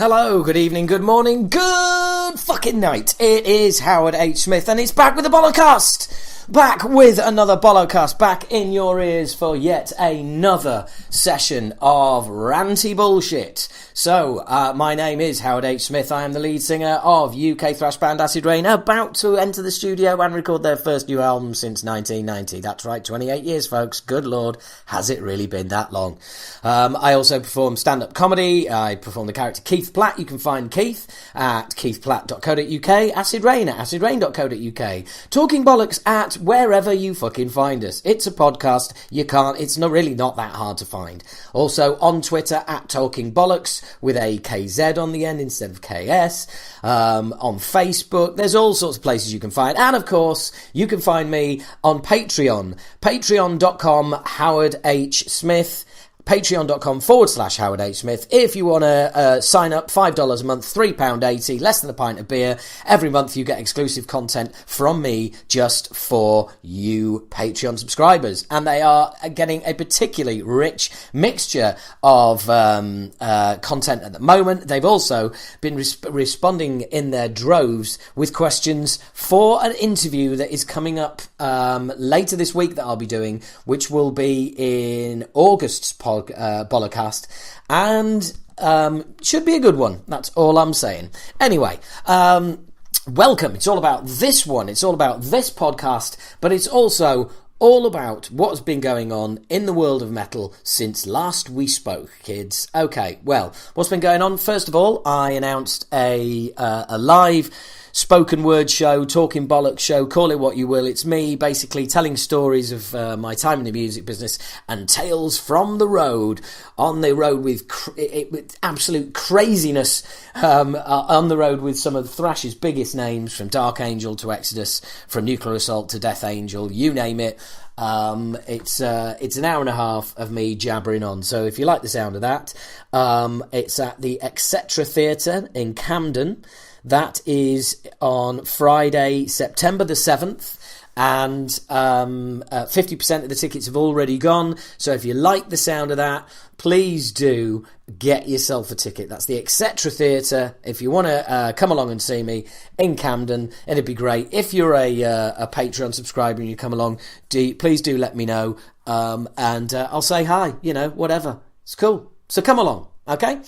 Hello, good evening, good morning, good fucking night. It is Howard H. Smith and it's back with the Bollocks. Back with another Bollocks, back in your ears for yet another session of ranty bullshit. So, my name is Howard H. Smith. I am the lead singer of UK thrash band Acid Rain, about to enter the studio and record their first new album since 1990. That's right, 28 years, folks. Good Lord, has it really been that long? I also perform stand-up comedy. I perform the character Keith Platt. You can find Keith at keithplatt.co.uk, Acid Rain at acidrain.co.uk, Talking Bollocks at wherever you fucking find us. It's a podcast. It's not really not that hard to find. Also on Twitter at Talking Bollocks with a KZ on the end instead of KS. On Facebook, there's all sorts of places you can find. And of course, you can find me on Patreon. Patreon.com Howard H. Smith. Patreon.com/Howard H. Smith. If you want to sign up, $5 a month, £3.80, less than a pint of beer. Every month you get exclusive content from me just for you Patreon subscribers. And they are getting a particularly rich mixture of content at the moment. They've also been responding in their droves with questions for an interview that is coming up later this week that I'll be doing, which will be in August's Bollocast, and should be a good one. That's all I'm saying. Anyway, welcome. It's all about this one. It's all about this podcast, but it's also all about what has been going on in the world of metal since last we spoke, kids. Okay, well, what's been going on? First of all, I announced a live spoken word show, Talking Bollocks show, call it what you will. It's me basically telling stories of my time in the music business and tales from the road, on the road with absolute craziness, on the road with some of Thrash's biggest names, from Dark Angel to Exodus, from Nuclear Assault to Death Angel, you name it. It's an hour and a half of me jabbering on. So if you like the sound of that, it's at the Etc. Theatre in Camden. That is on Friday, September the 7th, and 50% of the tickets have already gone. So if you like the sound of that, please do get yourself a ticket. That's the Etc. Theatre. If you want to come along and see me in Camden, it'd be great. If you're a Patreon subscriber and you come along, please do let me know, and I'll say hi, whatever. It's cool. So come along, okay?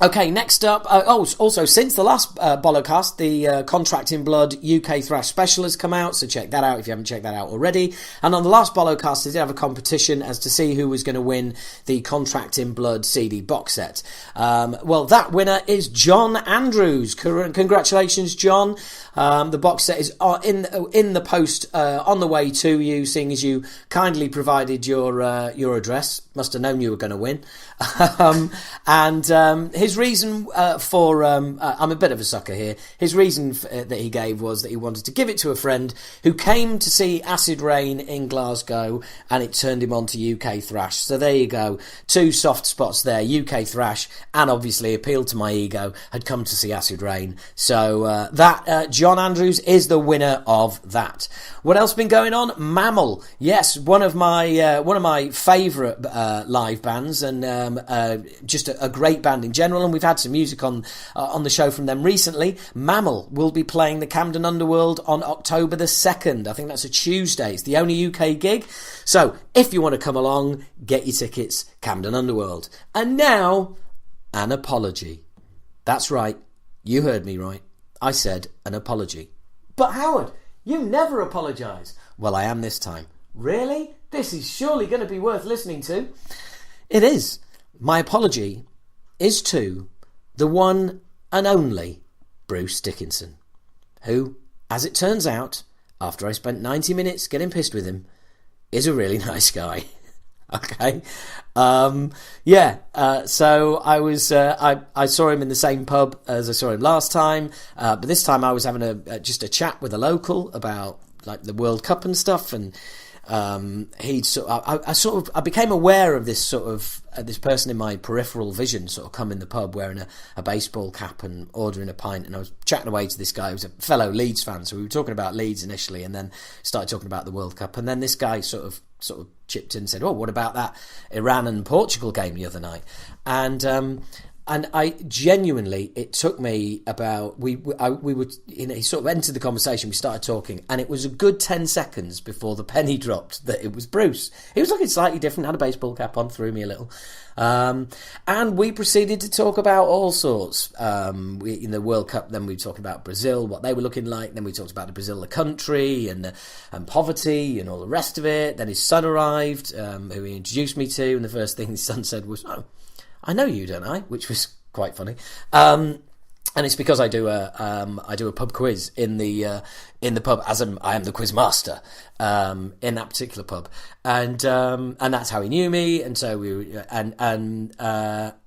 Okay, next up, also since the last Bollocast, the Contract in Blood UK Thrash Special has come out, so check that out if you haven't checked that out already. And on the last Bollocast, they did have a competition as to see who was going to win the Contract in Blood CD box set. Well, that winner is John Andrews. Congratulations, John. The box set is in the post on the way to you, seeing as you kindly provided your address. Must have known you were going to win. His reason for I'm a bit of a sucker here. His reason that he gave was that he wanted to give it to a friend who came to see Acid Rain in Glasgow, and it turned him on to UK thrash. So there you go, two soft spots there: UK thrash, and obviously appealed to my ego. Had come to see Acid Rain, so John Andrews is the winner of that. What else been going on? Mammal, yes, one of my favourite live bands, and just a great band in general, and we've had some music on the show from them recently. Mammal will be playing the Camden Underworld on October the 2nd. I think that's a Tuesday. It's the only UK gig. So if you want to come along, get your tickets, Camden Underworld. And now, an apology. That's right. You heard me right. I said an apology. But Howard, you never apologise. Well, I am this time. Really? This is surely going to be worth listening to. It is. My apology is to the one and only Bruce Dickinson, who, as it turns out, after I spent 90 minutes getting pissed with him, is a really nice guy. Okay. So I was, I saw him in the same pub as I saw him last time, but this time I was having just a chat with a local about like the World Cup and stuff, and I became aware of this sort of this person in my peripheral vision sort of come in the pub wearing a baseball cap and ordering a pint, and I was chatting away to this guy who was a fellow Leeds fan, so we were talking about Leeds initially and then started talking about the World Cup, and then this guy sort of chipped in and said, oh, what about that Iran and Portugal game the other night? And And I genuinely, it took me about, we would, he sort of entered the conversation, we started talking, and it was a good 10 seconds before the penny dropped that it was Bruce. He was looking slightly different, had a baseball cap on, threw me a little. And we proceeded to talk about all sorts. In the World Cup, then we talked about Brazil, what they were looking like. Then we talked about the Brazil, the country, and poverty, and all the rest of it. Then his son arrived, who he introduced me to, and the first thing his son said was, "Oh, I know you, don't I?" Which was quite funny. And it's because I do a pub quiz in the pub, as I am the quiz master in that particular pub, and that's how he knew me. And so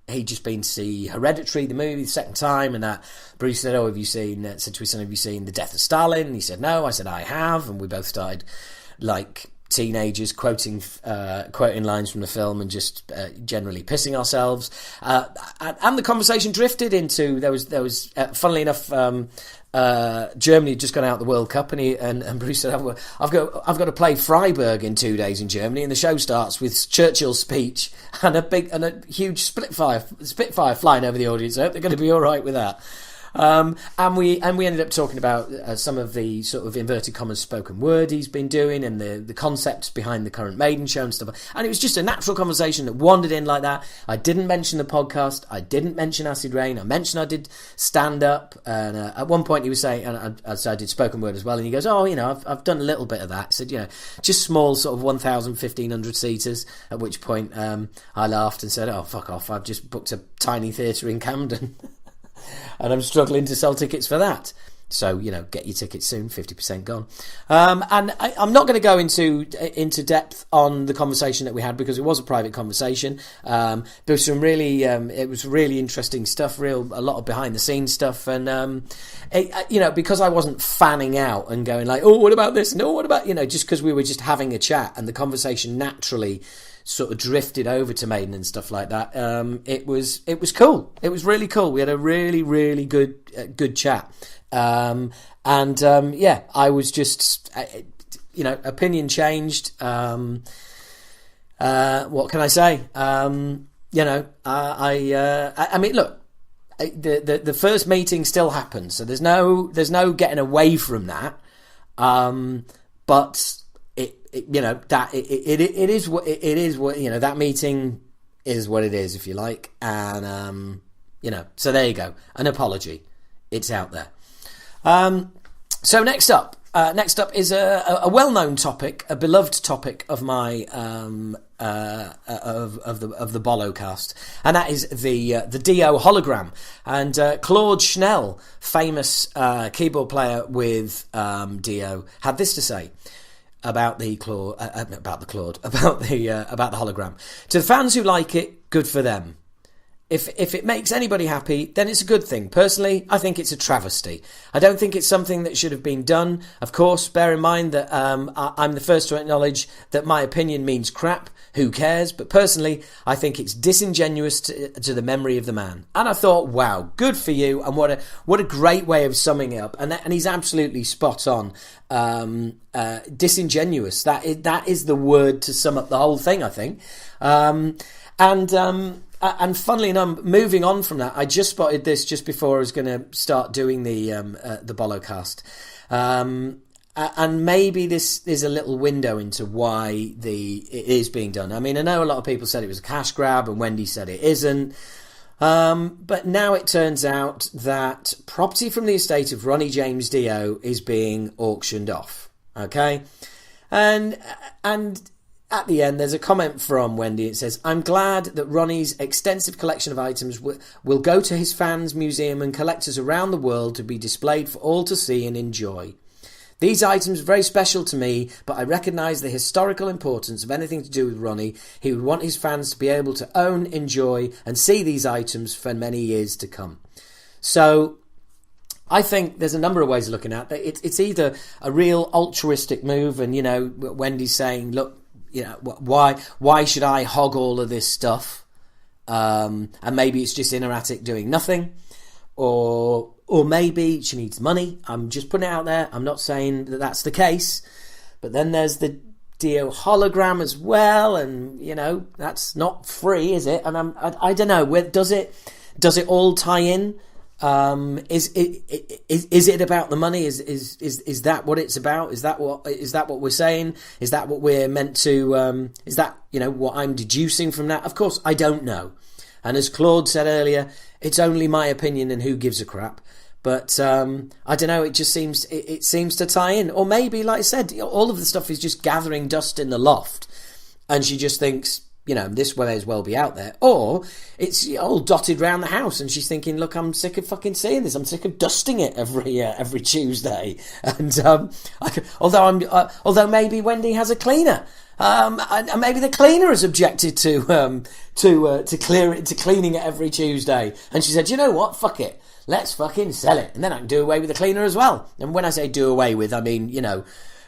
he'd just been to see Hereditary, the movie, the second time, and that Bruce said, "Oh, have you seen?" Said to his son, "Have you seen The Death of Stalin?" And he said, "No." I said, "I have," and we both started like teenagers quoting lines from the film and just generally pissing ourselves, and the conversation drifted into there was funnily enough, Germany had just gone out of the World Cup, and Bruce said, I've got to play Freiburg in 2 days in Germany, and the show starts with Churchill's speech and a huge Spitfire flying over the audience. I hope they're going to be all right with that. And we ended up talking about some of the sort of inverted commas spoken word he's been doing, and the concepts behind the current Maiden show and stuff. And it was just a natural conversation that wandered in like that. I didn't mention the podcast. I didn't mention Acid Rain. I mentioned I did stand up. And at one point he was saying, and I did spoken word as well. And he goes, "Oh, I've done a little bit of that." I said, just small sort of 1,000, 1,500 seaters. At which point I laughed and said, "Oh, fuck off. I've just booked a tiny theatre in Camden." And I'm struggling to sell tickets for that. So, get your tickets soon, 50% gone. And I'm not going to go into depth on the conversation that we had, because it was a private conversation. There was some really, it was really interesting stuff, a lot of behind the scenes stuff. And, because I wasn't fanning out and going like, "Oh, what about this? No, what about," just because we were just having a chat and the conversation naturally sort of drifted over to Maiden and stuff like that. It was cool. It was really cool. We had a really, really good chat. I was just, opinion changed. What can I say? I mean, look, the first meeting still happened, so there's no getting away from that. But it is what that meeting is what it is, if you like. And so there you go, an apology, it's out there. So next up is a well-known topic, a beloved topic of my of the Bollocks, and that is the Dio hologram. And Claude Schnell, famous keyboard player with Dio, had this to say about the hologram. "To the fans who like it, good for them. If it makes anybody happy, then it's a good thing. Personally, I think it's a travesty. I don't think it's something that should have been done. Of course, bear in mind that I'm the first to acknowledge that my opinion means crap. Who cares? But personally, I think it's disingenuous to the memory of the man." And I thought, wow, good for you, and what a great way of summing it up. And he's absolutely spot on. Disingenuous. That is the word to sum up the whole thing, I think. And funnily enough, moving on from that, I just spotted this just before I was going to start doing the Bollocast. And maybe this is a little window into why it is being done. I mean, I know a lot of people said it was a cash grab, and Wendy said it isn't. But now it turns out that property from the estate of Ronnie James Dio is being auctioned off. Okay? And at the end, there's a comment from Wendy. It says, "I'm glad that Ronnie's extensive collection of items will go to his fans, museum and collectors around the world to be displayed for all to see and enjoy. These items are very special to me, but I recognise the historical importance of anything to do with Ronnie. He would want his fans to be able to own, enjoy and see these items for many years to come." So I think there's a number of ways of looking at it. It's either a real altruistic move, and, Wendy's saying, look, why should I hog all of this stuff? And maybe it's just inner attic doing nothing, or maybe she needs money. I'm just putting it out there. I'm not saying that that's the case. But then there's the Dio hologram as well, and that's not free, is it? And I don't know. Does it Does it all tie in? Is it about the money? Is that what it's about? Is that what we're saying? Is that what we're meant to? Is that what I'm deducing from that? Of course, I don't know. And as Claude said earlier, it's only my opinion, and who gives a crap? But I don't know. It just seems it seems to tie in, or maybe, like I said, all of the stuff is just gathering dust in the loft, and she just thinks, this may as well be out there. Or it's all dotted around the house, and she's thinking, look, I'm sick of fucking seeing this. I'm sick of dusting it every Tuesday. And although maybe Wendy has a cleaner, and maybe the cleaner has objected to cleaning it every Tuesday, and she said, you know what, fuck it, let's fucking sell it, and then I can do away with the cleaner as well. And when I say do away with, I mean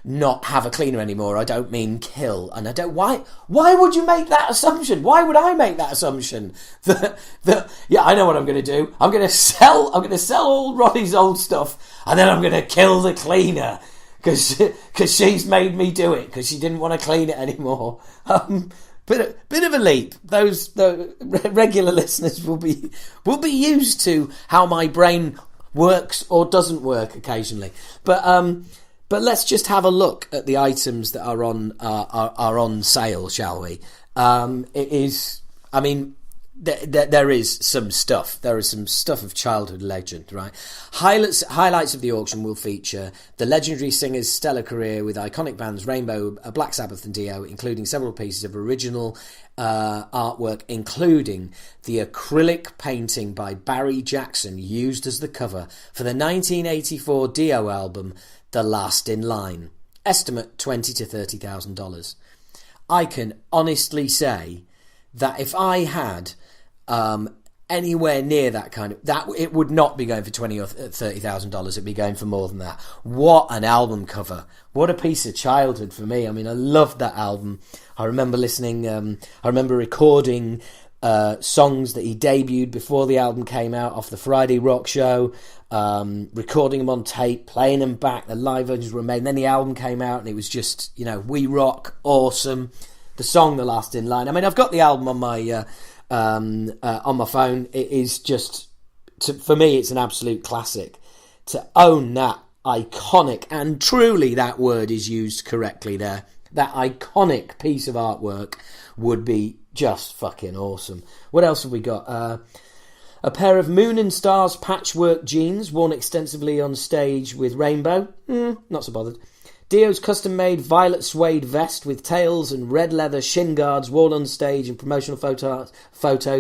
not have a cleaner anymore. I don't mean kill. And I don't. Why would you make that assumption? Why would I make that assumption? That I know what I'm going to do. I'm going to sell all Roddy's old stuff, and then I'm going to kill the cleaner because she's made me do it because she didn't want to clean it anymore. Bit of a leap. The regular listeners will be used to how my brain works or doesn't work occasionally. But let's just have a look at the items that are on sale, shall we? There is some stuff. There is some stuff of childhood legend, right? Highlights of the auction will feature the legendary singer's stellar career with iconic bands Rainbow, Black Sabbath and Dio, including several pieces of original artwork, including the acrylic painting by Barry Jackson used as the cover for the 1984 Dio album The Last in Line. Estimate $20,000 to $30,000. I can honestly say that if I had anywhere near that kind of that, it would not be going for $20,000 or $30,000. It'd be going for more than that. What an album cover! What a piece of childhood for me. I mean, I loved that album. I remember listening. I remember recording songs that he debuted before the album came out off the Friday Rock Show. Recording them on tape, playing them back. The live versions were made, and then the album came out, and it was just, we rock, awesome. The song "The Last in Line." I mean, I've got the album on my phone. It is just, for me, it's an absolute classic. To own that iconic, and truly that word is used correctly there, that iconic piece of artwork would be just fucking awesome. What else have we got? A pair of Moon and Stars patchwork jeans worn extensively on stage with Rainbow. Not so bothered. Dio's custom-made violet suede vest with tails and red leather shin guards worn on stage in promotional photos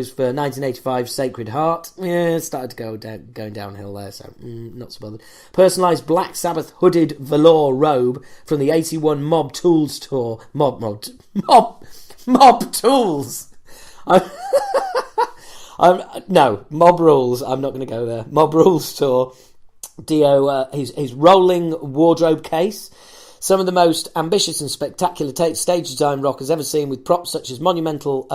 for 1985 Sacred Heart. Yeah, it started to going downhill there, so not so bothered. Personalised Black Sabbath hooded velour robe from the 81 Mob Tools tour. Mob Tools! No, Mob Rules. I'm not going to go there. Mob Rules tour. Dio, his rolling wardrobe case. Some of the most ambitious and spectacular stage design rock has ever seen, with props such as monumental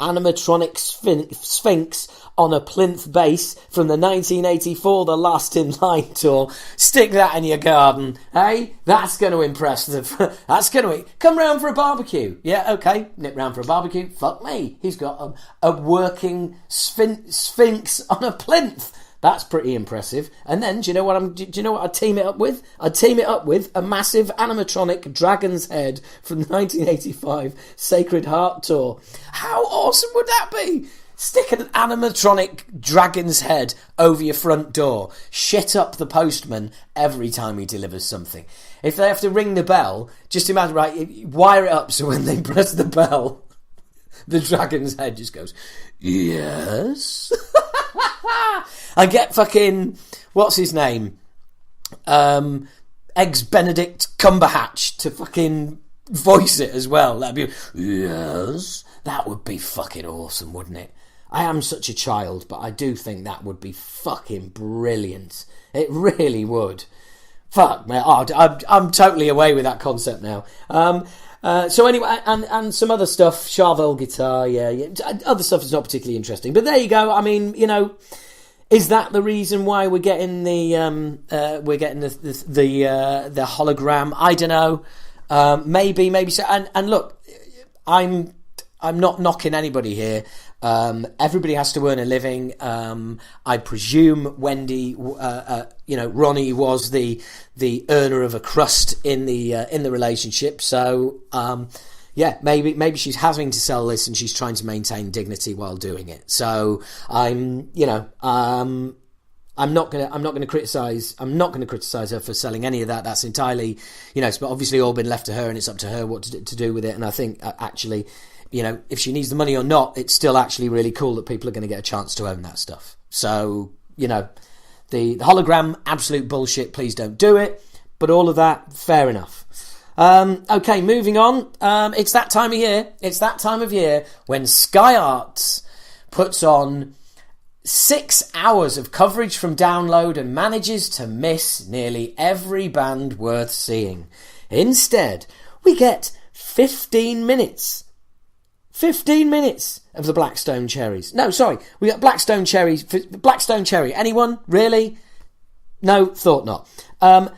animatronic Sphinx on a plinth base from the 1984 The Last in Line tour. Stick that in your garden, hey? That's going to impress that's going to come round for a barbecue. Yeah, okay, nip round for a barbecue. Fuck me, he's got a working Sphinx on a plinth. That's pretty impressive. And then, do you know what I'd team it up with? I'd team it up with a massive animatronic dragon's head from the 1985 Sacred Heart tour. How awesome would that be? Stick an animatronic dragon's head over your front door. Shit up the postman every time he delivers something. If they have to ring the bell, just imagine, right, wire it up so when they press the bell, the dragon's head just goes, yes. I get fucking, what's his name? Eggs Benedict Cumberhatch to fucking voice it as well. That'd be, yes. That would be fucking awesome, wouldn't it? I am such a child, but I do think that would be fucking brilliant. It really would. Fuck, man. Oh, I'm totally away with that concept now. So anyway, and some other stuff, Charvel guitar, yeah. Other stuff is not particularly interesting, but there you go. I mean, is that the reason why we're getting the hologram? I don't know. Maybe so. And look, I'm I'm not knocking anybody here. Everybody has to earn a living. I presume Wendy, Ronnie was the earner of a crust in the relationship. So maybe she's having to sell this and she's trying to maintain dignity while doing it. So I'm not going to criticize her for selling any of that. That's entirely, it's obviously all been left to her, and it's up to her what to do with it. And I think actually, if she needs the money or not, it's still actually really cool that people are going to get a chance to own that stuff. So, the hologram, absolute bullshit. Please don't do it. But all of that, fair enough. Okay, moving on. It's that time of year. It's that time of year when Sky Arts puts on 6 hours of coverage from Download and manages to miss nearly every band worth seeing. Instead, we get 15 minutes. 15 minutes of the Blackstone Cherries. No, sorry, we got Blackstone Cherries. Blackstone Cherry. Anyone? Really? No, thought not.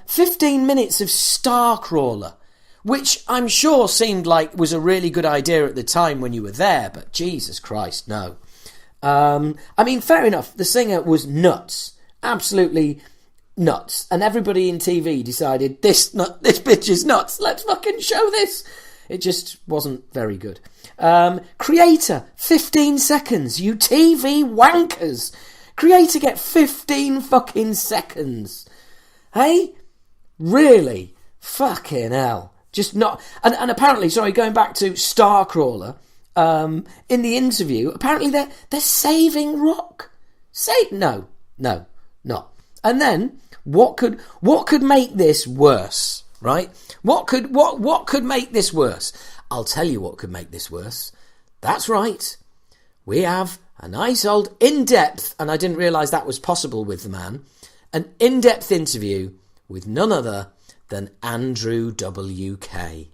15 minutes of Starcrawler, which I'm sure seemed like was a really good idea at the time when you were there, but Jesus Christ, no. Fair enough. The singer was nuts, absolutely nuts, and everybody in TV decided this bitch is nuts. Let's fucking show this. It just wasn't very good. Kreator, 15 seconds. You TV wankers. Kreator get 15 fucking seconds. Hey, really? Fucking hell. Just not. And apparently, sorry, going back to Starcrawler. In the interview, apparently they're saving rock. No, not. And then what could make this worse, right? What could make this worse? I'll tell you what could make this worse. That's right. We have a nice old in-depth, and I didn't realise that was possible with the man, an in-depth interview with none other than Andrew WK.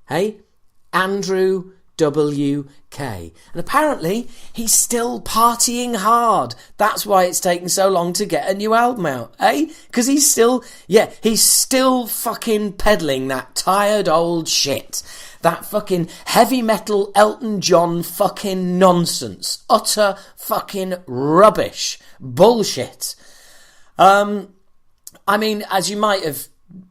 Hey, Andrew WK. And apparently he's still partying hard. That's why it's taken so long to get a new album out, eh? Because he's still fucking peddling that tired old shit. That fucking heavy metal Elton John fucking nonsense. Utter fucking rubbish. Bullshit. As you might have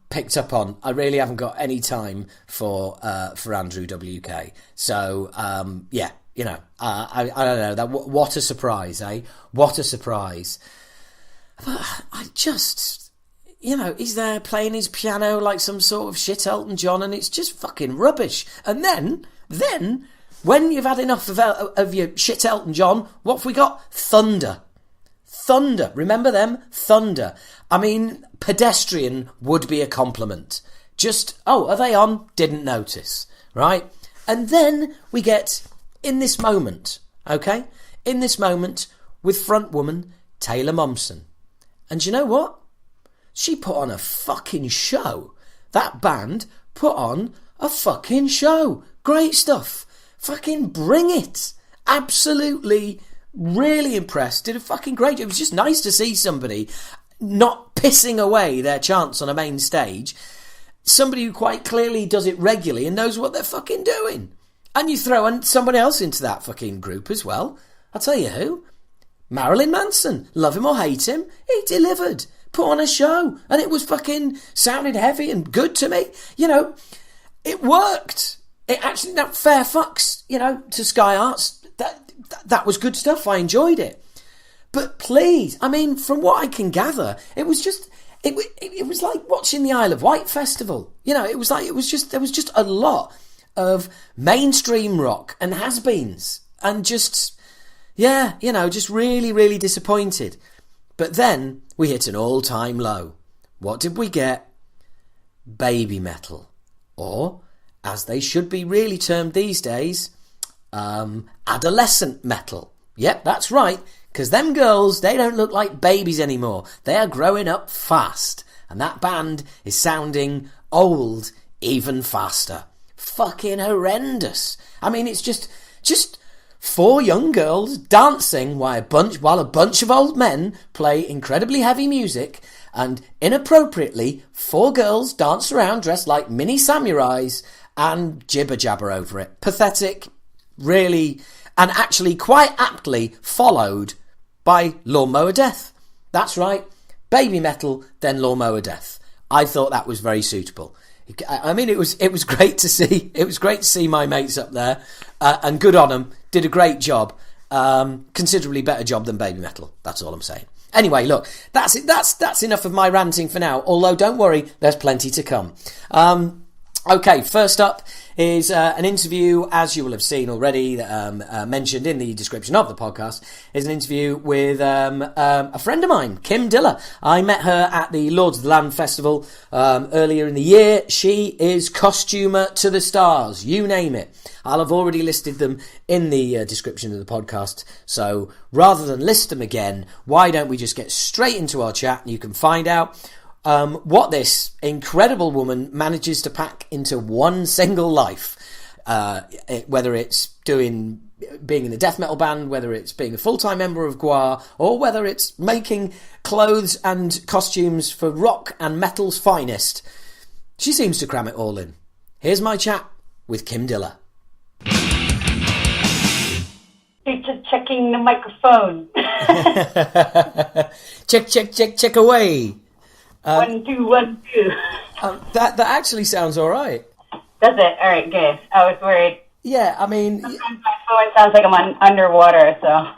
picked up on, I really haven't got any time for Andrew WK. So I don't know. That what a surprise, eh? What a surprise. But I just, he's there playing his piano like some sort of shit Elton John, and it's just fucking rubbish. And then when you've had enough of your shit Elton John, what have we got? Thunder. Remember them? Thunder. Pedestrian would be a compliment. Just, are they on? Didn't notice. Right? And then we get, in this moment, okay? In this moment, with frontwoman Taylor Momsen. And you know what? She put on a fucking show. That band put on a fucking show. Great stuff. Fucking bring it. Absolutely, really impressed. Did a fucking great job. It was just nice to see somebody not pissing away their chance on a main stage. Somebody who quite clearly does it regularly and knows what they're fucking doing. And you throw somebody else into that fucking group as well. I'll tell you who. Marilyn Manson. Love him or hate him, he delivered. Put on a show. And it was fucking sounded heavy and good to me. It worked. It actually, fair fucks, to Sky Arts. That was good stuff. I enjoyed it. But please, from what I can gather, it was just, it was like watching the Isle of Wight festival. There was just a lot of mainstream rock and has-beens, and just, just really, really disappointed. But then we hit an all-time low. What did we get? Baby metal, or as they should be really termed these days, adolescent metal. Yep, that's right. Because them girls, they don't look like babies anymore. They are growing up fast. And that band is sounding old even faster. Fucking horrendous. It's just 4 young girls dancing while a bunch of old men play incredibly heavy music, and inappropriately 4 girls dance around dressed like mini samurais and jibber jabber over it. Pathetic. really, and actually quite aptly followed by Lawnmower Death. That's right, Baby Metal, then Lawnmower Death. I thought that was very suitable. I mean, it was great to see. It was great to see my mates up there, and good on them. Did a great job, considerably better job than Baby Metal. That's all I'm saying. Anyway, look, that's it. That's enough of my ranting for now. Although, don't worry, there's plenty to come. Okay, first up is an interview, as you will have seen already, mentioned in the description of the podcast, is an interview with a friend of mine, Kim Dylla. I met her at the Lords of the Land Festival earlier in the year. She is costumer to the stars, you name it. I'll have already listed them in the description of the podcast, so rather than list them again, why don't we just get straight into our chat and you can find out what this incredible woman manages to pack into one single life, whether it's being in a death metal band, whether it's being a full-time member of GWAR, or whether it's making clothes and costumes for rock and metal's finest. She seems to cram it all in. Here's my chat with Kim Dylla. Just checking the microphone. check away. 1, 2, 1, 2. That actually sounds all right. Does it? All right, good. I was worried. Yeah, I mean... Sometimes my phone sounds like I'm underwater, so...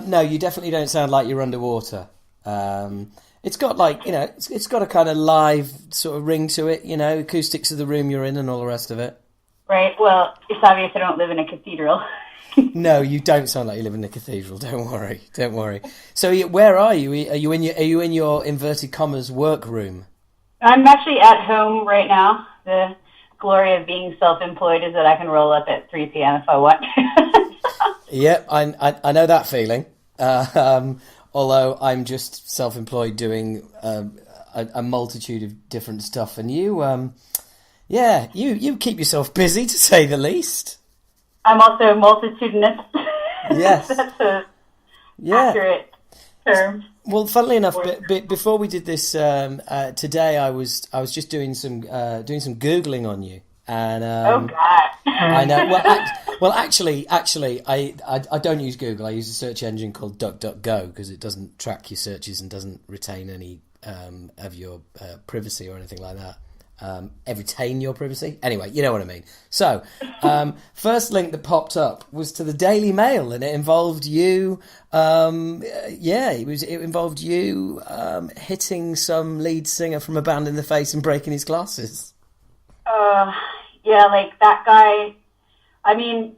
No, you definitely don't sound like you're underwater. It's got, like, you know, it's got a kind of live sort of ring to it, you know, acoustics of the room you're in and all the rest of it. Right, well, it's obvious I don't live in a cathedral. No, you don't sound like you live in a cathedral. Don't worry. So, where are you? Are you in your inverted commas work room? I'm actually at home right now. The glory of being self-employed is that I can roll up at 3 p.m. if I want to. Yep, I know that feeling. Although I'm just self-employed doing a multitude of different stuff, and you keep yourself busy, to say the least. I'm also multitudinous. Yes. That's accurate term. Well, funnily enough, before we did this today, I was just doing some Googling on you, and oh God, I know. Well, actually, I don't use Google. I use a search engine called DuckDuckGo because it doesn't track your searches and doesn't retain any of your privacy or anything like that. Retain your privacy. Anyway, you know what I mean. So, first link that popped up was to the Daily Mail, and it involved you. It involved you hitting some lead singer from a band in the face and breaking his glasses. Yeah, like that guy. I mean,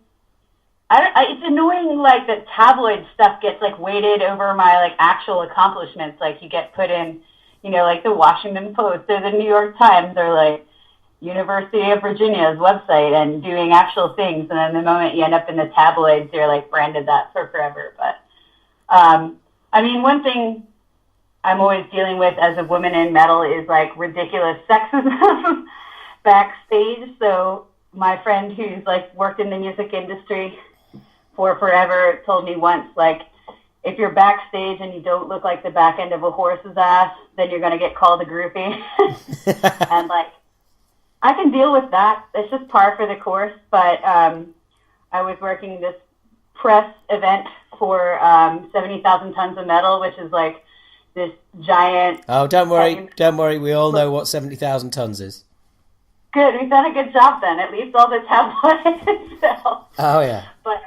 it's annoying. Like that tabloid stuff gets like weighted over my like actual accomplishments. Like you get put in. You know, like the Washington Post or the New York Times or like University of Virginia's website and doing actual things. And then the moment you end up in the tabloids, you're like branded that for forever. But, I mean, one thing I'm always dealing with as a woman in metal is like ridiculous sexism backstage. So my friend who's like worked in the music industry for forever told me once, like, if you're backstage and you don't look like the back end of a horse's ass, then you're going to get called a groupie. And, like, I can deal with that. It's just par for the course. But I was working this press event for 70,000 Tons of Metal, which is, like, this giant... Oh, don't worry. We all know what 70,000 tons is. Good. We've done a good job then. At least all the tabloids sell. Oh, yeah. But...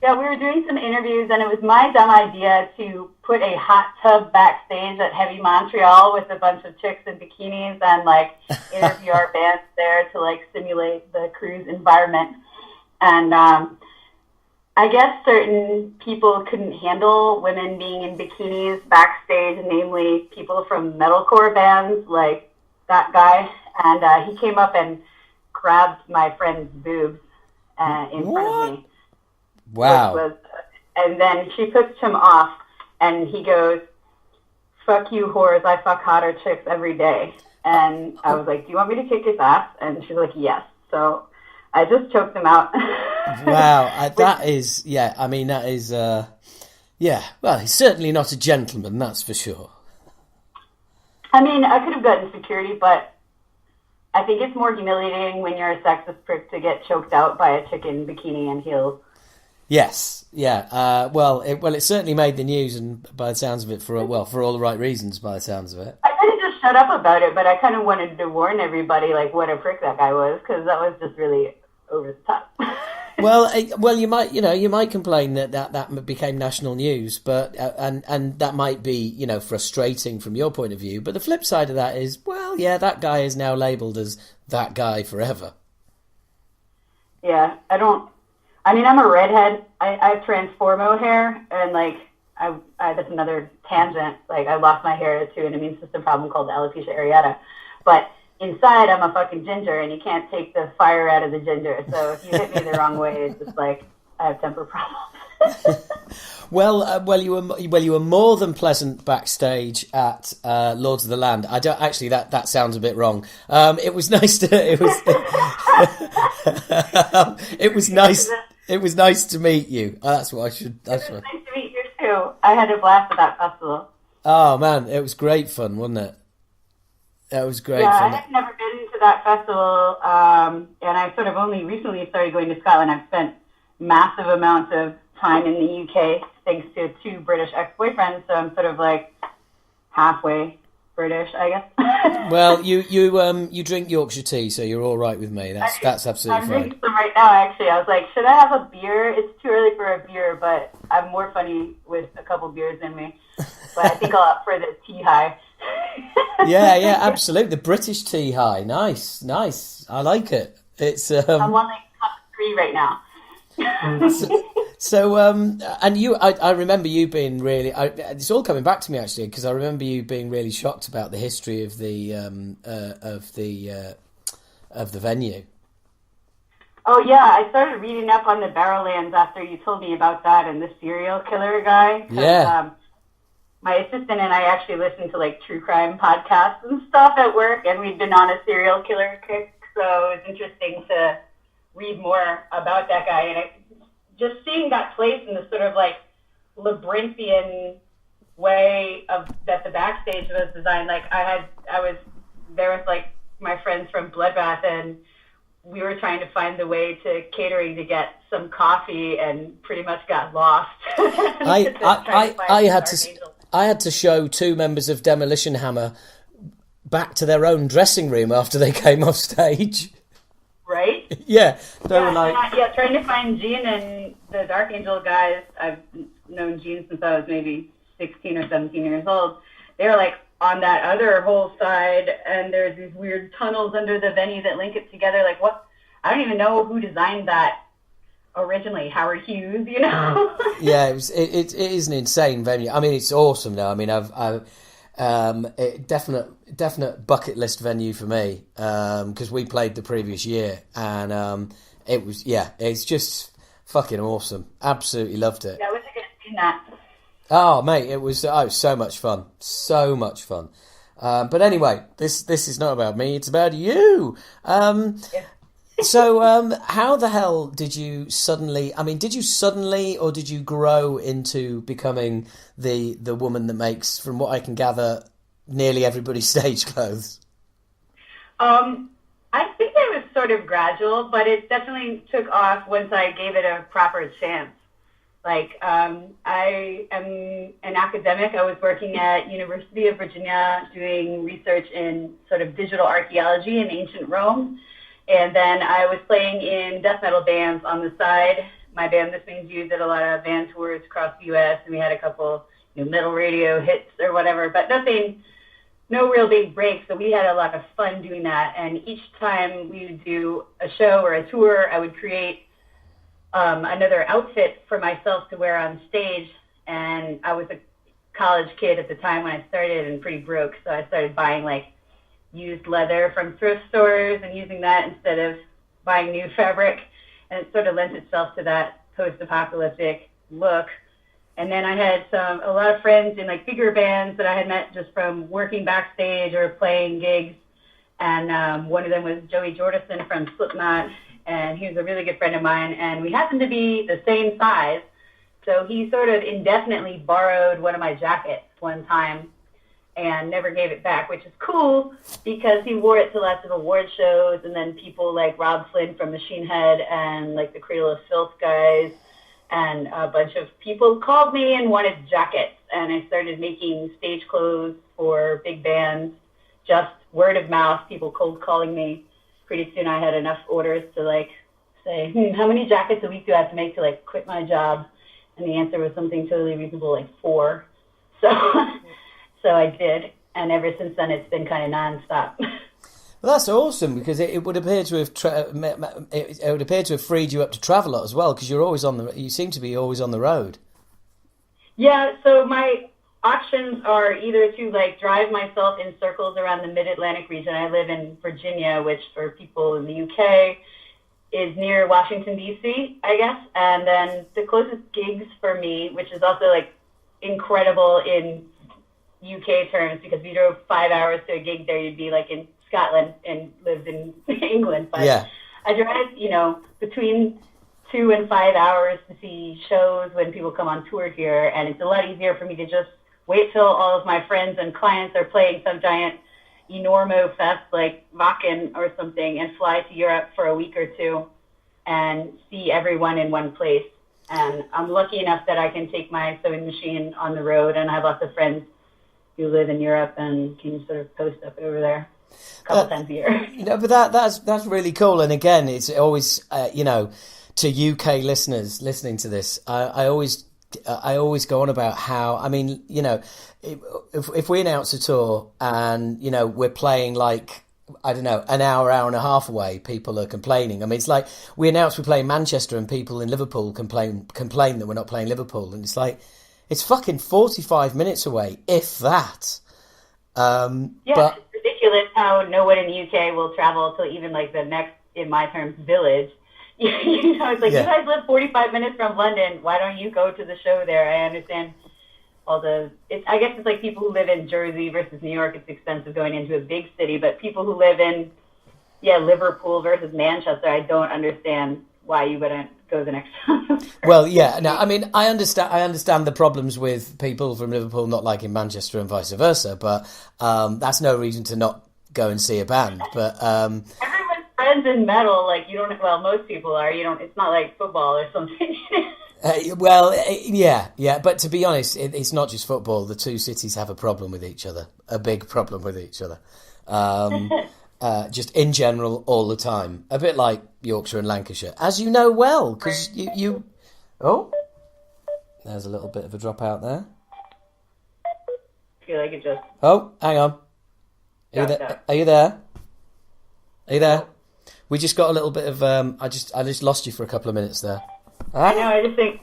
yeah, we were doing some interviews, and it was my dumb idea to put a hot tub backstage at Heavy Montreal with a bunch of chicks in bikinis and, like, interview our bands there to, like, simulate the cruise environment. And I guess certain people couldn't handle women being in bikinis backstage, namely people from metalcore bands like that guy. And he came up and grabbed my friend's boobs in front of me. Wow. And then she pushed him off, and he goes, "Fuck you, whores, I fuck hotter chicks every day." And I was like, "Do you want me to kick his ass?" And she's like, "Yes." So I just choked him out. Wow, that is, yeah, I mean, that is, yeah, well, he's certainly not a gentleman, that's for sure. I mean, I could have gotten security, but I think it's more humiliating when you're a sexist prick to get choked out by a chick in bikini and heels. Yes, yeah. It certainly made the news, and by the sounds of it, for all the right reasons. By the sounds of it. I kind of just shut up about it, but I kind of wanted to warn everybody, like, what a prick that guy was, because that was just really over the top. Well, you might complain that became national news, but and that might be frustrating from your point of view. But the flip side of that is, well, yeah, that guy is now labelled as that guy forever. Yeah, I'm a redhead. I have transformo hair, and that's another tangent. Like, I lost my hair to an immune system problem called alopecia areata, but inside I'm a fucking ginger, and you can't take the fire out of the ginger. So if you hit me the wrong way, it's just like I have temper problems. You were more than pleasant backstage at Lords of the Land. I don't actually. That sounds a bit wrong. It was nice to. It was. It was nice. It was nice to meet you. That's what I should. It was nice to meet you too. I had a blast at that festival. Oh man, it was great fun, wasn't it? It was great fun. I had never been to that festival, and I sort of only recently started going to Scotland. I've spent massive amounts of time in the UK thanks to 2 British ex-boyfriends, so I'm sort of like halfway British, I guess. Well, you drink Yorkshire tea, so you're all right with me. That's absolutely I'm fine. drinking some right now, actually. I was like, should I have a beer? It's too early for a beer, but I'm more funny with a couple beers in me. But I think I'll opt for the tea high. Yeah, absolutely. The British tea high, nice. I like it. It's I'm on like top 3 right now. And I remember you being really. It's all coming back to me actually, because I remember you being really shocked about the history of the venue. Oh yeah, I started reading up on the Barrowlands after you told me about that and the serial killer guy. Yeah. My assistant and I actually listened to like true crime podcasts and stuff at work, and we'd been on a serial killer kick, so it was interesting to read more about that guy. And just seeing that place in the sort of like labyrinthian way of that the backstage was designed. Like I was there with like my friends from Bloodbath, and we were trying to find the way to catering to get some coffee, and pretty much got lost. I had to show 2 members of Demolition Hammer back to their own dressing room after they came off stage. Right? Yeah, they were like... trying to find Gene and the Dark Angel guys. I've known Gene since I was maybe 16 or 17 years old. They were like on that other whole side, and there's these weird tunnels under the venue that link it together. Like, what? I don't even know who designed that originally. Howard Hughes, Yeah, it is an insane venue. I mean, it's awesome now. I mean, definite bucket list venue for me, because we played the previous year, and it's just fucking awesome. Absolutely loved it. Yeah, I wish I could have seen that. Oh mate, it was so much fun, but anyway, this is not about me, it's about you. So how the hell did you suddenly, or did you grow into becoming the woman that makes, from what I can gather, nearly everybody's stage clothes? I think it was sort of gradual, but it definitely took off once I gave it a proper chance. Like, I am an academic. I was working at University of Virginia doing research in sort of digital archaeology in ancient Rome. And then I was playing in death metal bands on the side. My band, This Means You, did a lot of band tours across the U.S., and we had a couple metal radio hits or whatever, but no real big breaks. So we had a lot of fun doing that. And each time we would do a show or a tour, I would create another outfit for myself to wear on stage. And I was a college kid at the time when I started and pretty broke, so I started buying like used leather from thrift stores and using that instead of buying new fabric, and it sort of lent itself to that post-apocalyptic look. And then I had a lot of friends in like bigger bands that I had met just from working backstage or playing gigs, and one of them was Joey Jordison from Slipknot, and he was a really good friend of mine, and we happened to be the same size, so he sort of indefinitely borrowed one of my jackets one time and never gave it back, which is cool because he wore it to lots of award shows, and then people like Rob Flynn from Machine Head and like the Cradle of Filth guys and a bunch of people called me and wanted jackets, and I started making stage clothes for big bands, just word of mouth, people cold calling me. Pretty soon I had enough orders to like say, how many jackets a week do I have to make to like quit my job? And the answer was something totally reasonable, like 4. So, so I did, and ever since then it's been kind of nonstop. Well, that's awesome, because it would appear to have it would appear to have freed you up to travel a lot as well, because you seem to be always on the road. Yeah, so my options are either to like drive myself in circles around the Mid-Atlantic region. I live in Virginia, which for people in the UK is near Washington, D.C., I guess. And then the closest gigs for me, which is also like incredible in UK terms, because if you drove 5 hours to a gig there, you'd be like in Scotland and lived in England. But yeah. I drive, between 2 and 5 hours to see shows when people come on tour here, and it's a lot easier for me to just wait till all of my friends and clients are playing some giant enormo fest like Wacken or something, and fly to Europe for a week or 2 and see everyone in one place. And I'm lucky enough that I can take my sewing machine on the road, and I have lots of friends who live in Europe and can sort of post up over there a couple times a year. But that's really cool. And again, it's always to UK listeners listening to this, I always go on about how, I mean, if we announce a tour and we're playing like, I don't know, an hour and a half away, people are complaining. I mean, it's like we announce we're playing Manchester and people in Liverpool complain that we're not playing Liverpool, and it's like it's fucking 45 minutes away, if that. But it's ridiculous how no one in the UK will travel to even like the next, in my terms, village. It's like, you guys live 45 minutes from London. Why don't you go to the show there? I understand I guess it's like people who live in Jersey versus New York. It's expensive going into a big city, but people who live in, Liverpool versus Manchester, I don't understand why you wouldn't go the next time. Well, yeah, no, I mean, I understand the problems with people from Liverpool not liking Manchester and vice versa, but that's no reason to not go and see a band. But everyone's friends in metal, like most people are. It's not like football or something. But to be honest, it's not just football. The two cities have a problem with each other, a big problem with each other. Just in general, all the time. A bit like Yorkshire and Lancashire, as you know well, because you... Oh, there's a little bit of a drop out there. I feel like it just... Oh, hang on. Are you there? Are you there? We just got a little bit of... I just lost you for a couple of minutes there. I know, I just think...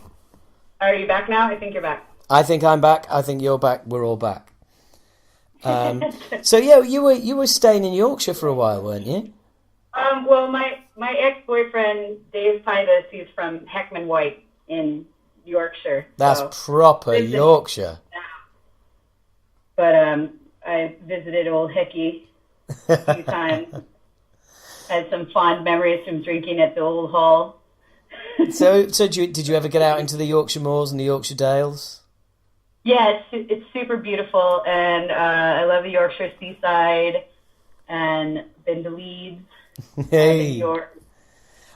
Are you back now? I think you're back. I think I'm back. I think you're back. We're all back. So yeah, you were staying in Yorkshire for a while, weren't you? Well, my ex-boyfriend Dave Pybus, who's from Heckman White in Yorkshire. That's proper Yorkshire. But I visited old Hickey a few times. Had some fond memories from drinking at the old hall. So did you ever get out into the Yorkshire moors and the Yorkshire dales? Yeah, it's super beautiful, and I love the Yorkshire seaside, and been to Leeds. Hey. York.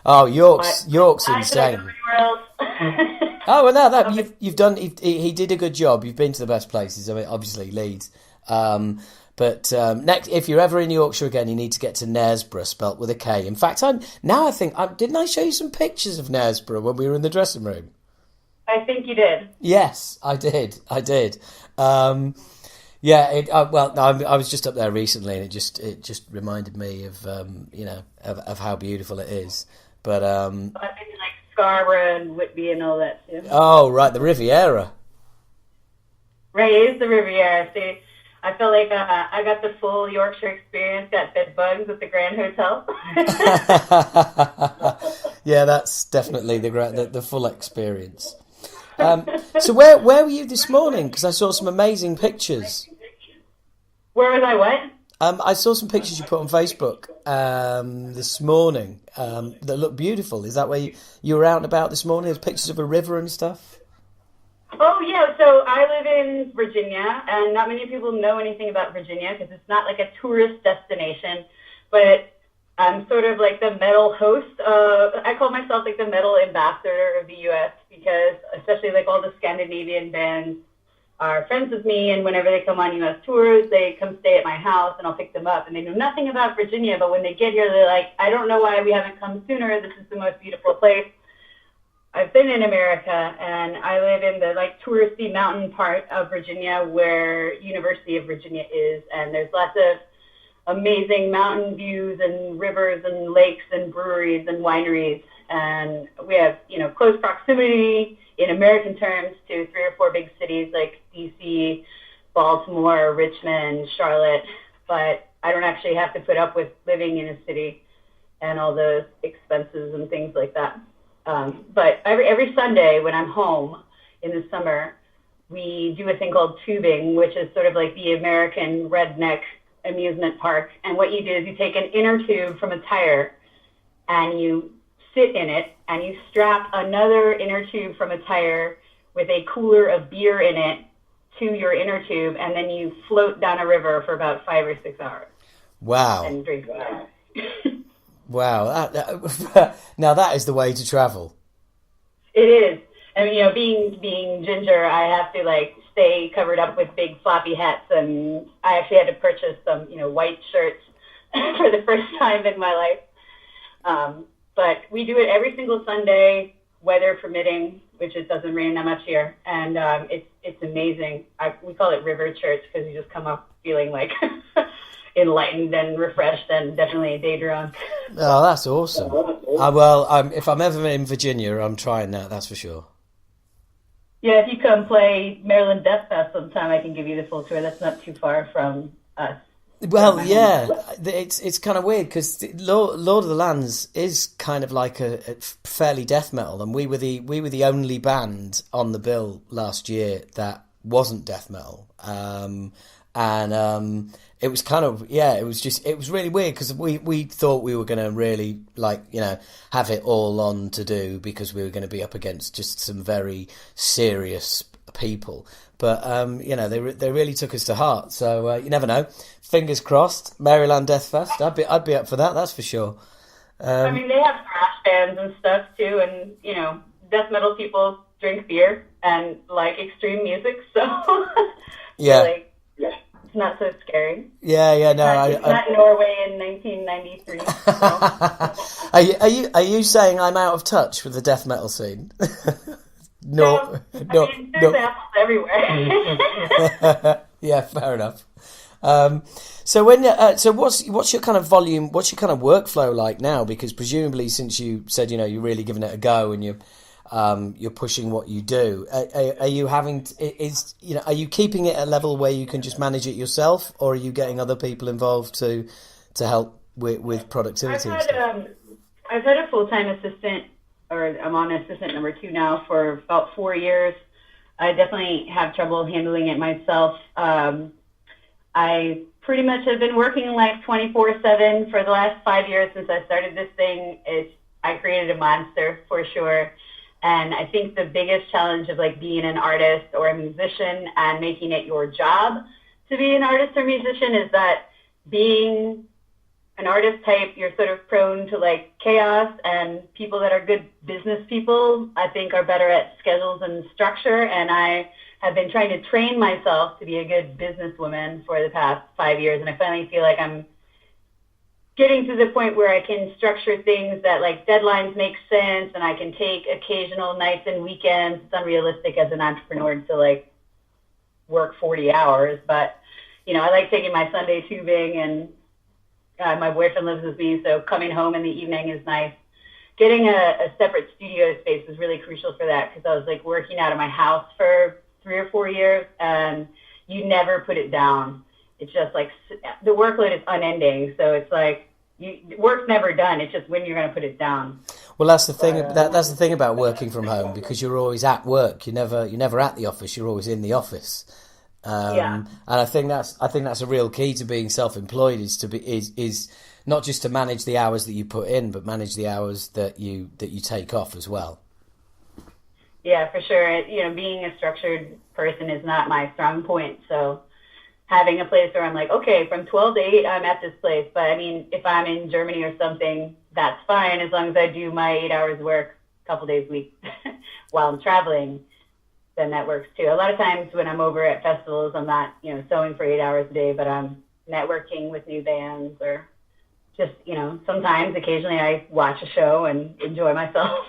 Oh, York's insane. Oh, well, no, you've done. He did a good job. You've been to the best places. I mean, obviously Leeds. But next, if you're ever in Yorkshire again, you need to get to Knaresborough, spelt with a K. In fact, didn't I show you some pictures of Knaresborough when we were in the dressing room? I think you did. Yes, I did. I was just up there recently, and it just reminded me of of how beautiful it is. But I've been to like Scarborough and Whitby and all that too. Oh, right, the Riviera. Right, it is the Riviera. See, I feel like I got the full Yorkshire experience. Got bed bugs at the Grand Hotel. Yeah, that's definitely the full experience. So where were you this morning? Because I saw some amazing pictures. Where was I? What? I saw some pictures you put on Facebook this morning that look beautiful. Is that where you were out and about this morning? There's pictures of a river and stuff. Oh, yeah. So I live in Virginia, and not many people know anything about Virginia because it's not like a tourist destination. But I'm sort of like the metal host. I call myself like the metal ambassador of the U.S. because especially like all the Scandinavian bands are friends with me, and whenever they come on U.S. tours, they come stay at my house, and I'll pick them up. And they know nothing about Virginia, but when they get here, they're like, I don't know why we haven't come sooner. This is the most beautiful place. I've been in America, and I live in the like touristy mountain part of Virginia where University of Virginia is, and there's lots of amazing mountain views and rivers and lakes and breweries and wineries, and we have, you know, close proximity in American terms to 3 or 4 big cities like DC, Baltimore, Richmond, Charlotte, but I don't actually have to put up with living in a city and all those expenses and things like that. But every Sunday when I'm home in the summer, we do a thing called tubing, which is sort of like the American redneck amusement park. And what you do is you take an inner tube from a tire and you sit in it, and you strap another inner tube from a tire with a cooler of beer in it to your inner tube, and then you float down a river for about 5 or 6 hours. Wow. And drink water. Wow. Now that is the way to travel. It is. And, you know, being ginger, I have to, like, stay covered up with big floppy hats, and I actually had to purchase some, you know, white shirts for the first time in my life. But we do it every single Sunday, weather permitting, which it doesn't rain that much here. And it's amazing. We call it river church because you just come up feeling like enlightened and refreshed and definitely day drunk. Oh, that's awesome. If I'm ever in Virginia, I'm trying that, that's for sure. Yeah, if you come play Maryland Death Fest sometime, I can give you the full tour. That's not too far from us. Well, yeah, it's kind of weird because Lord of the Lands is kind of like a fairly death metal, and we were the only band on the bill last year that wasn't death metal, and it was kind of, yeah, it was really weird because we thought we were going to really, like, you know, have it all on to do because we were going to be up against just some very serious people. But, you know, they really took us to heart. So you never know. Fingers crossed. Maryland Death Fest. I'd be up for that. That's for sure. I mean, they have thrash bands and stuff too, and you know, death metal people drink beer and like extreme music. So yeah, like, it's not so scary. Yeah. No, it's not Norway in 1993. So. Are you saying I'm out of touch with the death metal scene? No. I mean, there's apples everywhere. Yeah, fair enough. So what's your kind of volume? What's your kind of workflow like now? Because presumably, since you said, you know, you're really giving it a go and you're pushing what you do, are you having are you keeping it at a level where you can just manage it yourself, or are you getting other people involved to help with productivity? I've had a full-time assistant, or I'm on assistant number 2 now for about 4 years. I definitely have trouble handling it myself. I pretty much have been working like 24/7 for the last 5 years since I started this thing. I created a monster for sure. And I think the biggest challenge of like being an artist or a musician and making it your job to be an artist or musician is that being an artist type, you're sort of prone to like chaos, and people that are good business people, I think, are better at schedules and structure. And I have been trying to train myself to be a good businesswoman for the past 5 years. And I finally feel like I'm getting to the point where I can structure things that like deadlines make sense, and I can take occasional nights and weekends. It's unrealistic as an entrepreneur to like work 40 hours, but you know, I like taking my Sunday tubing, and my boyfriend lives with me, so coming home in the evening is nice. Getting a separate studio space was really crucial for that, because I was like working out of my house for 3 or 4 years, and you never put it down. It's just like the workload is unending, so it's like work's never done. It's just when you're going to put it down. Well, that's the thing. That's the thing about working from home, because you're always at work. You're never at the office. You're always in the office. And I think that's a real key to being self-employed, is not just to manage the hours that you put in, but manage the hours that you take off as well. Yeah, for sure. You know, being a structured person is not my strong point. So having a place where I'm like, okay, from 12 to 8, I'm at this place. But I mean, if I'm in Germany or something, that's fine as long as I do my 8 hours work a couple days a week while I'm traveling. Then that works too. A lot of times when I'm over at festivals, I'm not, sewing for 8 hours a day, but I'm networking with new bands or just, sometimes occasionally I watch a show and enjoy myself.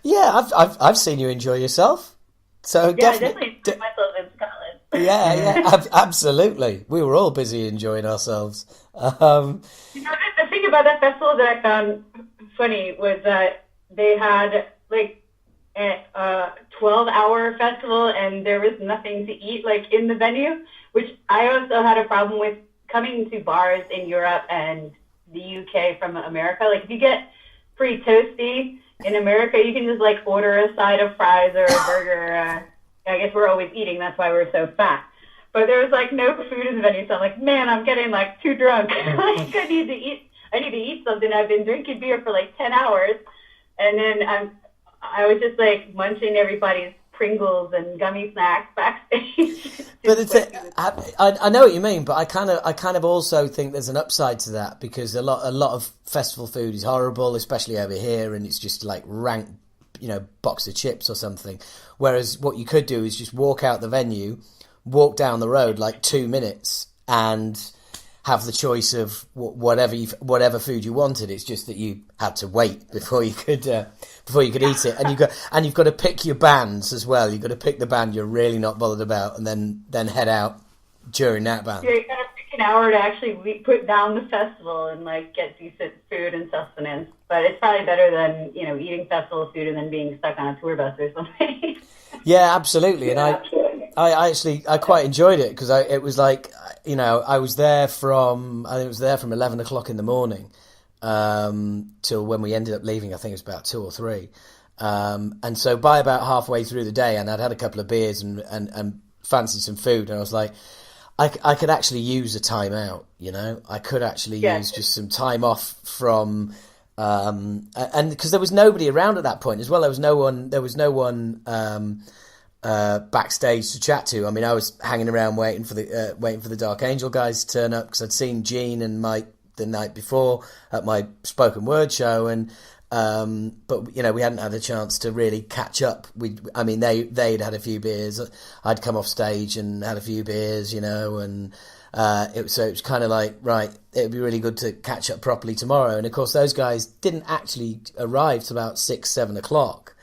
Yeah, I've seen you enjoy yourself. So yeah, I definitely enjoy myself in Scotland. Yeah, absolutely. We were all busy enjoying ourselves. The thing about that festival that I found funny was that they had like a 12-hour festival and there was nothing to eat like in the venue, which I also had a problem with coming to bars in Europe and the UK from America. Like if you get free toasty in America, you can just like order a side of fries or a burger. I guess we're always eating, that's why we're so fat. But there was like no food in the venue, so I'm like, man, I'm getting like too drunk. Like I need to eat something. I've been drinking beer for like 10 hours, and then I was just like munching everybody's Pringles and gummy snacks backstage. But I know what you mean, but I kind of also think there's an upside to that because a lot of festival food is horrible, especially over here, and it's just like rank, box of chips or something. Whereas what you could do is just walk out the venue, walk down the road like 2 minutes, and have the choice of whatever food you wanted. It's just that you had to wait before you could eat it, and you've got to pick your bands as well. You've got to pick the band you're really not bothered about, and then head out during that band. Yeah, you got to pick an hour to actually put down the festival and like get decent food and sustenance. But it's probably better than eating festival food and then being stuck on a tour bus or something. Yeah, absolutely, and I quite enjoyed it because it was like I was there from 11 o'clock in the morning till when we ended up leaving. I think it was about 2 or 3, and so by about halfway through the day, and I'd had a couple of beers and fancied some food, and I was like, I could actually use a time out. I could actually use just some time off from. And because there was nobody around at that point as well, there was no one backstage to chat to. I mean, I was hanging around waiting for the Dark Angel guys to turn up because I'd seen Gene and Mike the night before at my spoken word show, and but we hadn't had a chance to really catch up. They'd had a few beers. I'd come off stage and had a few beers, and. It was kind of like, right, it would be really good to catch up properly tomorrow. And of course, those guys didn't actually arrive till about 6-7 o'clock.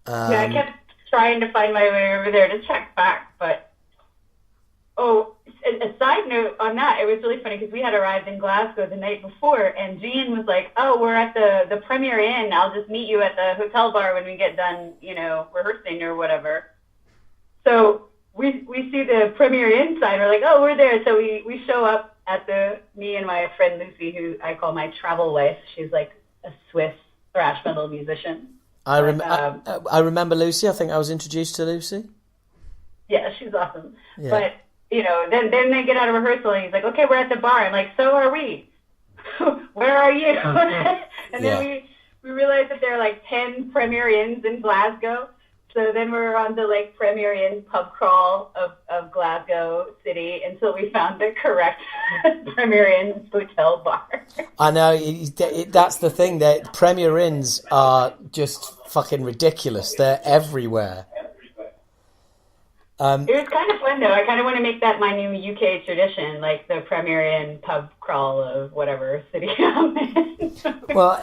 I kept trying to find my way over there to check back. But, a side note on that, it was really funny because we had arrived in Glasgow the night before, and Jean was like, oh, we're at the Premier Inn. I'll just meet you at the hotel bar when we get done, rehearsing or whatever. So we see the Premier Inn sign. We're like, oh, we're there. So we show up at me and my friend Lucy, who I call my travel wife. She's like a Swiss thrash metal musician. I remember Lucy. I think I was introduced to Lucy. Yeah, she's awesome. Yeah. But, then they get out of rehearsal and he's like, okay, we're at the bar. I'm like, so are we. Where are you? And then we realized that there are like 10 Premier Inns in Glasgow. So then we were on the like Premier Inn pub crawl of Glasgow City until we found the correct Premier Inn hotel bar. I know, that's the thing, that Premier Inns are just fucking ridiculous. They're everywhere. It was kind of fun though. I kind of want to make that my new UK tradition, like the Premier Inn pub crawl of whatever city I'm in. Well,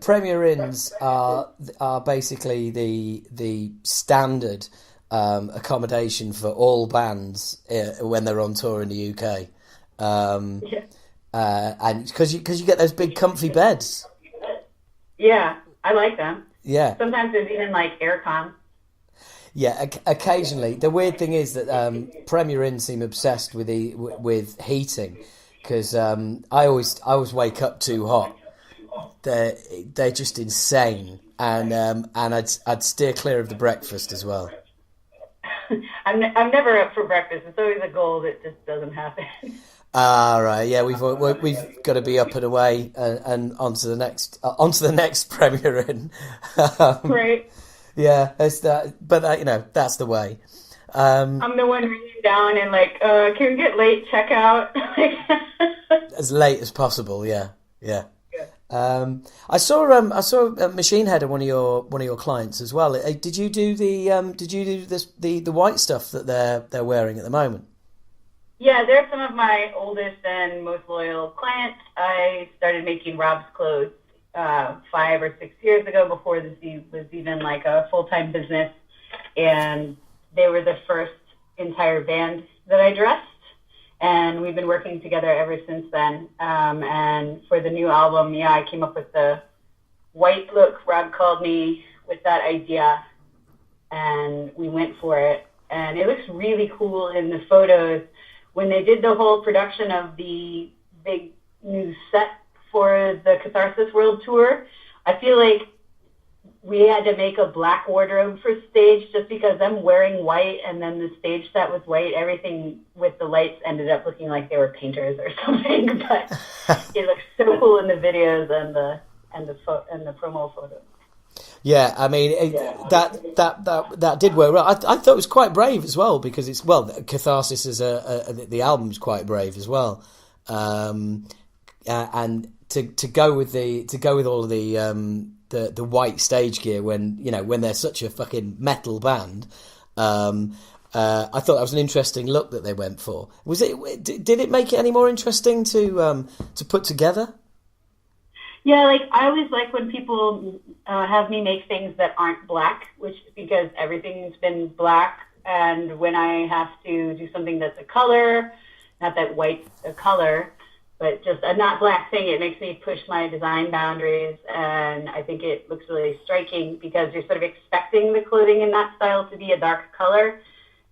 Premier Inns are basically the standard accommodation for all bands when they're on tour in the UK, and because you get those big comfy beds. Yeah, I like them. Yeah. Sometimes there's even like aircon. Yeah, occasionally. The weird thing is that Premier Inn seem obsessed with heating because I always wake up too hot. They're just insane, and I'd steer clear of the breakfast as well. I'm never up for breakfast. It's always a goal that just doesn't happen. Right. Yeah, we've got to be up and away and onto the next Premier Inn. Right. Yeah, it's that, but that's the way. I'm the one ringing down and like, can we get late checkout? As late as possible, yeah. I saw Machine Head, one of your clients as well. Did you do the white stuff that they're wearing at the moment? Yeah, they're some of my oldest and most loyal clients. I started making Rob's clothes 5 or 6 years ago, before this was even like a full-time business, and they were the first entire band that I dressed, and we've been working together ever since then. And for the new album, I came up with the white look. Rob called me with that idea, and we went for it, and it looks really cool in the photos. When they did the whole production of the big new set for the Catharsis World Tour, I feel like we had to make a black wardrobe for stage, just because I'm wearing white, and then the stage set was white. Everything with the lights ended up looking like they were painters or something. But it looks so cool in the videos and the promo photos. Yeah, I mean that did work. I thought it was quite brave as well, because Catharsis as the album's quite brave as well, and to go with all of the white stage gear when they're such a fucking metal band. I thought that was an interesting look that they went for. Did it make it any more interesting to put together? Yeah, like I always like when people have me make things that aren't black, because everything's been black, and when I have to do something that's a color, not that white's a color, but just a not black thing, it makes me push my design boundaries, and I think it looks really striking, because you're sort of expecting the clothing in that style to be a dark color,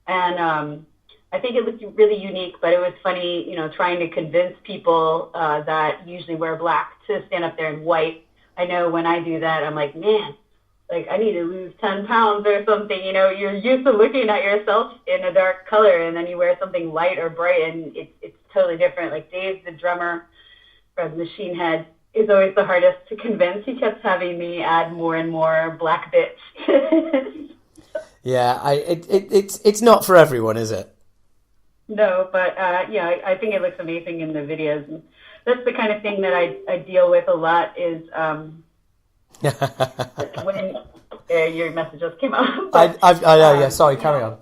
and I think it looked really unique. But it was funny, trying to convince people that usually wear black to stand up there in white. I know when I do that, I'm like, man, like I need to lose 10 pounds or something. You're used to looking at yourself in a dark color, and then you wear something light or bright, and it's totally different. Like Dave, the drummer from Machine Head, is always the hardest to convince. He kept having me add more and more black bits. Yeah, it's not for everyone, is it? No, but I think it looks amazing in the videos. And that's the kind of thing that I deal with a lot, is when your message just came out. But, I know, yeah, sorry, carry on.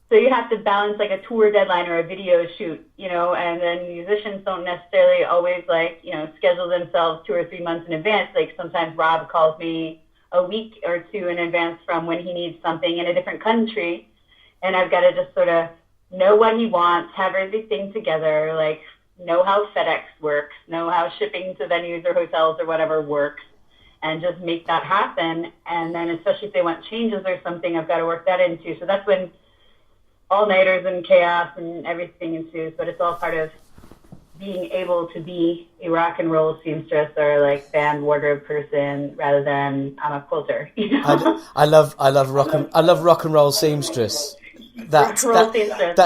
So you have to balance like a tour deadline or a video shoot, and then musicians don't necessarily always schedule themselves 2 or 3 months in advance. Like sometimes Rob calls me a week or 2 in advance from when he needs something in a different country, and I've got to just sort of know what he wants, have everything together, like know how FedEx works, know how shipping to venues or hotels or whatever works, and just make that happen. And then especially if they want changes or something, I've got to work that into. So that's when all-nighters and chaos and everything ensues, but it's all part of being able to be a rock and roll seamstress or like band wardrobe person rather than I'm a quilter. I love rock and roll seamstress. That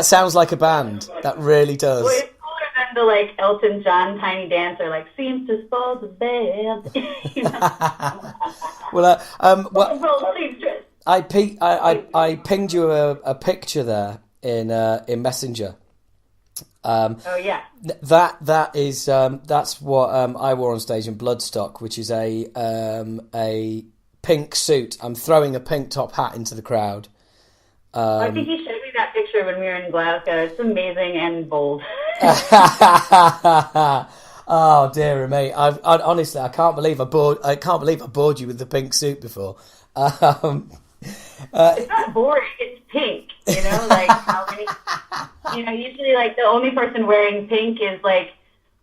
sounds like a band. That really does. Well, it's cooler than the like Elton John Tiny Dancer, like seamstress for the band. Well, roll seamstress. I pinged you a picture there in Messenger. Oh yeah. That's what I wore on stage in Bloodstock, which is a pink suit. I'm throwing a pink top hat into the crowd. I think you showed me that picture when we were in Glasgow. It's amazing and bold. Oh dear me! I honestly I can't believe I bored you with the pink suit before. It's not boring. It's pink. Like how many? Usually like the only person wearing pink is like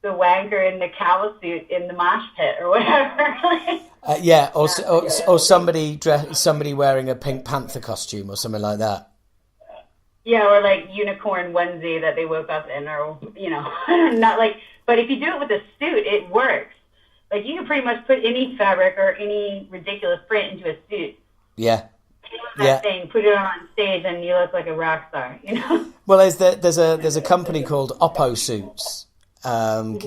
the wanker in the cow suit in the mosh pit or whatever. Or somebody wearing a Pink Panther costume or something like that. Yeah, or like unicorn onesie that they woke up in, or not like. But if you do it with a suit, it works. Like you can pretty much put any fabric or any ridiculous print into a suit. Yeah. That thing, put it on stage, and you look like a rock star. Well, there's a company called Oppo Suits. And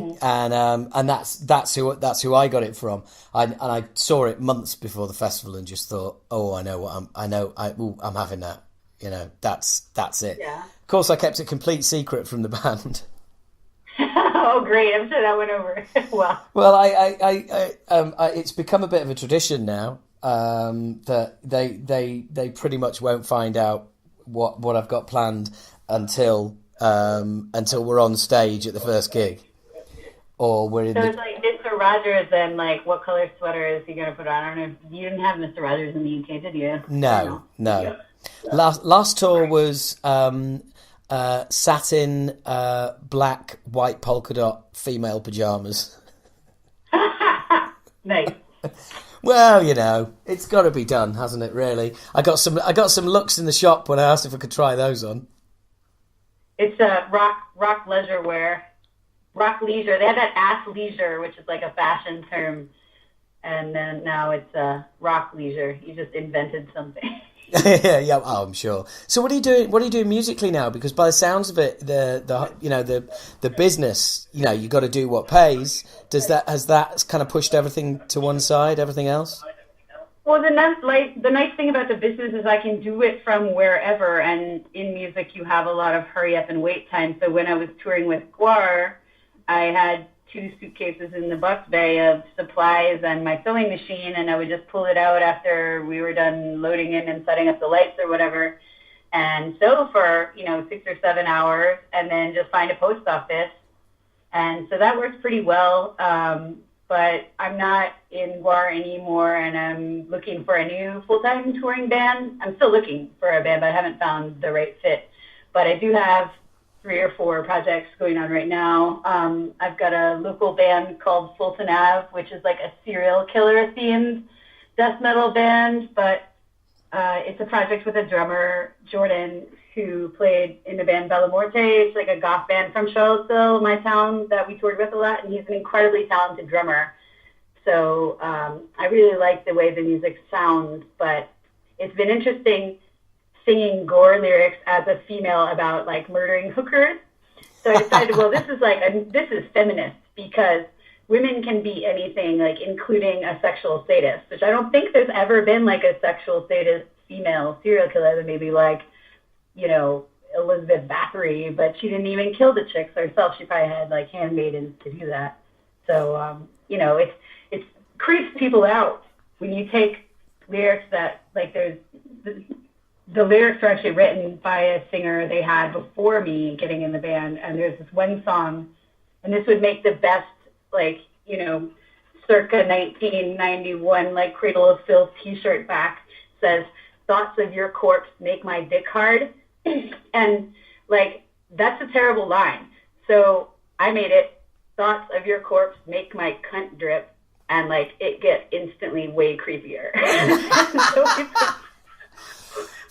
that's who I got it from. I saw it months before the festival and just thought, oh, I'm having that. That's it. Yeah. Of course, I kept a complete secret from the band. Oh, great! I'm sure that went over well. Well, it's become a bit of a tradition now that they pretty much won't find out what I've got planned until we're on stage at the first gig, or we're in. So it's like Mr. Rogers, and like, what color sweater is he gonna put on? I don't know. You didn't have Mr. Rogers in the UK, did you? No. Last tour was satin, black, white polka dot female pajamas. Nice. Well, it's got to be done, hasn't it? Really, I got some looks in the shop when I asked if I could try those on. It's rock leisure wear, rock leisure. They had that athleisure, which is like a fashion term, and then now it's rock leisure. You just invented something. Yeah, oh, I'm sure. So what are you doing? What are you doing musically now? Because by the sounds of it, the business, you got to do what pays. Has that kind of pushed everything to one side? Everything else? Well, the nice thing about the business is I can do it from wherever. And in music, you have a lot of hurry up and wait time. So when I was touring with GWAR, I had 2 suitcases in the bus bay of supplies and my sewing machine, and I would just pull it out after we were done loading in and setting up the lights or whatever, and sew for 6 or 7 hours, and then just find a post office. And so that works pretty well. But I'm not in GWAR anymore, and I'm looking for a new full-time touring band. I'm still looking for a band, but I haven't found the right fit. But I do have 3 or 4 projects going on right now. I've got a local band called Fulton Ave, which is like a serial killer themed death metal band, but it's a project with a drummer, Jordan, who played in the band Bella Morte. It's like a goth band from Charlottesville, my town, that we toured with a lot, and he's an incredibly talented drummer. So I really like the way the music sounds, but it's been interesting singing GWAR lyrics as a female about like murdering hookers. So I decided, well, this is feminist, because women can be anything, like including a sexual sadist, which I don't think there's ever been like a sexual sadist female serial killer. That maybe like, Elizabeth Bathory, but she didn't even kill the chicks herself. She probably had like handmaidens to do that. So, it creeps people out when you take lyrics that like the lyrics are actually written by a singer they had before me getting in the band, and there's this one song, and this would make the best, circa 1991, like Cradle of Filth t-shirt back. Says, "Thoughts of your corpse make my dick hard." And, like, that's a terrible line. So I made it, "Thoughts of your corpse make my cunt drip," and, like, it gets instantly way creepier. So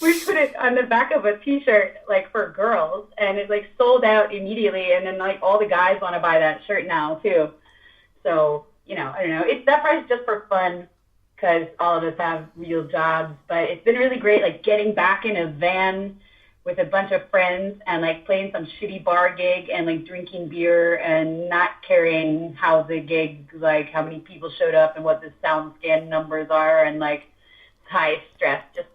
we put it on the back of a t-shirt, like, for girls, and it, like, sold out immediately, and then, like, all the guys want to buy that shirt now, too. So, I don't know. That part's just for fun, because all of us have real jobs, but it's been really great, like, getting back in a van with a bunch of friends and, like, playing some shitty bar gig and, like, drinking beer and not caring how the gig, like, how many people showed up and what the sound scan numbers are, and, like, high stress. Just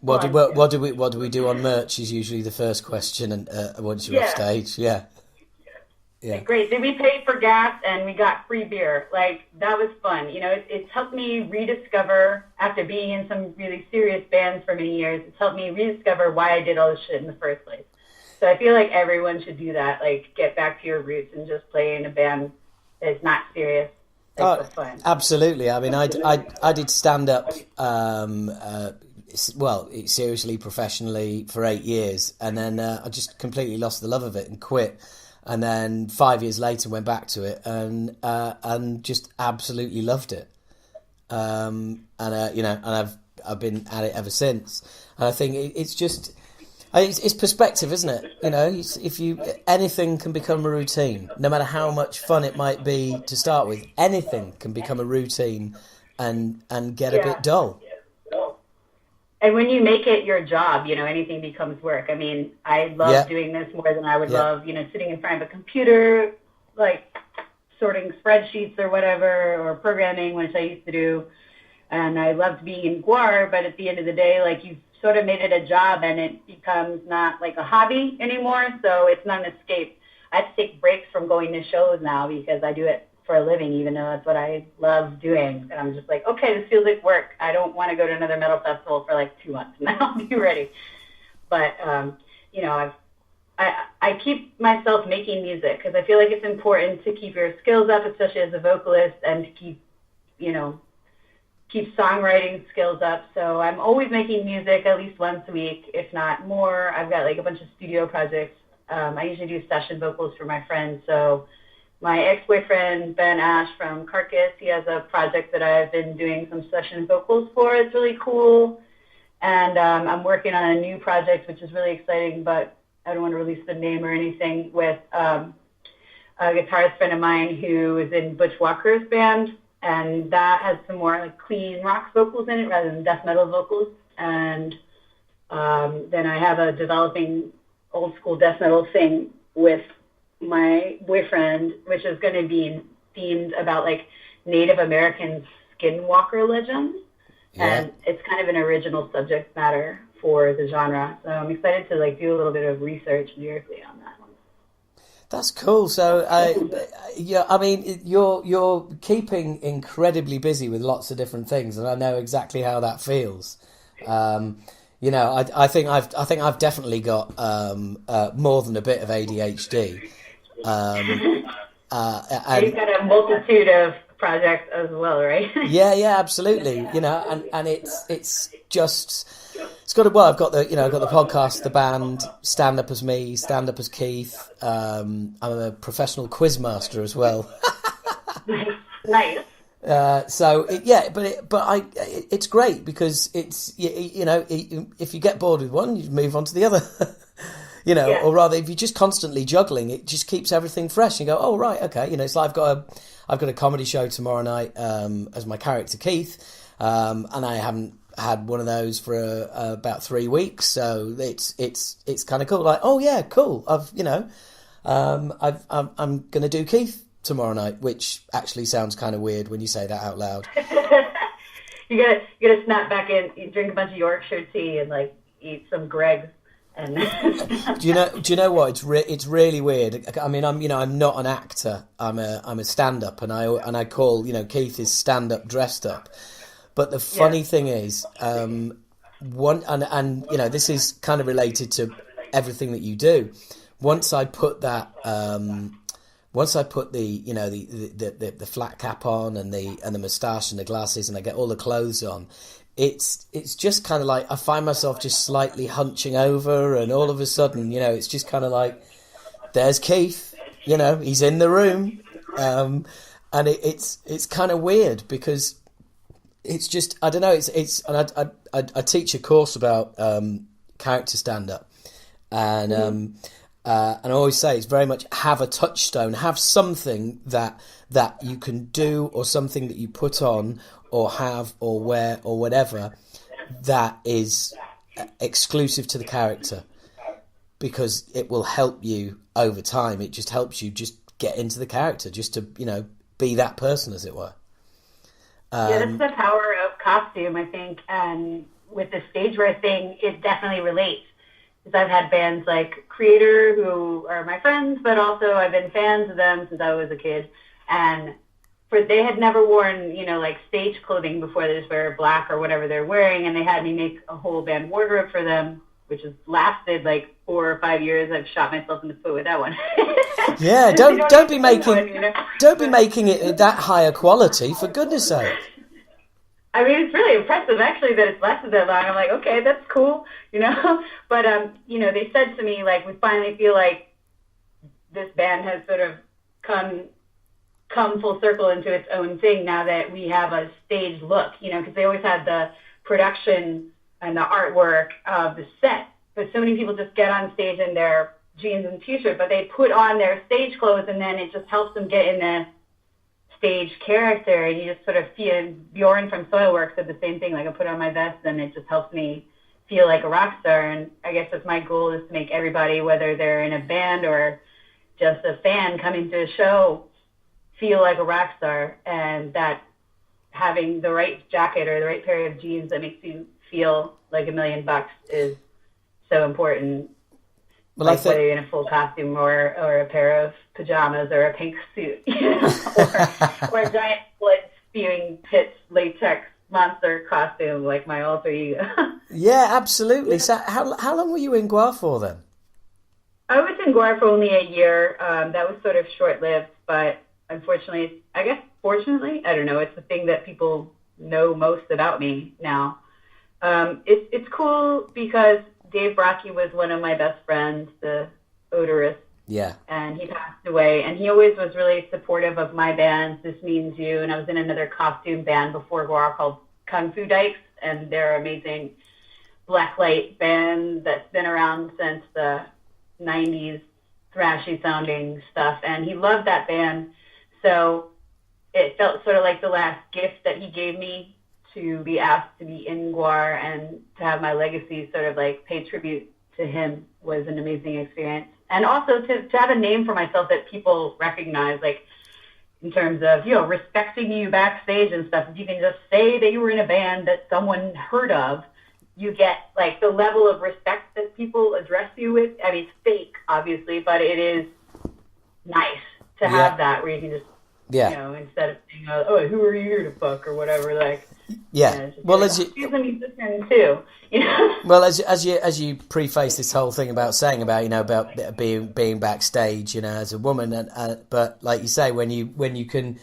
what do we do on merch is usually the first question, and once you're off stage. Yeah. Great. Did we pay for gas and we got free beer? Like, that was fun. It's helped me rediscover, after being in some really serious bands for many years, it's helped me rediscover why I did all this shit in the first place. So I feel like everyone should do that, like, get back to your roots and just play in a band that's not serious. Like, for fun. Absolutely. I mean, I did stand up, seriously, professionally for 8 years, and then I just completely lost the love of it and quit. And then 5 years later went back to it and just absolutely loved it. And I've been at it ever since. And I think it's perspective, isn't it? Anything can become a routine, no matter how much fun it might be to start with. Anything can become a routine and get a bit dull. And when you make it your job, anything becomes work. I mean, I love doing this more than I would love, sitting in front of a computer, like sorting spreadsheets or whatever, or programming, which I used to do. And I loved being in GWAR, but at the end of the day, like, you've sort of made it a job, and it becomes not like a hobby anymore. So it's not an escape. I have to take breaks from going to shows now because I do it for a living, even though that's what I love doing. And I'm just like, okay, this feels like work. I don't want to go to another metal festival for like 2 months, and then I'll be ready. But you know, I keep myself making music because I feel like it's important to keep your skills up, especially as a vocalist, and to keep, you know, keep songwriting skills up. So I'm always making music at least once a week, if not more. I've got like a bunch of studio projects. I usually do session vocals for my friends. So my ex-boyfriend, Ben Ash from Carcass, he has a project that I've been doing some session vocals for. It's really cool. And I'm working on a new project, which is really exciting, but I don't want to release the name or anything, with a guitarist friend of mine who is in Butch Walker's band. And that has some more like clean rock vocals in it rather than death metal vocals. And then I have a developing old school death metal thing with my boyfriend, which is going to be themed about like Native American skinwalker legends. Yeah. And it's kind of an original subject matter for the genre. So I'm excited to like do a little bit of research lyrically on that one. That's cool. So, yeah, I mean, you're keeping incredibly busy with lots of different things, and I know exactly how that feels. You know, I think I've definitely got more than a bit of ADHD. And you've got a multitude of projects as well, right? yeah, absolutely. You know, and it's just. It's got I've got the podcast, the band, stand up as me, stand up as Keith. I'm a professional quizmaster as well. Nice. So it's great because it's you know, if you get bored with one, you move on to the other. You know, yeah. Or rather, if you're just constantly juggling, it just keeps everything fresh. You go, oh right, okay. You know, it's like I've got a comedy show tomorrow night as my character Keith, and I haven't had one of those for about 3 weeks, so it's kind of cool. Like, oh yeah, cool. I'm going to do Keith tomorrow night, which actually sounds kind of weird when you say that out loud. you gotta snap back in. You drink a bunch of Yorkshire tea and like eat some Greggs. And do you know what? It's really weird. I mean, I'm not an actor. I'm a stand-up, and I call Keith is stand-up dressed up. But the funny thing is, and this is kind of related to everything that you do. Once I put the the flat cap on and the moustache and the glasses, and I get all the clothes on, it's just kind of like I find myself just slightly hunching over, and all of a sudden, it's just kind of like, there's Keith, he's in the room, and it's kind of weird because. It's just, I don't know, and I teach a course about character stand-up, and I always say it's very much have a touchstone, have something that you can do, or something that you put on or have or wear or whatever that is exclusive to the character, because it will help you over time. It just helps you just get into the character, just to, be that person, as it were. Yeah, that's the power of costume, I think, and with the stage wear thing, it definitely relates. Because I've had bands like Kreator, who are my friends, but also I've been fans of them since I was a kid, and they had never worn, like stage clothing before. They just wear black or whatever they're wearing, and they had me make a whole band wardrobe for them, which has lasted like 4 or 5 years. I've shot myself in the foot with that one. Yeah, don't be making it that higher quality, for goodness sake. I mean, it's really impressive actually that it's lasted that long. I'm like, okay, that's cool, But they said to me, like, we finally feel like this band has sort of come full circle into its own thing now that we have a stage look, because they always had the production and the artwork of the set, but so many people just get on stage in their jeans and t-shirt, but they put on their stage clothes, and then it just helps them get in the stage character, and you just sort of feel. Bjorn from Soilworks said the same thing, like, I put on my vest and it just helps me feel like a rock star. And I guess that's my goal, is to make everybody, whether they're in a band or just a fan coming to a show, feel like a rock star, and that having the right jacket or the right pair of jeans that makes you feel like $1,000,000 is so important. Well, like whether you're in a full costume or a pair of pajamas or a pink suit, or a giant blood spewing pits latex monster costume like my alter ego. Yeah, absolutely. So how long were you in GWAR for then? I was in GWAR for only a year. That was sort of short-lived, but unfortunately, I guess fortunately, I don't know, it's the thing that people know most about me now. It's cool because Dave Brockie was one of my best friends, the odorist. Yeah. And he passed away. And he always was really supportive of my band, This Means You. And I was in another costume band before GWAR called Kung Fu Dykes. And they're an amazing blacklight band that's been around since the 90s, thrashy sounding stuff. And he loved that band. So it felt sort of like the last gift that he gave me, to be asked to be in GWAR and to have my legacy sort of like pay tribute to him was an amazing experience. And also to have a name for myself that people recognize, like in terms of, respecting you backstage and stuff. If you can just say that you were in a band that someone heard of, you get like the level of respect that people address you with. I mean, it's fake, obviously, but it is nice to have that where you can just, instead of saying, oh, who are you here to fuck or whatever, like, well, as she's a musician too, Well, as you preface this whole thing about saying about being backstage, as a woman, but like you say, when you can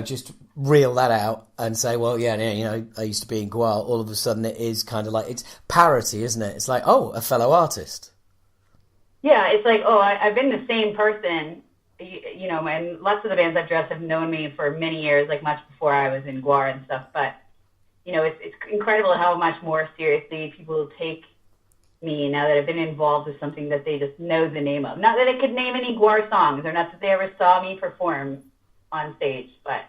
just reel that out and say, well, I used to be in GWAR. All of a sudden, it is kind of like it's parity, isn't it? It's like, oh, a fellow artist. Yeah, it's like, oh, I've been the same person. And lots of the bands I've dressed have known me for many years, like much before I was in GWAR and stuff. But, it's incredible how much more seriously people take me now that I've been involved with something that they just know the name of. Not that I could name any GWAR songs, or not that they ever saw me perform on stage, but,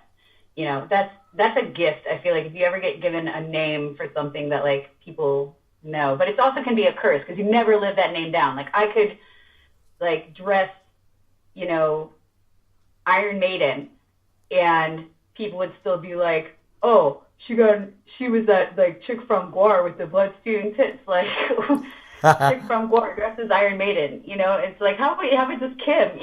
that's a gift. I feel like if you ever get given a name for something that, like, people know. But it also can be a curse, because you never live that name down. Like, I could, like, dress Iron Maiden, and people would still be like, oh, she was that like chick from GWAR with the blood spewing tits, like chick from GWAR dressed as Iron Maiden. It's like, how about just Kim?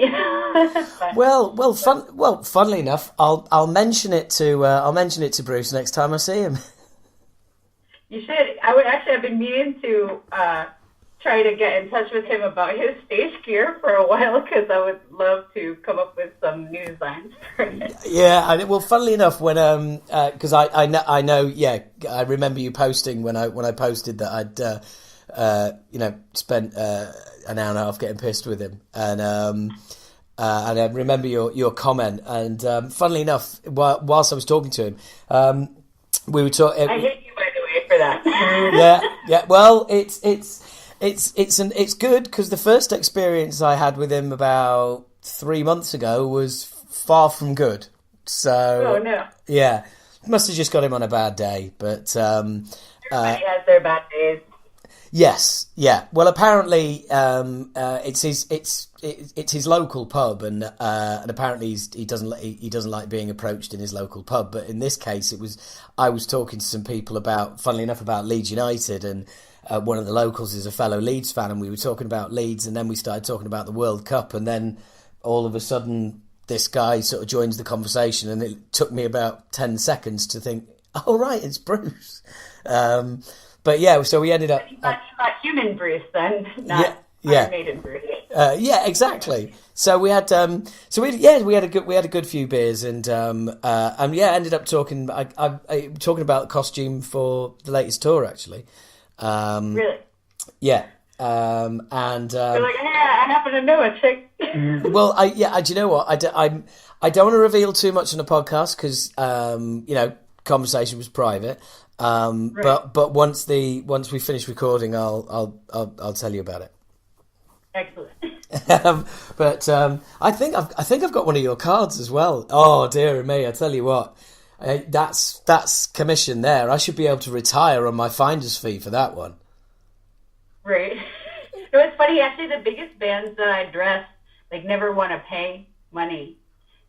Funnily enough, I'll mention it to Bruce next time I see him. You should. I've been meaning to try to get in touch with him about his stage gear for a while, because I would love to come up with some new designs for it. Yeah, well, funnily enough, when because I know, I remember you posting when I posted that I'd spent an hour and a half getting pissed with him, and I remember your comment, and funnily enough, whilst I was talking to him, we were talking. I hate you, by the way, for that. Yeah. Well, it's good, because the first experience I had with him about 3 months ago was far from good. So, oh no, yeah, must have just got him on a bad day. But everybody has their bad days. Yes, yeah. Well, apparently, it's his local pub, and apparently he doesn't like being approached in his local pub. But in this case, I was talking to some people funnily enough, about Leeds United, and one of the locals is a fellow Leeds fan, and we were talking about Leeds, and then we started talking about the World Cup, and then all of a sudden this guy sort of joins the conversation, and it took me about 10 seconons to think, oh right, it's Bruce. But yeah, so we ended up. You got human Bruce then, not Iron Maiden Bruce. Yeah, exactly. So we had, we had a good few beers, and ended up talking. Talking about the costume for the latest tour, actually. Really? Yeah. You're like, I happen to know a chick. Well, do you know what? I don't want to reveal too much on the podcast, because conversation was private. Right. But once we finish recording, I'll tell you about it. Excellent. But I think I've got one of your cards as well. Oh dear me! I tell you what, that's commission there. I should be able to retire on my finder's fee for that one. Right. It's funny. Actually, the biggest bands that I dress never want to pay money.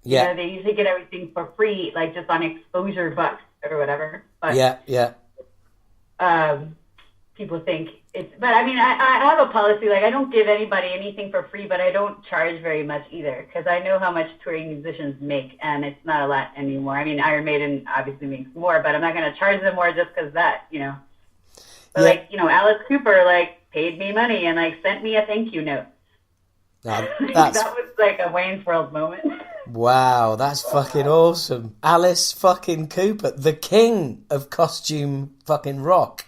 Yeah. They usually get everything for free, like just on exposure bucks or whatever. But yeah. people think it's, but I mean, I have a policy, like I don't give anybody anything for free, but I don't charge very much either, because I know how much touring musicians make, and it's not a lot anymore. I mean, Iron Maiden obviously makes more, but I'm not going to charge them more just because that, you know. But like, you know, Alice Cooper like paid me money and like sent me a thank you note. Now, that was like a Wayne's World moment. Wow, that's fucking awesome. Alice fucking Cooper, the king of costume fucking rock.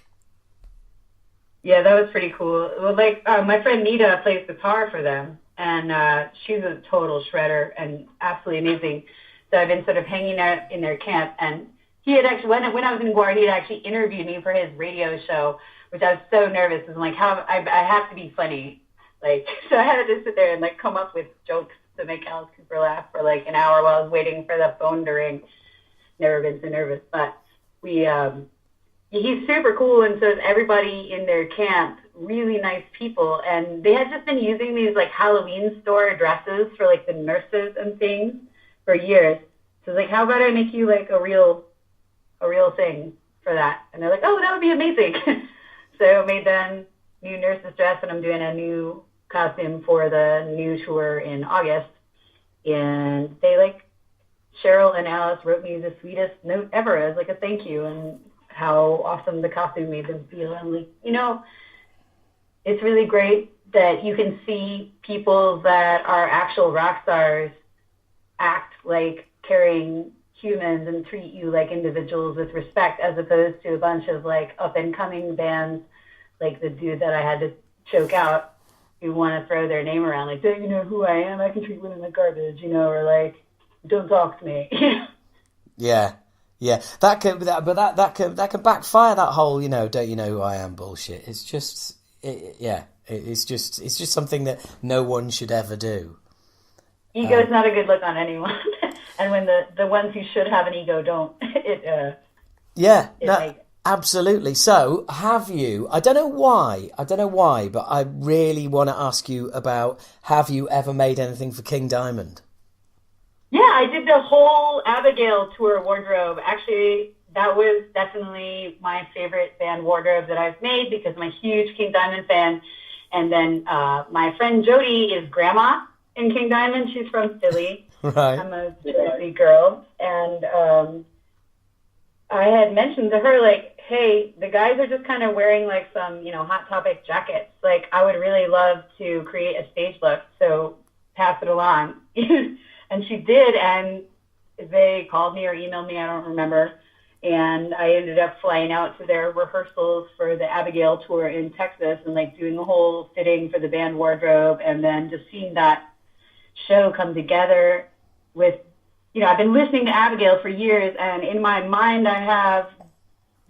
Yeah, that was pretty cool. Well, like my friend Nita plays guitar for them, and she's a total shredder and absolutely amazing. So I've been sort of hanging out in their camp, and he had actually, when I was in GWAR, he had actually interviewed me for his radio show, which I was so nervous. I'm like, how I have to be funny, like, so I had to just sit there and like come up with jokes to make Alice Cooper laugh for like an hour while I was waiting for the phone to ring. Never been so nervous, but we. He's super cool, and so is everybody in their camp, really nice people. And they had just been using these like Halloween store dresses for like the nurses and things for years. So I was like, how about I make you like a real thing for that? And they're like, oh, that would be amazing. So I made them new nurse's dress, and I'm doing a new costume for the new tour in August. And they like, Cheryl and Alice wrote me the sweetest note ever as like a thank you, and how awesome the costume made them feel. And like, you know, it's really great that you can see people that are actual rock stars act like caring humans and treat you like individuals with respect, as opposed to a bunch of like up and coming bands like the dude that I had to choke out who want to throw their name around like, don't you know who I am? I can treat women like garbage, you know, or like, don't talk to me. Yeah. Yeah, that could backfire. That whole, you know, don't you know who I am bullshit. It's just, it's just something that no one should ever do. Ego is not a good look on anyone, and when the ones who should have an ego don't, absolutely. So, have you? I don't know why, but I really want to ask you about: have you ever made anything for King Diamond? Yeah, I did the whole Abigail tour wardrobe. Actually, that was definitely my favorite band wardrobe that I've made, because I'm a huge King Diamond fan. And then my friend Jody is grandma in King Diamond. She's from Philly. Right. I'm a Jersey girl. And I had mentioned to her, like, hey, the guys are just kind of wearing like some, you know, Hot Topic jackets. Like, I would really love to create a stage look, so pass it along. And she did, and they called me or emailed me, I don't remember. And I ended up flying out to their rehearsals for the Abigail tour in Texas and like doing the whole fitting for the band wardrobe, and then just seeing that show come together with, you know, I've been listening to Abigail for years, and in my mind I have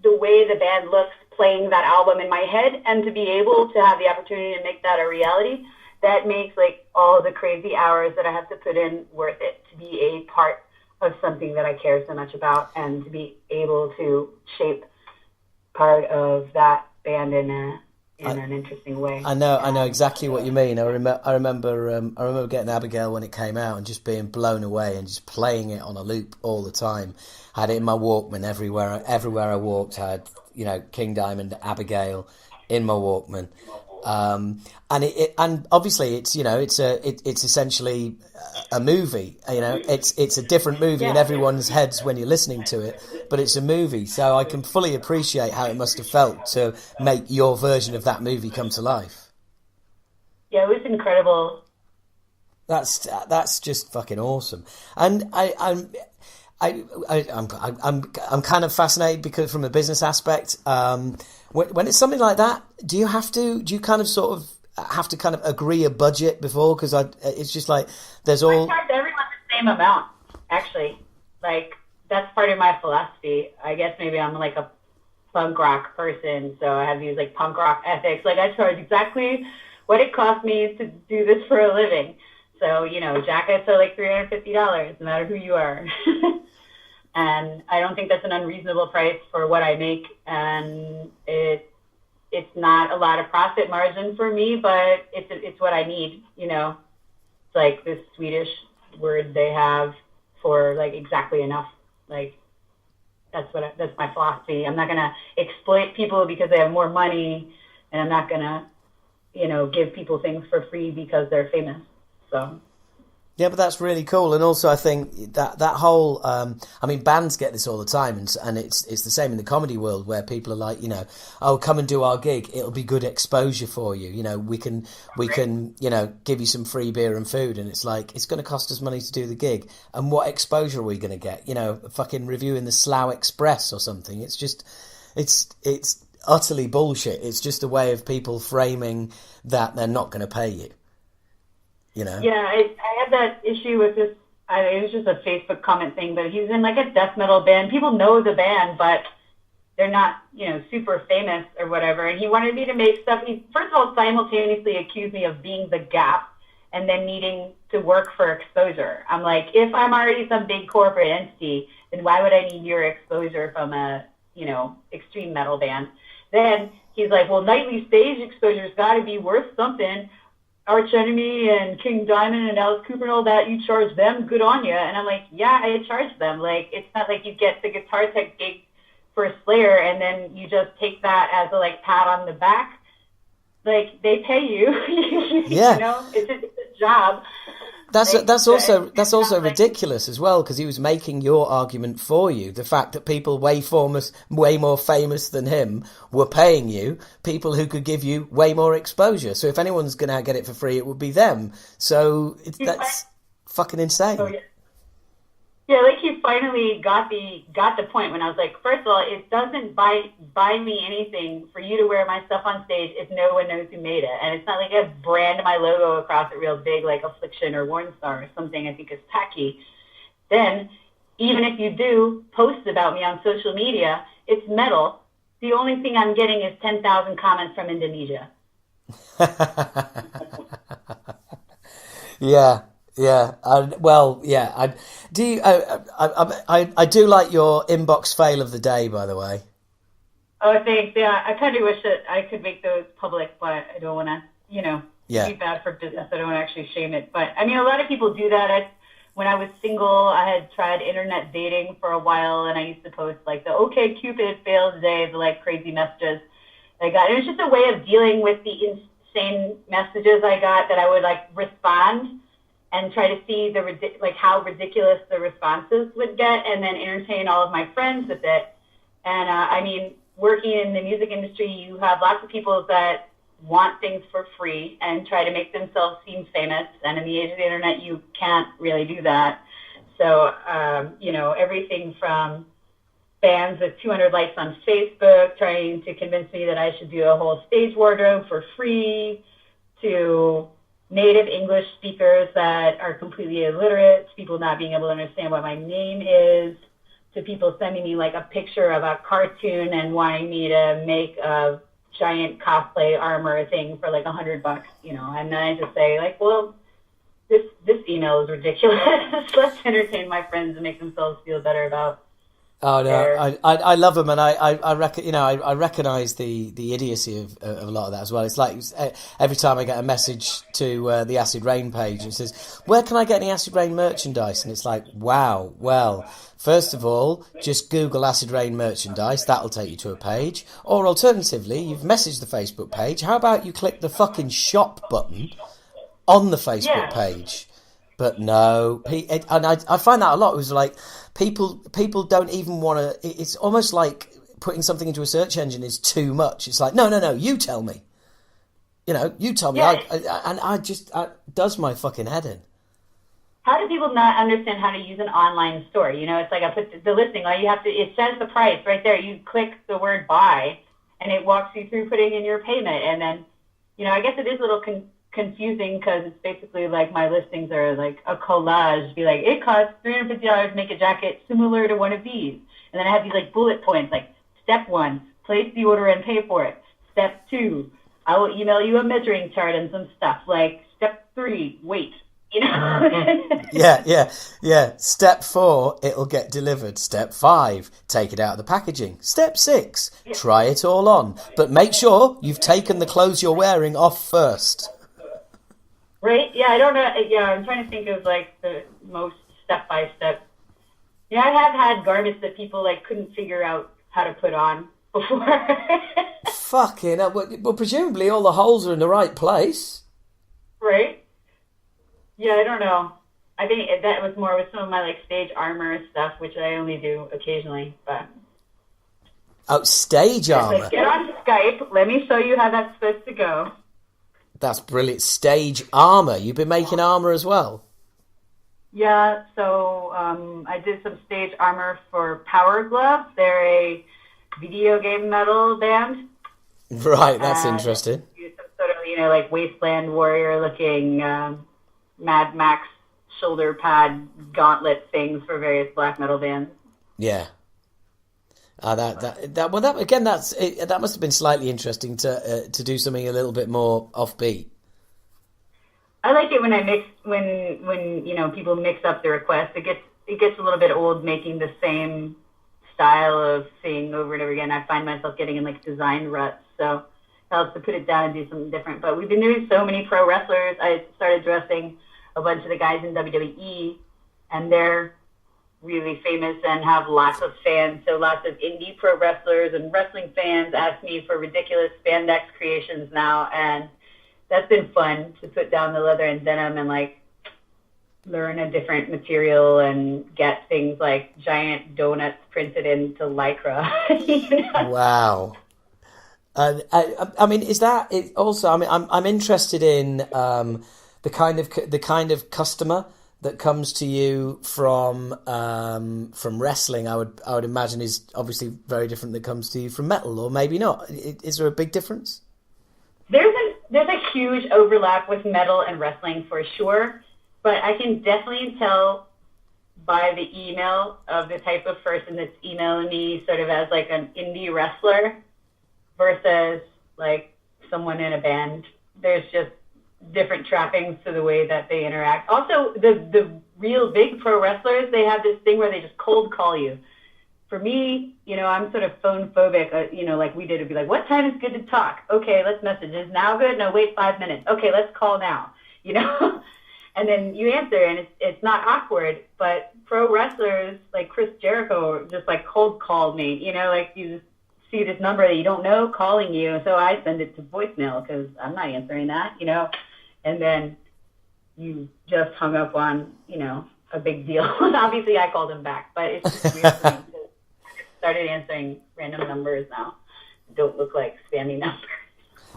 the way the band looks playing that album in my head, and to be able to have the opportunity to make that a reality, that makes like all the crazy hours that I have to put in worth it, to be a part of something that I care so much about, and to be able to shape part of that band in an interesting way. I know exactly what you mean. I remember getting Abigail when it came out and just being blown away and just playing it on a loop all the time. I had it in my Walkman everywhere I walked. I had, you know, King Diamond, Abigail in my Walkman. And obviously it's, you know, it's essentially a movie, you know, it's a different movie in everyone's heads when you're listening to it, but it's a movie. So I can fully appreciate how it must have felt to make your version of that movie come to life. Yeah, it was incredible. That's just fucking awesome. And I'm kind of fascinated because from a business aspect, when it's something like that, do you kind of agree a budget before? Because it's just like there's all. I charge everyone the same amount, actually. Like, that's part of my philosophy. I guess maybe I'm like a punk rock person, so I have these like punk rock ethics. Like, I charge exactly what it cost me to do this for a living. So, you know, jackets are like $350, no matter who you are. And I don't think that's an unreasonable price for what I make. And it's not a lot of profit margin for me, but it's what I need, you know. It's like this Swedish word they have for like exactly enough. Like, That's my philosophy. I'm not going to exploit people because they have more money, and I'm not going to, give people things for free because they're famous. So. Yeah, but that's really cool, and also I think that whole, bands get this all the time, and it's the same in the comedy world where people are like, oh, come and do our gig, it'll be good exposure for you, we can give you some free beer and food, and it's like it's going to cost us money to do the gig, and what exposure are we going to get? Fucking reviewing the Slough Express or something. It's just, it's utterly bullshit. It's just a way of people framing that they're not going to pay you. Yeah, I had that issue with this. It was just a Facebook comment thing, but he's in like a death metal band. People know the band, but they're not, super famous or whatever. And he wanted me to make stuff. He, first of all, simultaneously accused me of being the Gap and then needing to work for exposure. I'm like, if I'm already some big corporate entity, then why would I need your exposure from a, extreme metal band? Then he's like, well, nightly stage exposure's got to be worth something. Arch Enemy and King Diamond and Alice Cooper and all that, you charge them, good on you. And I'm like, yeah, I charge them. Like, it's not like you get the Guitar Tech gig for Slayer and then you just take that as a pat on the back. Like, they pay you. Yeah. It's a job. That's also ridiculous as well, because he was making your argument for you. The fact that people way more famous than him were paying you, people who could give you way more exposure. So if anyone's going to get it for free, it would be them. So that's fucking insane. Oh, yeah. Yeah, like he finally got the point when I was like, first of all, it doesn't buy me anything for you to wear my stuff on stage if no one knows who made it. And it's not like I brand my logo across it real big like Affliction or Warren Star or something I think is tacky. Then, even if you do post about me on social media, it's metal. The only thing I'm getting is 10,000 comments from Indonesia. Yeah. Yeah, I do like your inbox fail of the day, by the way. Oh, thanks. Yeah, I kind of wish that I could make those public, but I don't want to, be bad for business. I don't want to actually shame it. But, I mean, a lot of people do that. When I was single, I had tried internet dating for a while, and I used to post, the OK Cupid failed today, the, crazy messages I got. It was just a way of dealing with the insane messages I got that I would, respond and try to see how ridiculous the responses would get, and then entertain all of my friends with it. And working in the music industry, you have lots of people that want things for free and try to make themselves seem famous. And in the age of the internet, you can't really do that. So, everything from bands with 200 likes on Facebook trying to convince me that I should do a whole stage wardrobe for free, to native English speakers that are completely illiterate, to people not being able to understand what my name is, to people sending me a picture of a cartoon and wanting me to make a giant cosplay armor thing for $100, and then I just say well, this email is ridiculous. Let's entertain my friends and make themselves feel better about. Oh no, I love them, and I reckon I recognise the idiocy of a lot of that as well. It's like every time I get a message to the Acid Rain page, it says, "Where can I get any Acid Rain merchandise?" And it's like, wow, well, first of all, just Google Acid Rain merchandise. That'll take you to a page. Or alternatively, you've messaged the Facebook page. How about you click the fucking shop button on the Facebook page? But no, and I find that a lot. It was like people don't even want to. It's almost like putting something into a search engine is too much. It's like no, you tell me. You tell me. It does my fucking head in. How do people not understand how to use an online store? It's like I put the listing. All you have to, it says the price right there. You click the word buy, and it walks you through putting in your payment. And then, I guess it is a little confusing because it's basically my listings are a collage. Be it costs $350 to make a jacket similar to one of these. And then I have these bullet points, step 1, place the order and pay for it. Step 2, I will email you a measuring chart and some stuff. Step 3, wait. Yeah. Step 4, it'll get delivered. Step 5, take it out of the packaging. Step 6, try it all on. But make sure you've taken the clothes you're wearing off first. Right? Yeah, I don't know. Yeah, I'm trying to think of the most step-by-step. Yeah, I have had garments that people like couldn't figure out how to put on before. Fucking hell. Well, presumably all the holes are in the right place. Right? Yeah, I don't know. I think that was more with some of my like stage armor stuff, which I only do occasionally. But Oh, stage armor. like, get on Skype. Let me show you how that's supposed to go. That's brilliant. Stage armor. You've been making armor as well. Yeah, so I did some stage armor for Power Glove. They're a video game metal band. Right, that's interesting. Some sort of, like Wasteland Warrior looking Mad Max shoulder pad gauntlet things for various black metal bands. Yeah. That must have been slightly interesting to do something a little bit more offbeat. I like it when people mix up the request. It gets a little bit old making the same style of thing over and over again. I find myself getting in like design ruts, so it helps to put it down and do something different. But we've been doing so many pro wrestlers. I started dressing a bunch of the guys in WWE, and they're really famous and have lots of fans. So lots of indie pro wrestlers and wrestling fans ask me for ridiculous spandex creations now, and that's been fun to put down the leather and denim and like learn a different material and get things like giant donuts printed into lycra. Wow. I mean, is that it also? I mean, I'm interested in the kind of customer that comes to you from wrestling. I would imagine is obviously very different that comes to you from metal, or maybe not. Is there a big difference? There's a huge overlap with metal and wrestling for sure, but I can definitely tell by the email of the type of person that's emailing me sort of as like an indie wrestler versus like someone in a band. There's just different trappings to the way that they interact. Also, the real big pro wrestlers, they have this thing where they just cold call you. For me, I'm sort of phone phobic, like we did. It'd be like, what time is good to talk? Okay, let's message. Is now good? No, wait 5 minutes. Okay, let's call now, And then you answer, and it's not awkward. But pro wrestlers like Chris Jericho just like cold called me, like you just see this number that you don't know calling you. So I send it to voicemail because I'm not answering that, And then you just hung up on, a big deal. And obviously I called him back, but it's just weird for me. Started answering random numbers now. Don't look like spammy numbers.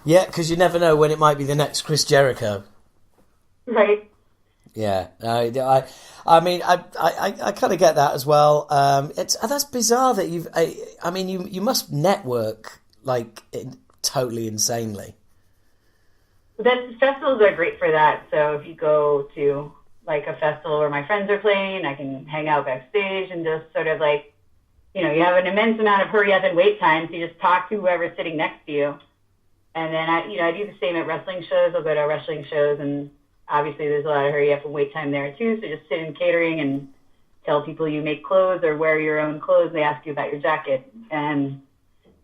Yeah, because you never know when it might be the next Chris Jericho. Right. Yeah, I mean, I kind of get that as well. That's bizarre that you must network like totally insanely. Festivals are great for that. So if you go to like a festival where my friends are playing, I can hang out backstage and just sort of like, you have an immense amount of hurry up and wait time, so you just talk to whoever's sitting next to you. And then I do the same at wrestling shows. I'll go to wrestling shows, and obviously there's a lot of hurry up and wait time there too. So just sit in catering and tell people you make clothes or wear your own clothes. They ask you about your jacket, and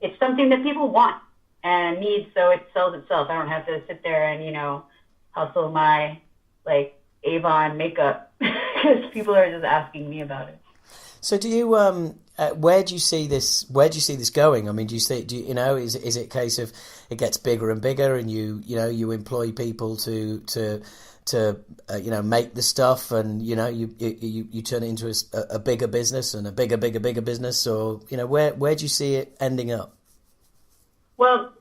it's something that people want and need, so it sells itself. I don't have to sit there and hustle my like Avon makeup because people are just asking me about it. So do you where do you see this going? I mean, is it a case of it gets bigger and bigger, and you employ people to make the stuff, and you turn it into a bigger business and a bigger business, or where do you see it ending up? Well,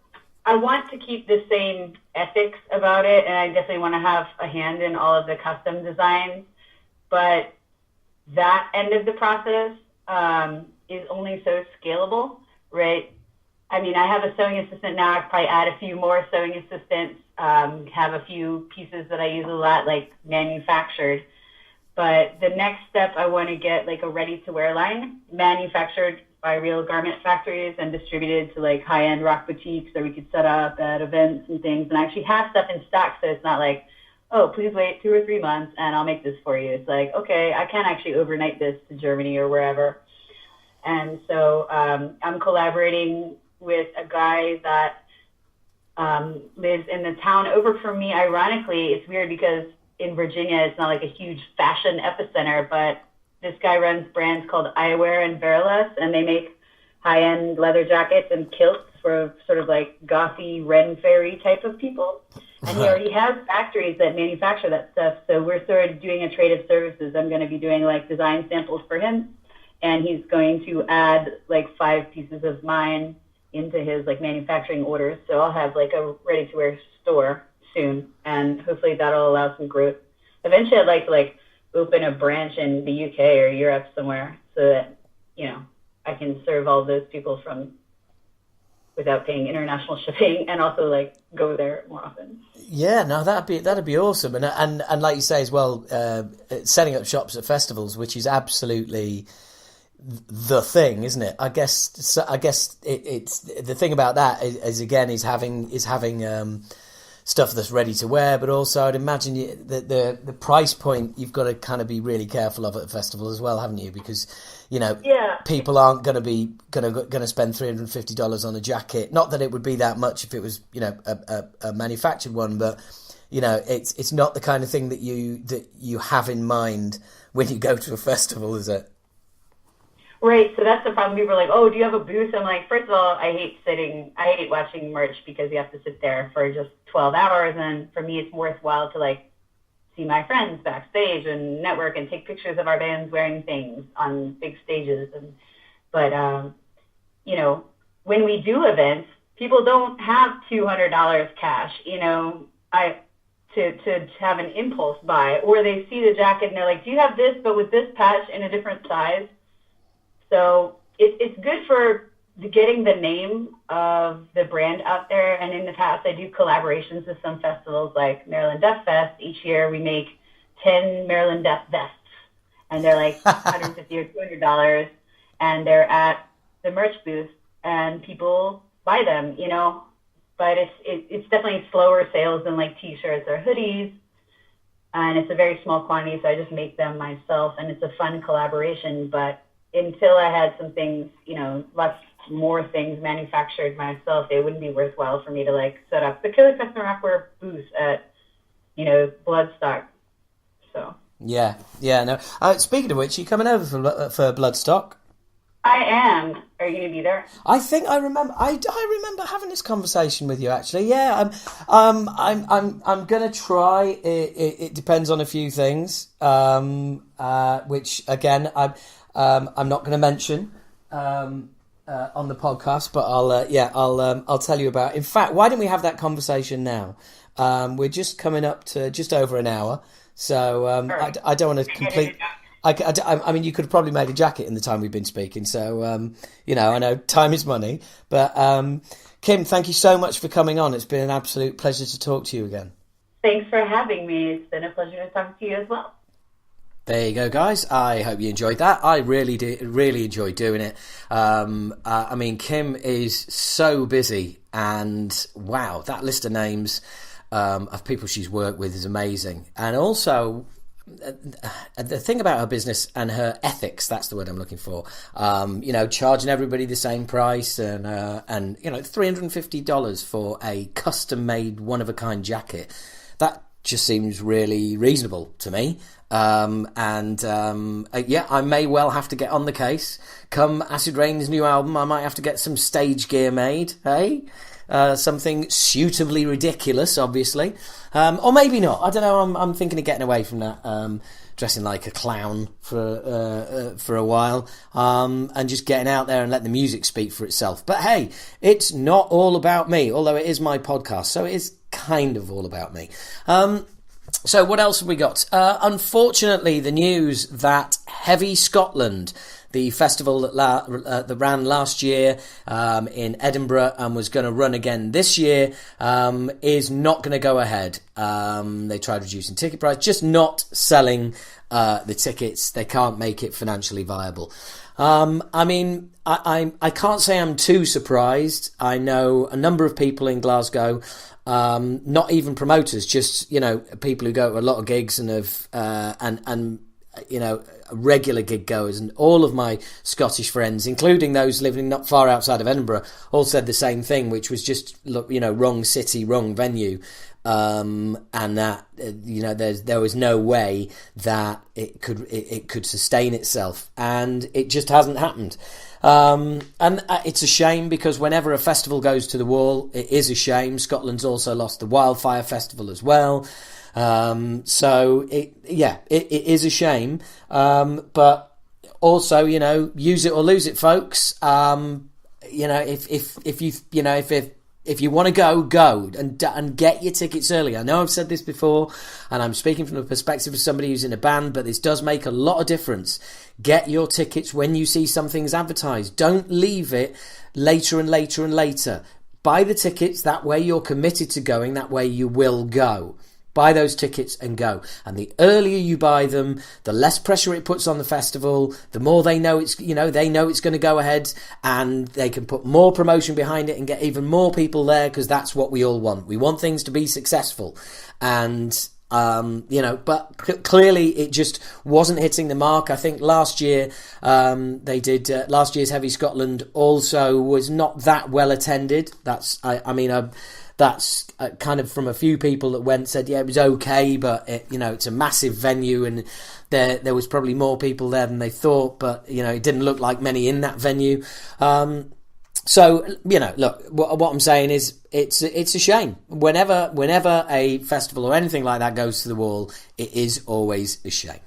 I want to keep the same ethics about it, and I definitely want to have a hand in all of the custom designs, but that end of the process is only so scalable, right? I mean, I have a sewing assistant now. I could probably add a few more sewing assistants, have a few pieces that I use a lot, like manufactured. But the next step, I want to get like a ready-to-wear line manufactured by real garment factories and distributed to like high-end rock boutiques that we could set up at events and things. And I actually have stuff in stock, so it's not like, oh, please wait 2 or 3 months and I'll make this for you. It's like, okay, I can actually overnight this to Germany or wherever. And so I'm collaborating with a guy that lives in the town over from me. Ironically, it's weird because in Virginia, it's not like a huge fashion epicenter, but this guy runs brands called Eyewear and Veriless, and they make high-end leather jackets and kilts for sort of like gothy Ren Fairy type of people. And he already has factories that manufacture that stuff. So we're sort of doing a trade of services. I'm going to be doing like design samples for him, and he's going to add like 5 pieces of mine into his like manufacturing orders. So I'll have like a ready-to-wear store soon, and hopefully that'll allow some growth. Eventually, I'd like to like open a branch in the UK or Europe somewhere, so that, you know, I can serve all those people from without paying international shipping, and also like go there more often. Yeah, no, that'd be awesome, and like you say as well, setting up shops at festivals, which is absolutely the thing, isn't it? I guess it's the thing about that is having stuff that's ready to wear, but also I'd imagine the price point you've got to kind of be really careful of at a festival as well, haven't you? Because, you know, people aren't going to spend $350 on a jacket. Not that it would be that much if it was, you know, a manufactured one, but, you know, it's not the kind of thing that you have in mind when you go to a festival, is it? Right, so that's the problem. People are like, oh, do you have a booth? I'm like, first of all, I hate watching merch because you have to sit there for just 12 hours, and for me it's worthwhile to like see my friends backstage and network and take pictures of our bands wearing things on big stages. But you know, when we do events, people don't have $200 cash, you know, to have an impulse buy, or they see the jacket and they're like, do you have this but with this patch in a different size? So it's good for getting the name of the brand out there. And in the past, I do collaborations with some festivals like Maryland Death Fest. Each year we make 10 Maryland Death vests, and they're like $150 or $200, and they're at the merch booth, and people buy them, you know. But it's definitely slower sales than like T-shirts or hoodies, and it's a very small quantity, so I just make them myself, and it's a fun collaboration. But until I had some things, you know, more things manufactured myself, it wouldn't be worthwhile for me to like set up the Killer Custom Rockwear booth at, you know, Bloodstock. So yeah, no. Speaking of which, you coming over for Bloodstock? I am. Are you going to be there? I think I remember. I remember having this conversation with you actually. Yeah, I'm going to try. It depends on a few things. Which again, I'm not going to mention on the podcast, but I'll tell you about. In fact, why don't we have that conversation now? We're just coming up to just over an hour, so I don't want to complete. I mean, you could have probably made a jacket in the time we've been speaking. So you know, I know time is money, but Kim, thank you so much for coming on. It's been an absolute pleasure to talk to you again. Thanks for having me. It's been a pleasure to talk to you as well. There you go, guys. I hope you enjoyed that. I really enjoyed doing it. I mean, Kim is so busy, and wow, that list of names of people she's worked with is amazing. And also, the thing about her business and her ethics, that's the word I'm looking for. You know, charging everybody the same price, and you know, $350 for a custom-made, one-of-a-kind jacket. That just seems really reasonable to me. Yeah, I may well have to get on the case. Come Acid Rain's new album, I might have to get some stage gear made, hey? Something suitably ridiculous, obviously. Or maybe not. I don't know, I'm thinking of getting away from that, dressing like a clown for a while, and just getting out there and letting the music speak for itself. But hey, it's not all about me, although it is my podcast, so it is kind of all about me. So what else have we got? Unfortunately, the news that Heavy Scotland, the festival that ran last year in Edinburgh and was going to run again this year, is not going to go ahead. They tried reducing ticket price, just not selling the tickets. They can't make it financially viable. I mean, I can't say I'm too surprised. I know a number of people in Glasgow, not even promoters, just, you know, people who go to a lot of gigs and have and you know, regular gig goers, and all of my Scottish friends, including those living not far outside of Edinburgh, all said the same thing, which was just, look, you know, wrong city, wrong venue. and that there was no way that it could sustain itself, and it just hasn't happened. And it's a shame, because whenever a festival goes to the wall, it is a shame. Scotland's also lost the Wildfire Festival as well. So it is a shame. But also, use it or lose it, folks. If you want to go and get your tickets early. I know I've said this before, and I'm speaking from the perspective of somebody who's in a band, but this does make a lot of difference. Get your tickets when you see something's advertised. Don't leave it later and later and later. Buy the tickets, that way you're committed to going, that way you will go. Buy those tickets and go. And the earlier you buy them, the less pressure it puts on the festival, the more they know it's going to go ahead, and they can put more promotion behind it and get even more people there, because that's what we all want. We want things to be successful. And, but clearly it just wasn't hitting the mark. I think last year, last year's Heavy Scotland also was not that well attended. That's kind of from a few people that went, said, yeah, it was okay, but it's a massive venue, and there was probably more people there than they thought, but it didn't look like many in that venue. So look, what I'm saying is it's a shame. Whenever a festival or anything like that goes to the wall, it is always a shame.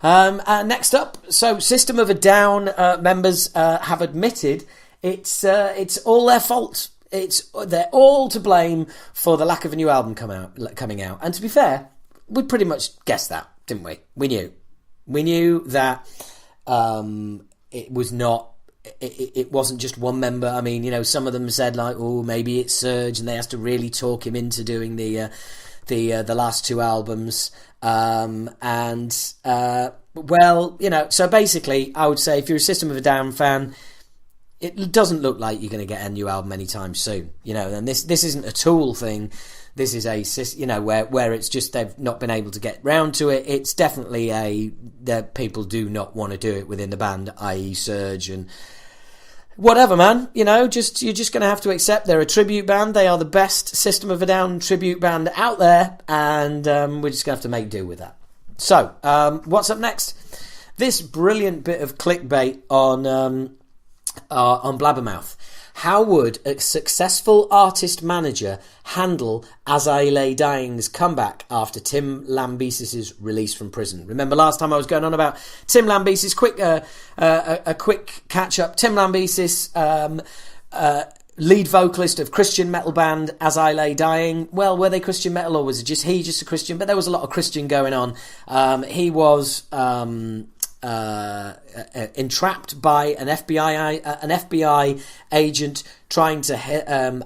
Next up, so System of a Down members have admitted it's all their fault. They're all to blame for the lack of a new album coming out. And to be fair, we pretty much guessed that, didn't we? We knew that it wasn't just one member. I mean, some of them said like, oh, maybe it's Serge, and they has to really talk him into doing the last two albums. So basically, I would say if you're a System of a Down fan, it doesn't look like you're going to get a new album anytime soon, and this isn't a Tool thing. This is where it's just they've not been able to get round to it. It's definitely that people do not want to do it within the band, i.e. Serge and whatever, man. You're just going to have to accept they're a tribute band. They are the best System of a Down tribute band out there, and we're just going to have to make do with that. So, what's up next? This brilliant bit of clickbait on Blabbermouth. How would a successful artist manager handle As I Lay Dying's comeback after Tim Lambesis' release from prison? Remember last time I was going on about Tim Lambesis? A quick catch up. Tim Lambesis, lead vocalist of Christian metal band As I Lay Dying. Well, were they Christian metal, or was it just a Christian? But there was a lot of Christian going on. He was entrapped by an FBI agent trying to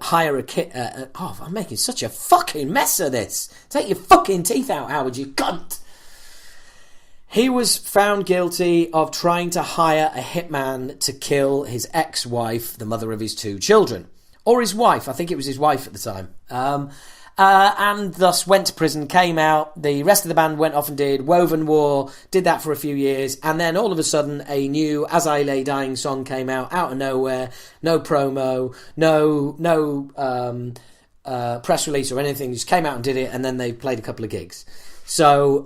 hire a kid. I'm making such a fucking mess of this. Take your fucking teeth out, Howard, you cunt. He was found guilty of trying to hire a hitman to kill his ex-wife, the mother of his two children. Or his wife. I think it was his wife at the time. And thus went to prison, came out. The rest of the band went off and did Woven War, did that for a few years, and then all of a sudden a new As I Lay Dying song came out of nowhere. No promo, no press release or anything. Just came out and did it, and then they played a couple of gigs. So,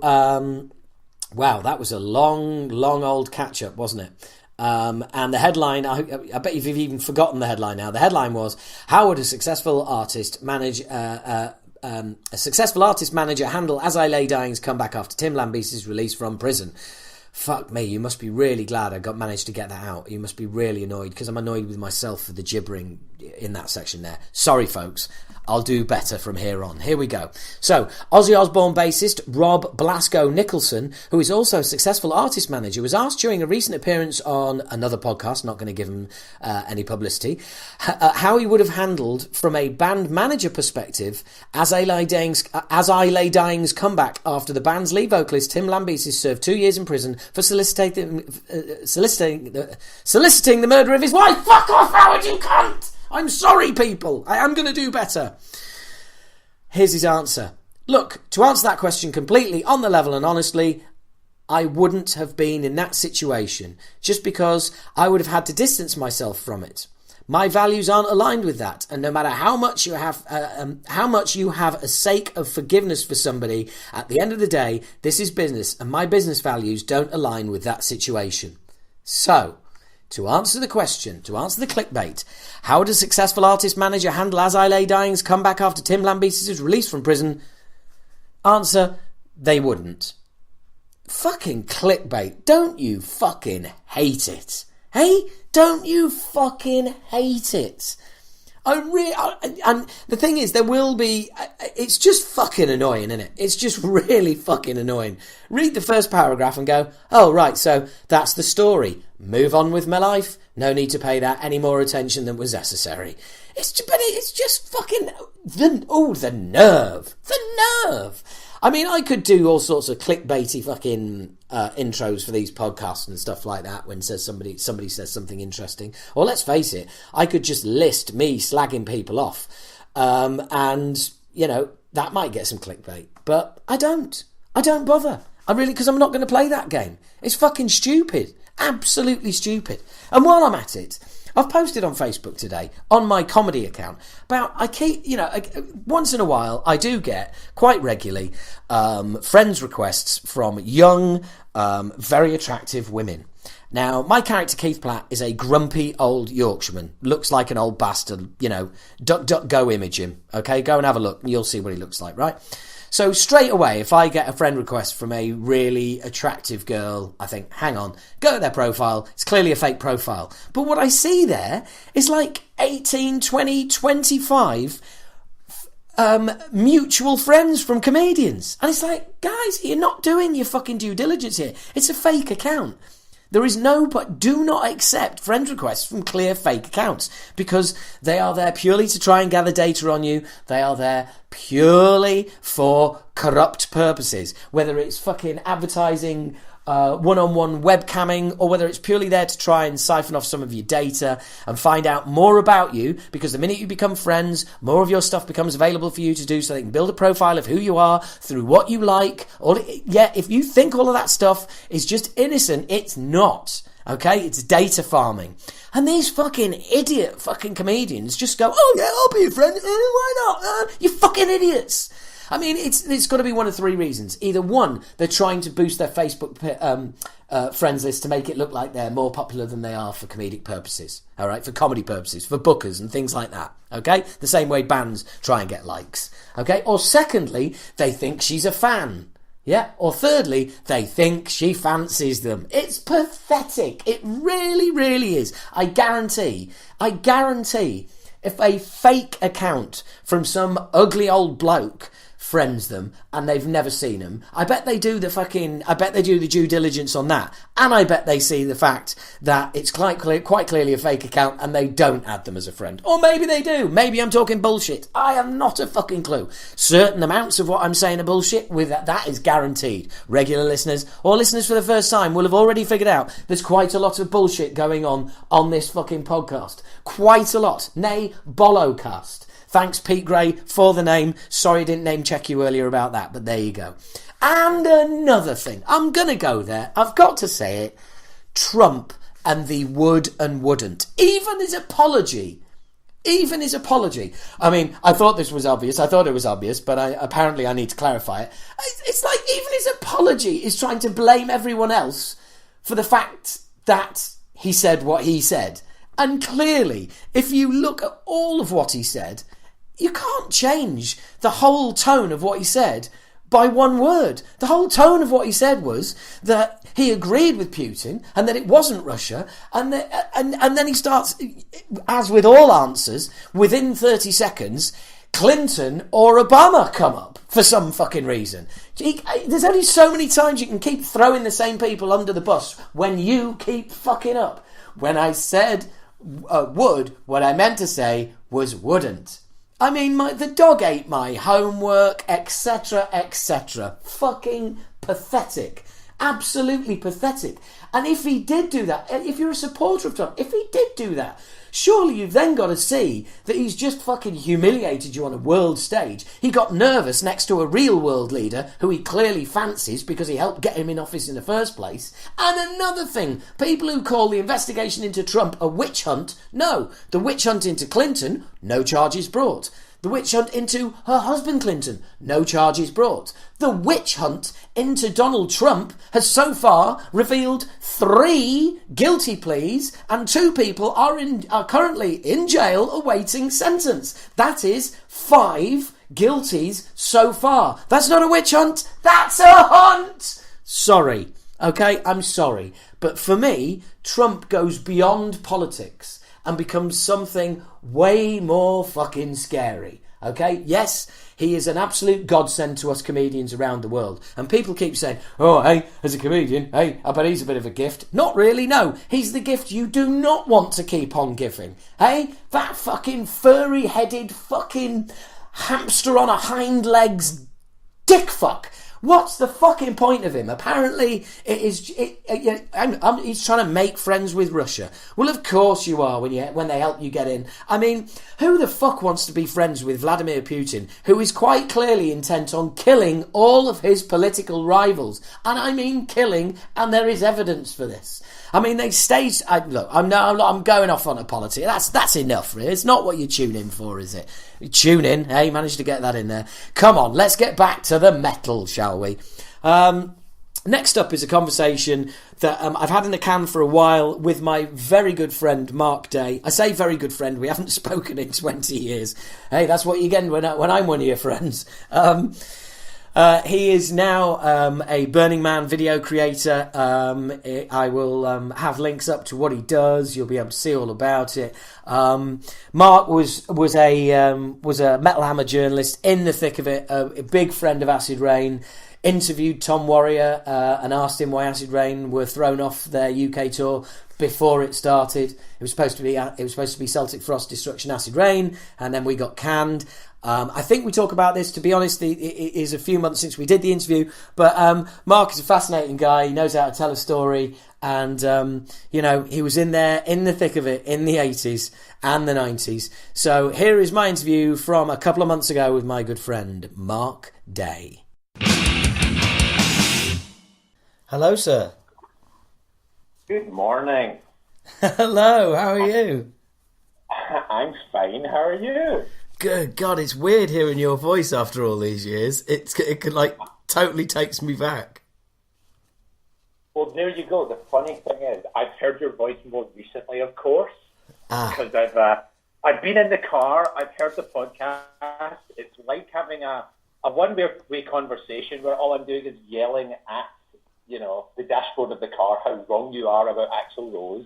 wow, that was a long old catch-up, wasn't it? And the headline, I bet you've even forgotten the headline now. The headline was, how would a successful artist manager handle As I Lay Dying's comeback after Tim Lambesis' release from prison? Fuck me, you must be really glad I managed to get that out. You must be really annoyed, because I'm annoyed with myself for the gibbering in that section there. Sorry, folks. I'll do better from here on. Here we go. So, Ozzy Osbourne bassist Rob Blasco Nicholson, who is also a successful artist manager, was asked during a recent appearance on another podcast, not going to give him any publicity, how he would have handled, from a band manager perspective, As I Lay Dying's comeback after the band's lead vocalist Tim Lambesis served 2 years in prison for soliciting the murder of his wife. Fuck off, Howard, you cunt! I'm sorry, people. I am going to do better. Here's his answer. Look, to answer that question completely on the level and honestly, I wouldn't have been in that situation, just because I would have had to distance myself from it. My values aren't aligned with that. And no matter how much you have a sake of forgiveness for somebody, at the end of the day, this is business, and my business values don't align with that situation. So, to answer the question, to answer the clickbait, how would a successful artist manager handle As I Lay Dying's comeback after Tim Lambesis is released from prison? Answer, they wouldn't. Fucking clickbait. Don't you fucking hate it? Hey? Don't you fucking hate it? And the thing is, there will be... It's just fucking annoying, isn't it? It's just really fucking annoying. Read the first paragraph and go, oh, right, so that's the story. Move on with my life. No need to pay that any more attention than was necessary. It's just fucking... The nerve. The nerve. I mean, I could do all sorts of clickbaity fucking intros for these podcasts and stuff like that when somebody says something interesting. Or let's face it, I could just list me slagging people off. And, you know, that might get some clickbait. But I don't. I don't bother. Because I'm not going to play that game. It's fucking stupid. Absolutely stupid. And while I'm at it, I've posted on Facebook today, on my comedy account, once in a while, I do get, quite regularly, friends requests from young, very attractive women. Now, my character, Keith Platt, is a grumpy old Yorkshireman. Looks like an old bastard, duck, duck, go image him. Okay, go and have a look, and you'll see what he looks like, right? So straight away, if I get a friend request from a really attractive girl, I think, hang on, go to their profile. It's clearly a fake profile. But what I see there is like 18, 20, 25 mutual friends from comedians. And it's like, guys, you're not doing your fucking due diligence here. It's a fake account. There is but do not accept friend requests from clear fake accounts because they are there purely to try and gather data on you. They are there purely for corrupt purposes, whether it's fucking advertising, one-on-one webcamming, or whether it's purely there to try and siphon off some of your data and find out more about you, because the minute you become friends, more of your stuff becomes available for you to do, so they can build a profile of who you are through what you like. If you think all of that stuff is just innocent, it's not. Okay, it's data farming. And these fucking idiot fucking comedians just go, oh yeah, I'll be your friend, why not? You fucking idiots. I mean, it's got to be one of three reasons. Either one, they're trying to boost their Facebook friends list to make it look like they're more popular than they are for comedic purposes, all right, for comedy purposes, for bookers and things like that, okay? The same way bands try and get likes, okay? Or secondly, they think she's a fan, yeah? Or thirdly, they think she fancies them. It's pathetic. It really, really is. I guarantee, if a fake account from some ugly old bloke friends them and they've never seen them, I bet they do the due diligence on that, and I bet they see the fact that it's quite clearly a fake account and they don't add them as a friend. Or maybe they do. Maybe I'm talking bullshit. I have not a fucking clue. Certain amounts of what I'm saying are bullshit, with that is guaranteed. Regular listeners or listeners for the first time will have already figured out there's quite a lot of bullshit going on this fucking podcast. Quite a lot. Nay, Bollocks. Thanks, Pete Gray, for the name. Sorry I didn't name check you earlier about that, but there you go. And another thing. I'm going to go there. I've got to say it. Trump and the would and wouldn't. Even his apology. I mean, I thought this was obvious. I thought it was obvious, but apparently I need to clarify it. It's like even his apology is trying to blame everyone else for the fact that he said what he said. And clearly, if you look at all of what he said, you can't change the whole tone of what he said by one word. The whole tone of what he said was that he agreed with Putin and that it wasn't Russia, and then he starts, as with all answers, within 30 seconds, Clinton or Obama come up for some fucking reason. There's only so many times you can keep throwing the same people under the bus when you keep fucking up. When I said would, what I meant to say was wouldn't. I mean, the dog ate my homework, etc., etc. Fucking pathetic. Absolutely pathetic. And if he did do that, if you're a supporter of Trump, if he did do that, surely you've then got to see that he's just fucking humiliated you on a world stage. He got nervous next to a real world leader who he clearly fancies because he helped get him in office in the first place. And another thing, people who call the investigation into Trump a witch hunt, no. The witch hunt into Clinton, no charges brought. The witch hunt into her husband Clinton, no charges brought. The witch hunt into Donald Trump has so far revealed 3 guilty pleas and 2 people are currently in jail awaiting sentence. That is 5 guilties so far. That's not a witch hunt, that's a hunt! Sorry, okay, I'm sorry. But for me, Trump goes beyond politics and becomes something way more fucking scary. Okay? Yes, he is an absolute godsend to us comedians around the world. And people keep saying, oh, hey, as a comedian, hey, I bet he's a bit of a gift. Not really, no. He's the gift you do not want to keep on giving. Hey? That fucking furry-headed fucking hamster on a hind legs dick fuck. What's the fucking point of him? Apparently, he's trying to make friends with Russia. Well, of course you are when they help you get in. I mean, who the fuck wants to be friends with Vladimir Putin, who is quite clearly intent on killing all of his political rivals? And I mean killing, and there is evidence for this. I mean, they staged... Look, I'm going off on a politics. That's enough, really. It's not what you tune in for, is it? You tune in. Hey, managed to get that in there. Come on, let's get back to the metal, shall we? Next up is a conversation that I've had in the can for a while with my very good friend, Mark Day. I say very good friend. We haven't spoken in 20 years. Hey, that's what you get when I'm one of your friends. He is now a Burning Man video creator. I will have links up to what he does. You'll be able to see all about it. Mark was a Metal Hammer journalist in the thick of it, a big friend of Acid Rain. Interviewed Tom Warrior and asked him why Acid Rain were thrown off their UK tour before it started. It was supposed to be Celtic Frost, Destruction, Acid Rain, and then we got canned. I think we talk about this, to be honest, it is a few months since we did the interview, but Mark is a fascinating guy. He knows how to tell a story, and he was in there in the thick of it in the 80s and the 90s. So here is my interview from a couple of months ago with my good friend Mark Day. Hello, sir. Good morning. Hello, how are you? I'm fine, how are you? Good God, it's weird hearing your voice after all these years. It totally takes me back. Well, there you go. The funny thing is, I've heard your voice more recently, of course, because I've been in the car, I've heard the podcast. It's like having a one-way conversation where all I'm doing is yelling at the dashboard of the car how wrong you are about Axl Rose.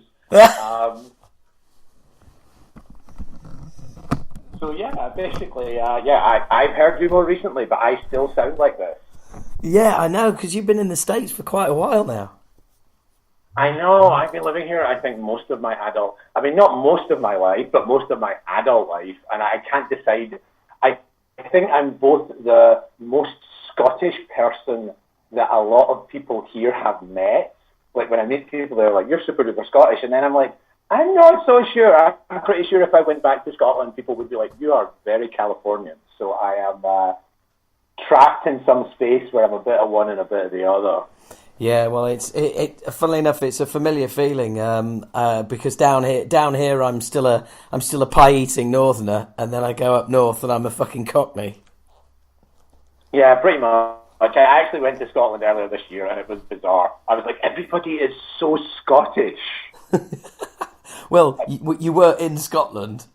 So yeah, basically, I've heard you more recently, but I still sound like this. Yeah, I know, because you've been in the States for quite a while now. I know, I've been living here, I think, not most of my life, but most of my adult life, and I can't decide. I think I'm both the most Scottish person that a lot of people here have met. Like, when I meet people, they're like, you're super duper Scottish, and then I'm like, I'm not so sure. I'm pretty sure if I went back to Scotland, people would be like, you are very Californian. So I am trapped in some space where I'm a bit of one and a bit of the other. Yeah, well, funnily enough, it's a familiar feeling because down here, I'm still a pie-eating northerner, and then I go up north and I'm a fucking Cockney. Yeah, pretty much. I actually went to Scotland earlier this year, and it was bizarre. I was like, everybody is so Scottish. Well, you were in Scotland.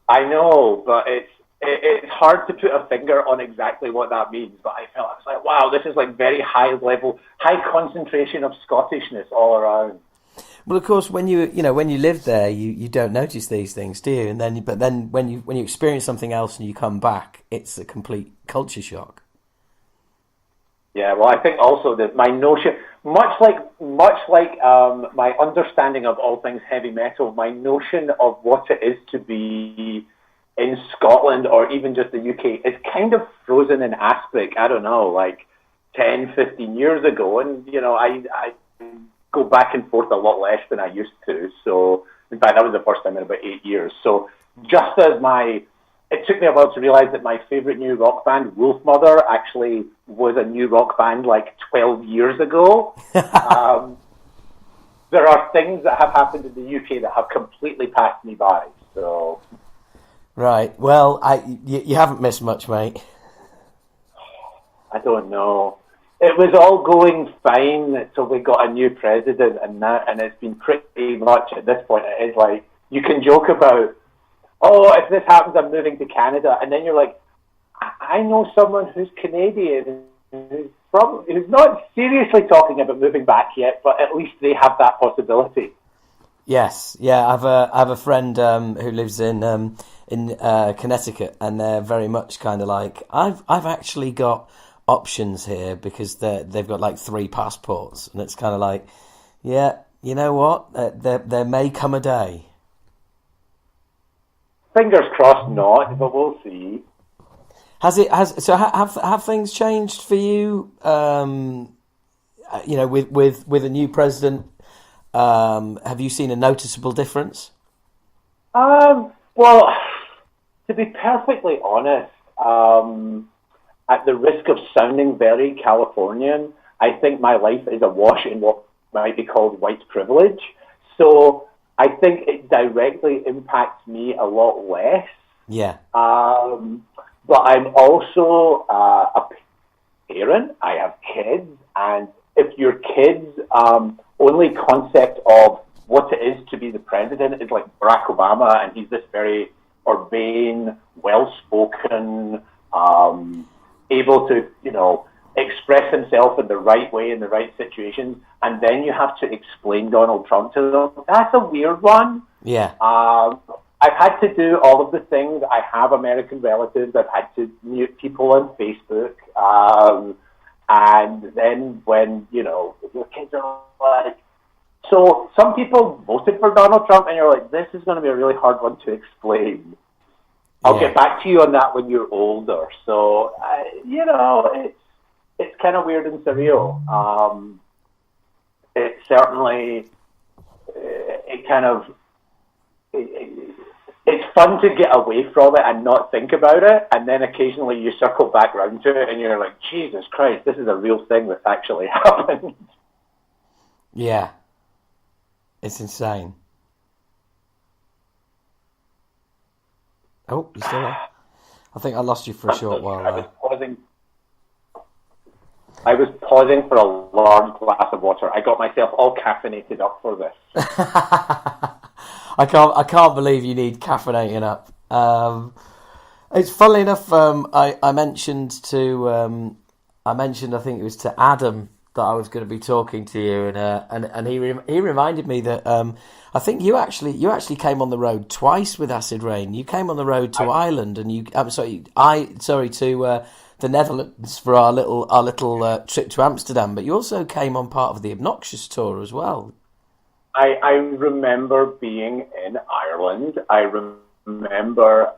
I know, but it's hard to put a finger on exactly what that means. But I was like, wow, this is like very high concentration of Scottishness all around. Well, of course, when you live there, you don't notice these things, do you? But then when you experience something else and you come back, it's a complete culture shock. Yeah, well, I think also that my notion, much like my understanding of all things heavy metal, my notion of what it is to be in Scotland or even just the UK is kind of frozen in aspic. I don't know, like 10, 15 years ago, and I go back and forth a lot less than I used to. So In fact, that was the first time in about 8 years. So just as it took me a while to realize that my favorite new rock band, Wolfmother, actually was a new rock band like 12 years ago. There are things that have happened in the UK that have completely passed me by. So, right. Well, you haven't missed much, mate. I don't know. It was all going fine until we got a new president, and it's been pretty much at this point. It is like you can joke about, oh, if this happens, I'm moving to Canada, and then you're like, I know someone who's Canadian who's not seriously talking about moving back yet, but at least they have that possibility. Yes, yeah, I have a friend who lives in Connecticut, and they're very much kind of like, I've actually got options here because they've got like 3 passports, and it's kind of like, yeah, you know what, there may come a day. Fingers crossed not, but we'll see. Have things changed for you? You know, with a new president, have you seen a noticeable difference? Well, to be perfectly honest, at the risk of sounding very Californian, I think my life is awash in what might be called white privilege. So I think it directly impacts me a lot less. Yeah. But I'm also a parent. I have kids, and if your kids' only concept of what it is to be the president is like Barack Obama, and he's this very urbane, well-spoken, able to, express himself in the right way in the right situations, and then you have to explain Donald Trump to them. That's a weird one. Yeah. I've had to do all of the things. I have American relatives. I've had to mute people on Facebook. And then when, your kids are like... So some people voted for Donald Trump, and you're like, this is going to be a really hard one to explain. I'll get back to you on that when you're older. So, it's kind of weird and surreal. It certainly... It's fun to get away from it and not think about it, and then occasionally you circle back around to it and you're like, Jesus Christ, this is a real thing that's actually happened. Yeah. It's insane. Oh, you still there? I think I lost you for a short while there. I was pausing for a large glass of water. I got myself all caffeinated up for this. I can't believe you need caffeinating up. It's funnily enough. I mentioned I think it was to Adam that I was going to be talking to you, and he reminded me that I think you actually came on the road twice with Acid Rain. You came on the road to Ireland, and to the Netherlands for our little trip to Amsterdam. But you also came on part of the Obnoxious tour as well. I remember being in Ireland. I remember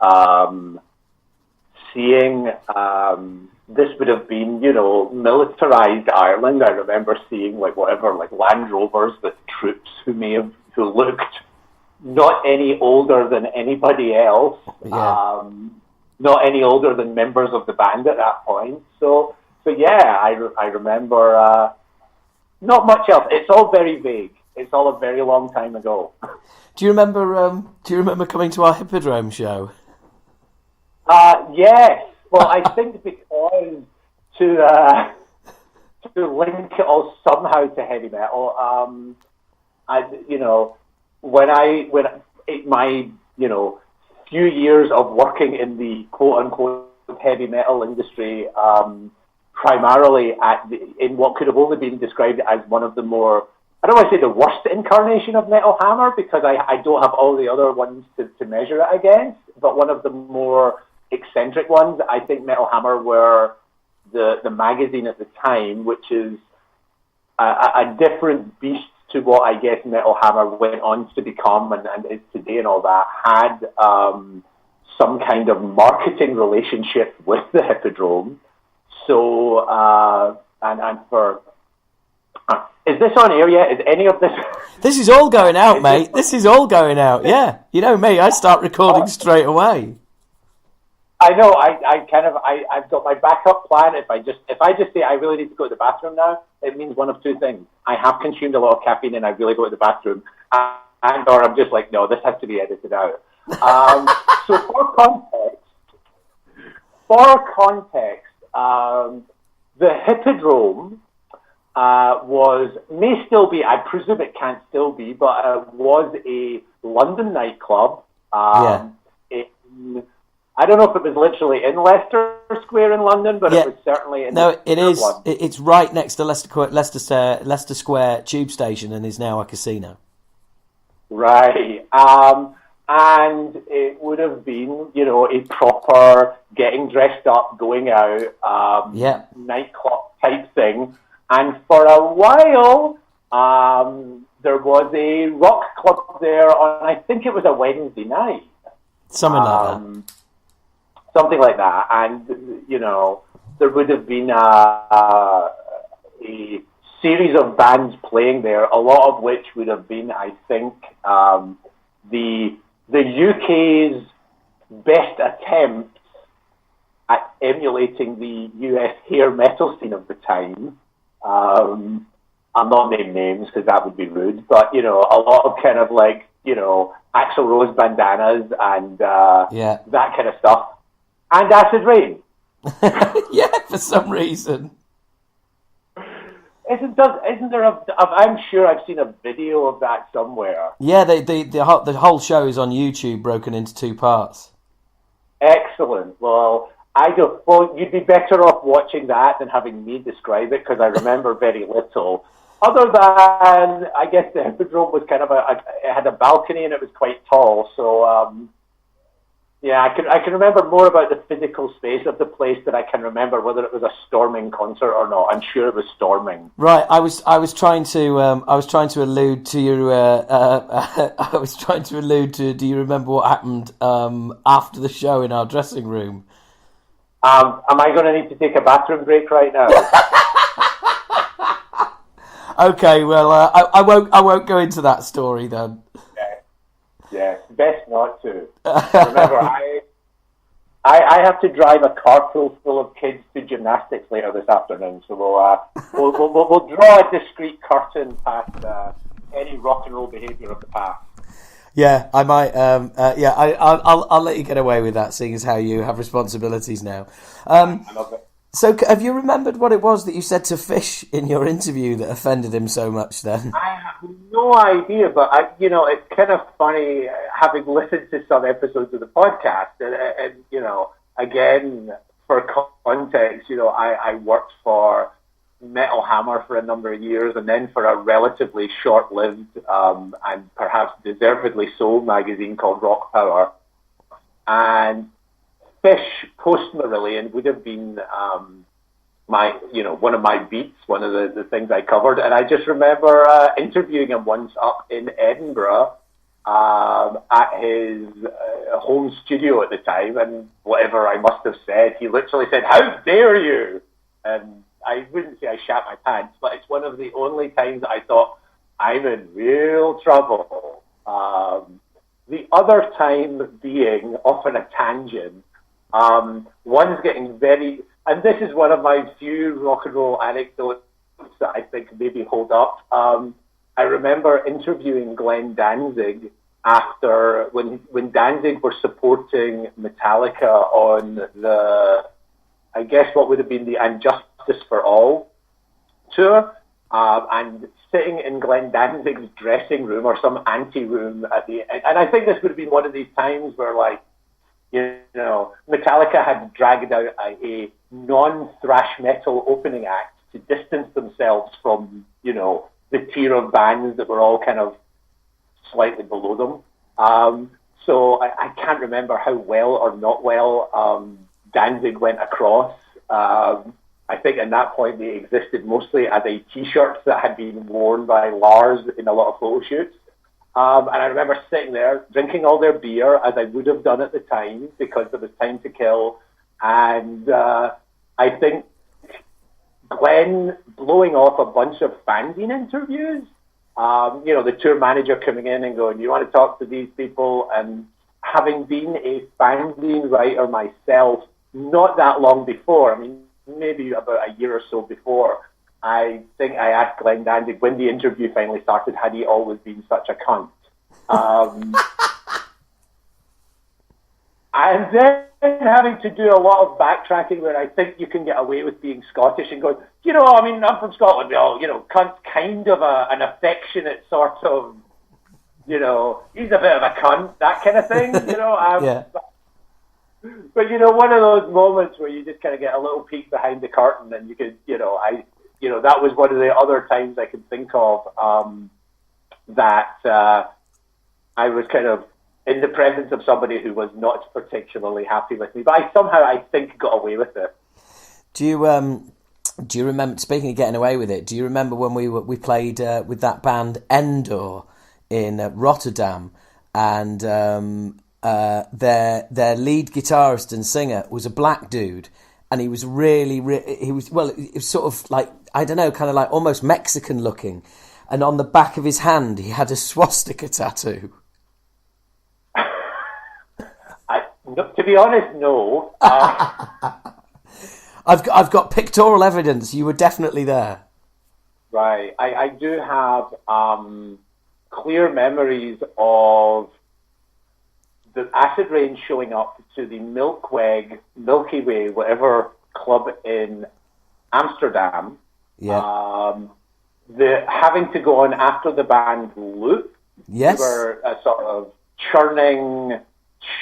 seeing, this would have been, militarized Ireland. I remember seeing Land Rovers with troops who looked not any older than anybody else, not any older than members of the band at that point. So yeah, I remember not much else. It's all very vague. It's all a very long time ago. Do you remember coming to our Hippodrome show? Yes. Well, I think because to link it all somehow to heavy metal, my few years of working in the quote unquote heavy metal industry, primarily in what could have only been described as one of the more, I don't want to say the worst incarnation of Metal Hammer, because I don't have all the other ones to measure it against, but one of the more eccentric ones. I think Metal Hammer were the magazine at the time, which is a different beast to what I guess Metal Hammer went on to become and is today and all that, had some kind of marketing relationship with the Hippodrome. So, and for Is this on air yet? Is any of this? This is all going out, mate. This is all going out. Yeah, you know me. I start recording straight away. I know. I've got my backup plan. If I just say I really need to go to the bathroom now, it means one of two things. I have consumed a lot of caffeine and I really go to the bathroom, and or I'm just like, no, this has to be edited out. So for context, the Hippodrome may still be, I presume it can't still be, but was a London nightclub. I don't know if it was literally in Leicester Square in London, but it was certainly in. No, it is. It's right next to Leicester Square tube station, and is now a casino. Right. And it would have been, a proper getting dressed up, going out, nightclub type thing. And for a while, there was a rock club there on, I think it was a Wednesday night. Something like that. Something like that. And, there would have been a series of bands playing there, a lot of which would have been, I think, the UK's best attempts at emulating the US hair metal scene of the time. I'm not naming names because that would be rude, but, a lot of kind of like, Axl Rose bandanas and that kind of stuff. And Acid Rain. Yeah, for some reason. Isn't there I'm sure I've seen a video of that somewhere. Yeah, the whole show is on YouTube, broken into two parts. Excellent. Well, you'd be better off watching that than having me describe it, because I remember very little. Other than, I guess the Hippodrome was kind of it had a balcony and it was quite tall, so I can remember more about the physical space of the place than I can remember whether it was a storming concert or not. I'm sure it was storming. Right. I was trying to allude to your. I was trying to allude to. Do you remember what happened after the show in our dressing room? Am I going to need to take a bathroom break right now? Okay. Well, I won't go into that story then. Yeah, best not to. Remember, I have to drive a carpool full of kids to gymnastics later this afternoon, so we'll draw a discreet curtain past any rock and roll behaviour of the past. Yeah, I might. I'll let you get away with that, seeing as how you have responsibilities now. I love it. So, have you remembered what it was that you said to Fish in your interview that offended him so much then? I have no idea, but it's kind of funny having listened to some episodes of the podcast, and again, for context, I worked for Metal Hammer for a number of years, and then for a relatively short-lived and perhaps deservedly so magazine called Rock Power, and Fish post-Marillion would have been one of my beats, one of the things I covered, and I just remember interviewing him once up in Edinburgh at his home studio at the time, and whatever I must have said, he literally said, "How dare you?" And I wouldn't say I shat my pants, but it's one of the only times I thought, I'm in real trouble. The other time being, off on a tangent, one's getting very, and this is one of my few rock and roll anecdotes that I think maybe hold up. I remember interviewing Glenn Danzig after, when Danzig were supporting Metallica on I guess what would have been the And Justice for All tour, and sitting in Glenn Danzig's dressing room or some ante-room and I think this would have been one of these times where, like, Metallica had dragged out a non-thrash metal opening act to distance themselves from, the tier of bands that were all kind of slightly below them. So I can't remember how well or not well Danzig went across. I think at that point they existed mostly as a t-shirt that had been worn by Lars in a lot of photo shoots. And I remember sitting there, drinking all their beer, as I would have done at the time, because there was time to kill. And I think Glenn blowing off a bunch of fanzine interviews. The tour manager coming in and going, "You want to talk to these people?" And having been a fanzine writer myself, not that long before, I mean, maybe about a year or so before, I think I asked Glenn Dandy when the interview finally started, had he always been such a cunt? And then having to do a lot of backtracking where I think you can get away with being Scottish and going, I'm from Scotland, cunt's kind of an affectionate sort of, he's a bit of a cunt, that kind of thing, Yeah. But, one of those moments where you just kind of get a little peek behind the curtain and you could, that was one of the other times I could think of that I was kind of in the presence of somebody who was not particularly happy with me. But I think, got away with it. Do you remember, speaking of getting away with it, do you remember when we played with that band Endor in Rotterdam, and their lead guitarist and singer was a black dude, and he was it was sort of like, I don't know, kind of like almost Mexican looking, and on the back of his hand he had a swastika tattoo. To be honest, no. I've got pictorial evidence. You were definitely there. Right. I do have clear memories of the Acid Rain showing up to the Milky Way, whatever club in Amsterdam. Yeah. Having to go on after the band Loop. Yes. They were a sort of churning,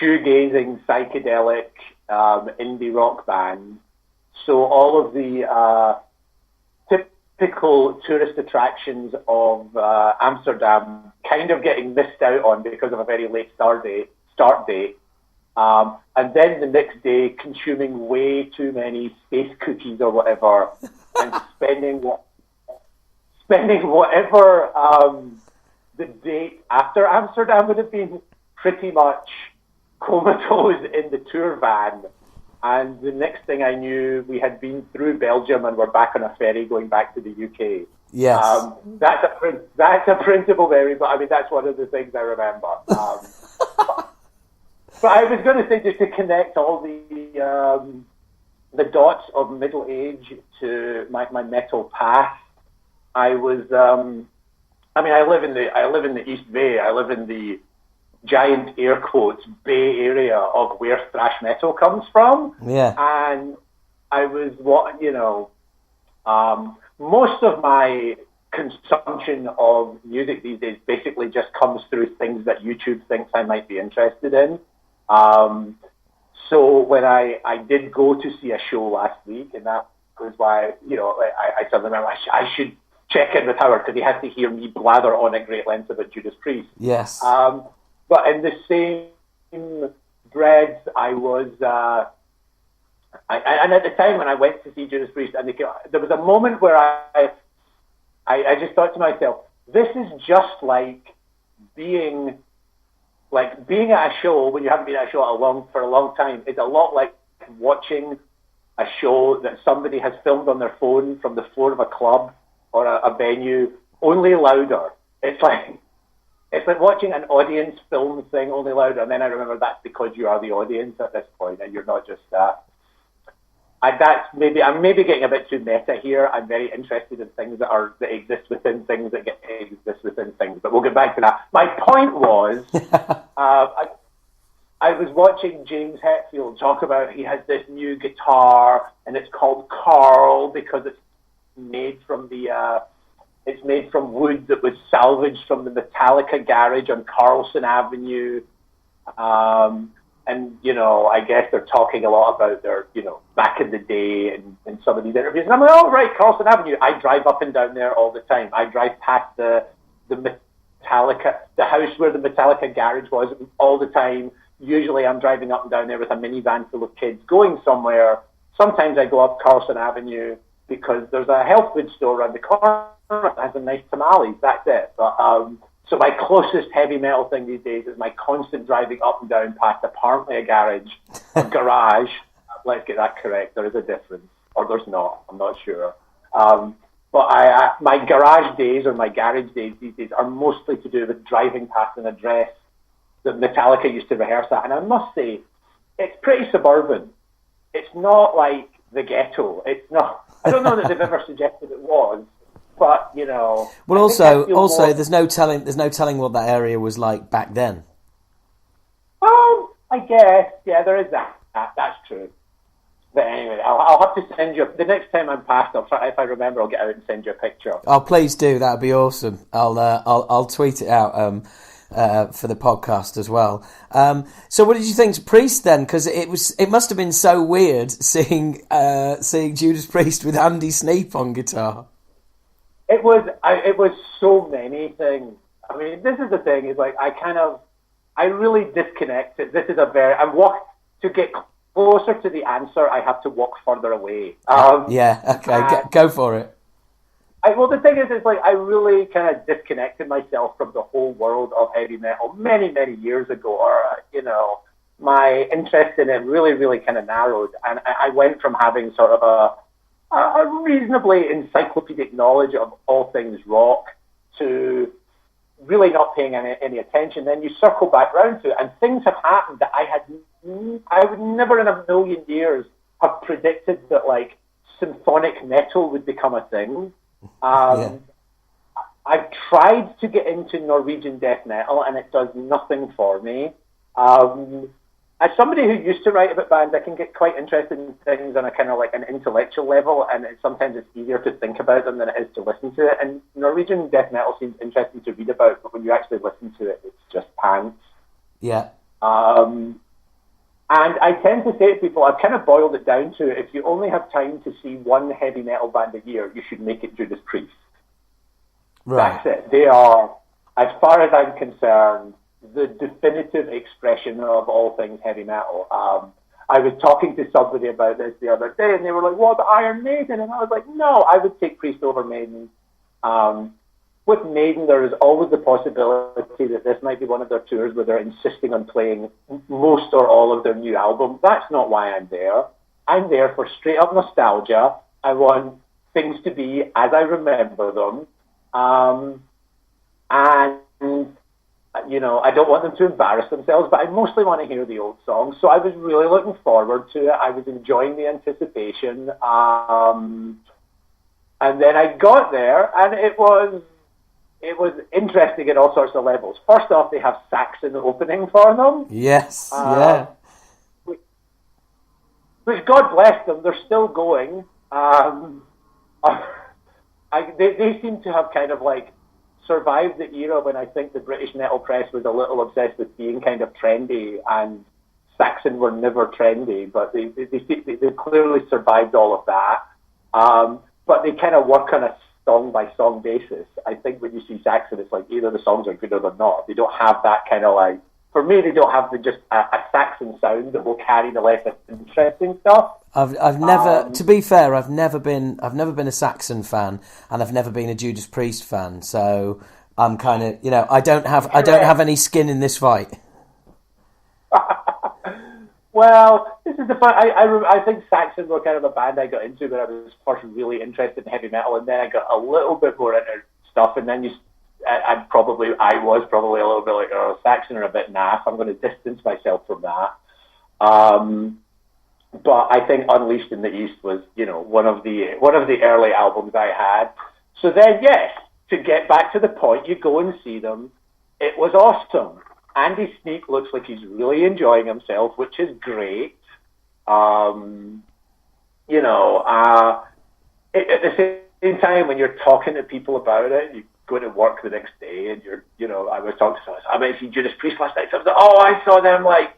shoegazing, psychedelic indie rock band. So all of the typical tourist attractions of Amsterdam kind of getting missed out on because of a very late start date. And then the next day consuming way too many space cookies or whatever and spending whatever the date after Amsterdam would have been pretty much comatose in the tour van. And the next thing I knew, we had been through Belgium and we're back on a ferry going back to the UK. Yes. That's a principal memory, but I mean, that's one of the things I remember. But I was going to say, just to connect all the dots of middle age to my metal past, I was, I live in the East Bay. I live in the giant air quotes Bay Area of where thrash metal comes from. Yeah. And I was most of my consumption of music these days basically just comes through things that YouTube thinks I might be interested in. So when I did go to see a show last week, and that was why, I suddenly remember I should check in with Howard because he had to hear me blather on at great length about Judas Priest. Yes. But in the same breath, I was, and at the time when I went to see Judas Priest, and there was a moment where I just thought to myself, this is just like being at a show when you haven't been at a show for a long time. It's a lot like watching a show that somebody has filmed on their phone from the floor of a club or a venue, only louder. It's like watching an audience film thing, only louder. And then I remember that's because you are the audience at this point, and you're not just that. I'm maybe getting a bit too meta here. I'm very interested in things that exist within things that exist within things. But we'll get back to that. My point was, I was watching James Hetfield talk about he has this new guitar, and it's called Carl because it's made from wood that was salvaged from the Metallica garage on Carlson Avenue. And, I guess they're talking a lot about their, back in the day in some of these interviews. And I'm like, oh, right, Carlson Avenue. I drive up and down there all the time. I drive past the Metallica, the house where the Metallica garage was all the time. Usually I'm driving up and down there with a minivan full of kids going somewhere. Sometimes I go up Carlson Avenue because there's a health food store around the corner that has some nice tamales. That's it. But, so my closest heavy metal thing these days is my constant driving up and down past apparently a garage. Let's get that correct. There is a difference. Or there's not. I'm not sure. But my garage days or my garage days these days are mostly to do with driving past an address that Metallica used to rehearse at. And I must say, it's pretty suburban. It's not like the ghetto. It's not. I don't know that they've ever suggested it was, but you know. Well, also, there's no telling what that area was like back then. I guess, yeah, there is that. That's true. But anyway, I'll have to send you the next time I'm past. I'll try, if I remember, I'll get out and send you a picture. Oh, please do. That'd be awesome. I'll tweet it out for the podcast as well. So, what did you think to Priest then? Because it must have been so weird seeing Judas Priest with Andy Sneap on guitar. It was so many things. I mean, this is the thing. Is like I really disconnected. This is to get closer to the answer, I have to walk further away. Go for it. Well, the thing is like I really kind of disconnected myself from the whole world of heavy metal many, many years ago. Or, you know, my interest in it really, really kind of narrowed. And I went from having sort of a reasonably encyclopedic knowledge of all things rock to really not paying any attention. Then you circle back round to it, and things have happened that I would never in a million years have predicted that like symphonic metal would become a thing. I've tried to get into Norwegian death metal, and it does nothing for me. As somebody who used to write about bands, I can get quite interested in things on a kind of like an intellectual level, and sometimes it's easier to think about them than it is to listen to it. And Norwegian death metal seems interesting to read about, but when you actually listen to it, it's just pants. Yeah. And I tend to say to people, I've kind of boiled it down to, if you only have time to see one heavy metal band a year, you should make it Judas Priest. Right. That's it. They are, as far as I'm concerned, the definitive expression of all things heavy metal. I was talking to somebody about this the other day, and they were like, what about Iron Maiden? And I was like, no, I would take Priest over Maiden. With Maiden, there is always the possibility that this might be one of their tours where they're insisting on playing most or all of their new album. That's not why I'm there. I'm there for straight up nostalgia. I want things to be as I remember them. And, you know, I don't want them to embarrass themselves, but I mostly want to hear the old songs. So I was really looking forward to it. I was enjoying the anticipation. And then I got there, and it was interesting at all sorts of levels. First off, they have Saxon opening for them. Yes, Which God bless them, they're still going. They seem to have kind of like survived the era when I think the British metal press was a little obsessed with being kind of trendy, and Saxon were never trendy, but they clearly survived all of that. But they kind of work on a song-by-song basis. I think when you see Saxon, it's like either the songs are good or they're not. They don't have that kind of like, for me, they don't have just a Saxon sound that will carry the less interesting stuff. I've never, to be fair, I've never been a Saxon fan, and I've never been a Judas Priest fan. So I'm kind of, you know, I don't have any skin in this fight. Well, this is the fun. I think Saxon were kind of a band I got into when I was first really interested in heavy metal, and then I got a little bit more into stuff, and then I was probably a little bit like, oh, Saxon are a bit naff. I'm going to distance myself from that. But I think Unleashed in the East was, you know, one of the early albums I had. So then, yes, to get back to the point, you go and see them. It was awesome. Andy Sneap looks like he's really enjoying himself, which is great. You know, at the same time, when you're talking to people about it, you go to work the next day, and I was talking to someone, I went to see Judas Priest last night. So I was like, oh, I saw them like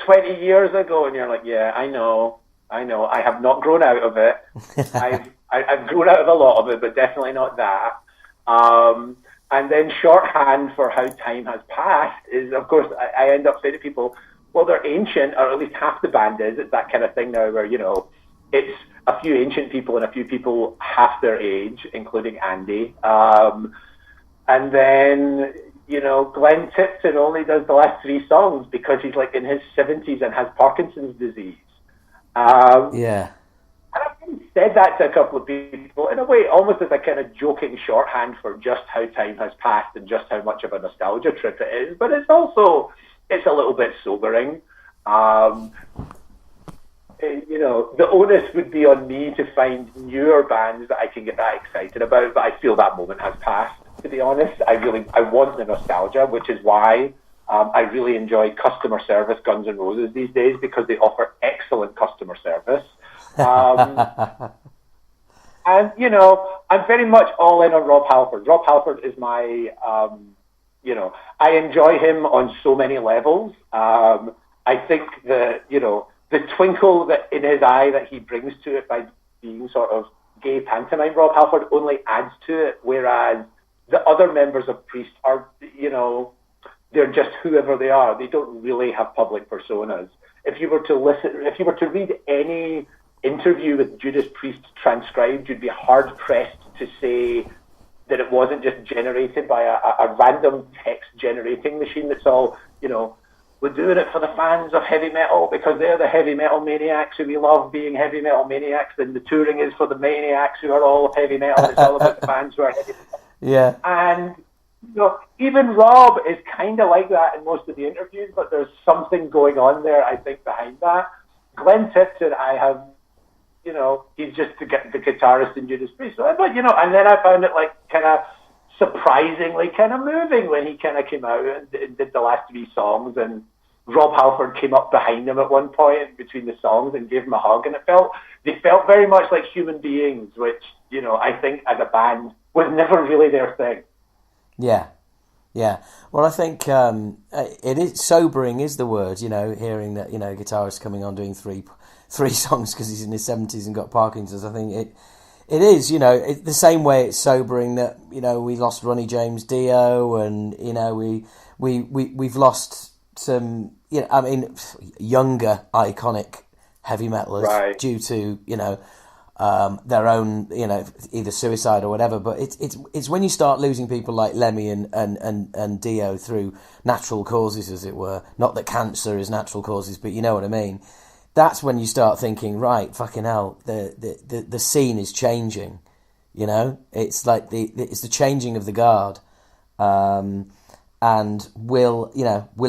20 years ago, and you're like, yeah, I know. I have not grown out of it. I've grown out of a lot of it, but definitely not that. And then shorthand for how time has passed is, of course, I end up saying to people, well, they're ancient, or at least half the band is. It's that kind of thing now where, you know, it's a few ancient people and a few people half their age, including Andy. And then, you know, Glenn Tipton only does the last 3 songs because he's like in his 70s and has Parkinson's disease. Yeah. And I'm said that to a couple of people in a way, almost as a kind of joking shorthand for just how time has passed and just how much of a nostalgia trip it is. But it's also, it's a little bit sobering. You know, the onus would be on me to find newer bands that I can get that excited about, but I feel that moment has passed, to be honest. I want the nostalgia, which is why I really enjoy customer service Guns N' Roses these days, because they offer excellent customer service. And, you know, I'm very much all in on Rob Halford. Rob Halford is my, you know, I enjoy him on so many levels. I think that, you know, the twinkle that in his eye that he brings to it by being sort of gay pantomime Rob Halford only adds to it, whereas the other members of Priest are, you know, they're just whoever they are. They don't really have public personas. If you were to read any interview with Judas Priest transcribed, you'd be hard pressed to say that it wasn't just generated by a random text generating machine that's all, you know, we're doing it for the fans of heavy metal because they're the heavy metal maniacs who we love being heavy metal maniacs, and the touring is for the maniacs who are all of heavy metal. It's all about the fans who are heavy metal. Yeah. And, you know, even Rob is kind of like that in most of the interviews, but there's something going on there, I think, behind that. Glenn Tipton, I have, you know, he's just the guitarist in Judas Priest. But, you know, and then I found it, like, kind of surprisingly kind of moving when he kind of came out and did the last 3 songs, and Rob Halford came up behind him at one point between the songs and gave him a hug, and they felt very much like human beings, which, you know, I think as a band was never really their thing. Yeah. Well, I think it is sobering is the word, you know, hearing that, you know, guitarist coming on doing three songs because he's in his 70s and got Parkinson's. I think it is, you know, the same way it's sobering that, you know, we lost Ronnie James Dio, and, you know, we've lost some, you know, I mean, younger iconic heavy metalers, right, due to, you know, their own, you know, either suicide or whatever. But it's when you start losing people like Lemmy and Dio through natural causes, as it were. Not that cancer is natural causes, but you know what I mean. That's when you start thinking, right, fucking hell, the scene is changing. You know, it's like it's the changing of the guard. And will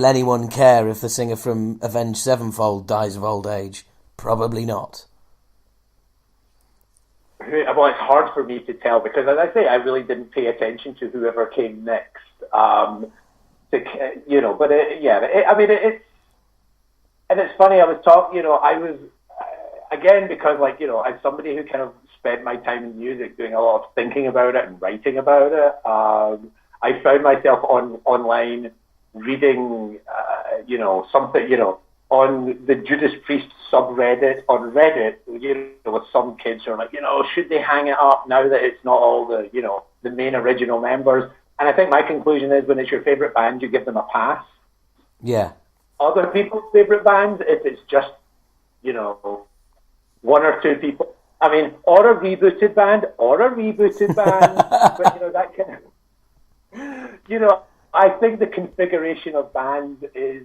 anyone care if the singer from Avenged Sevenfold dies of old age? Probably not. Well, it's hard for me to tell because, as I say, I really didn't pay attention to whoever came next. You know, but and it's funny. I was talking, you know, I was again because, like, you know, as somebody who kind of spent my time in music doing a lot of thinking about it and writing about it. I found myself online reading, you know, something, you know, on the Judas Priest subreddit on Reddit, you know, with some kids who are like, you know, should they hang it up now that it's not all the, you know, the main original members? And I think my conclusion is when it's your favorite band, you give them a pass. Yeah. Other people's favorite bands, if it's just, you know, 1 or 2 people, I mean, or a rebooted band, but, you know, that kind of... You know, I think the configuration of bands is,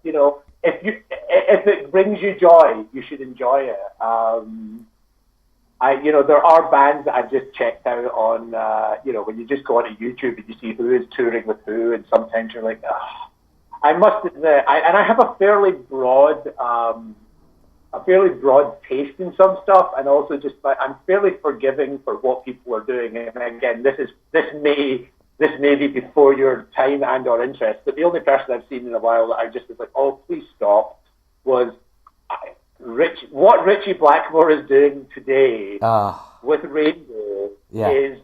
you know, if it brings you joy, you should enjoy it. You know, there are bands that I've just checked out on, you know, when you just go onto YouTube and you see who is touring with who, and sometimes you're like, oh. I must admit, I have a fairly broad taste in some stuff, and also just I'm fairly forgiving for what people are doing. And again, this may be before your time and or interest, but the only person I've seen in a while that I just was like, oh, please stop, was what Richie Blackmore is doing today with Rainbow is,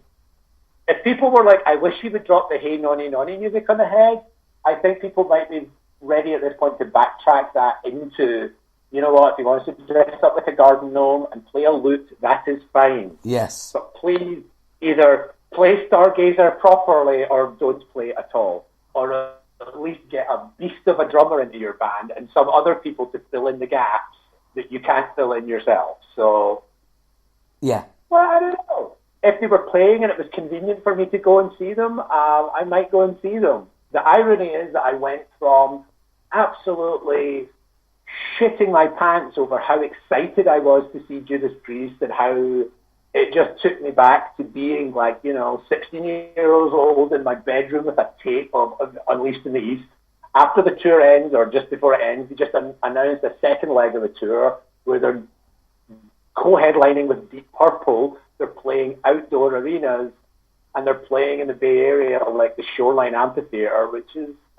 if people were like, I wish he would drop the Hey Nonny Nonny music on the head, I think people might be ready at this point to backtrack that into, you know what, if he wants to dress up like a garden gnome and play a lute, that is fine. Yes. But please either play Stargazer properly or don't play at all. Or at least get a beast of a drummer into your band and some other people to fill in the gaps that you can't fill in yourself. So, yeah. Well, I don't know. If they were playing and it was convenient for me to go and see them, I might go and see them. The irony is that I went from absolutely shitting my pants over how excited I was to see Judas Priest and how it just took me back to being 16 years old in my bedroom with a tape of Unleashed in the East. After the tour ends, or just before it ends, they just announced a second leg of the tour where they're co-headlining with Deep Purple. They're playing outdoor arenas, and they're playing in the Bay Area of the Shoreline Amphitheater,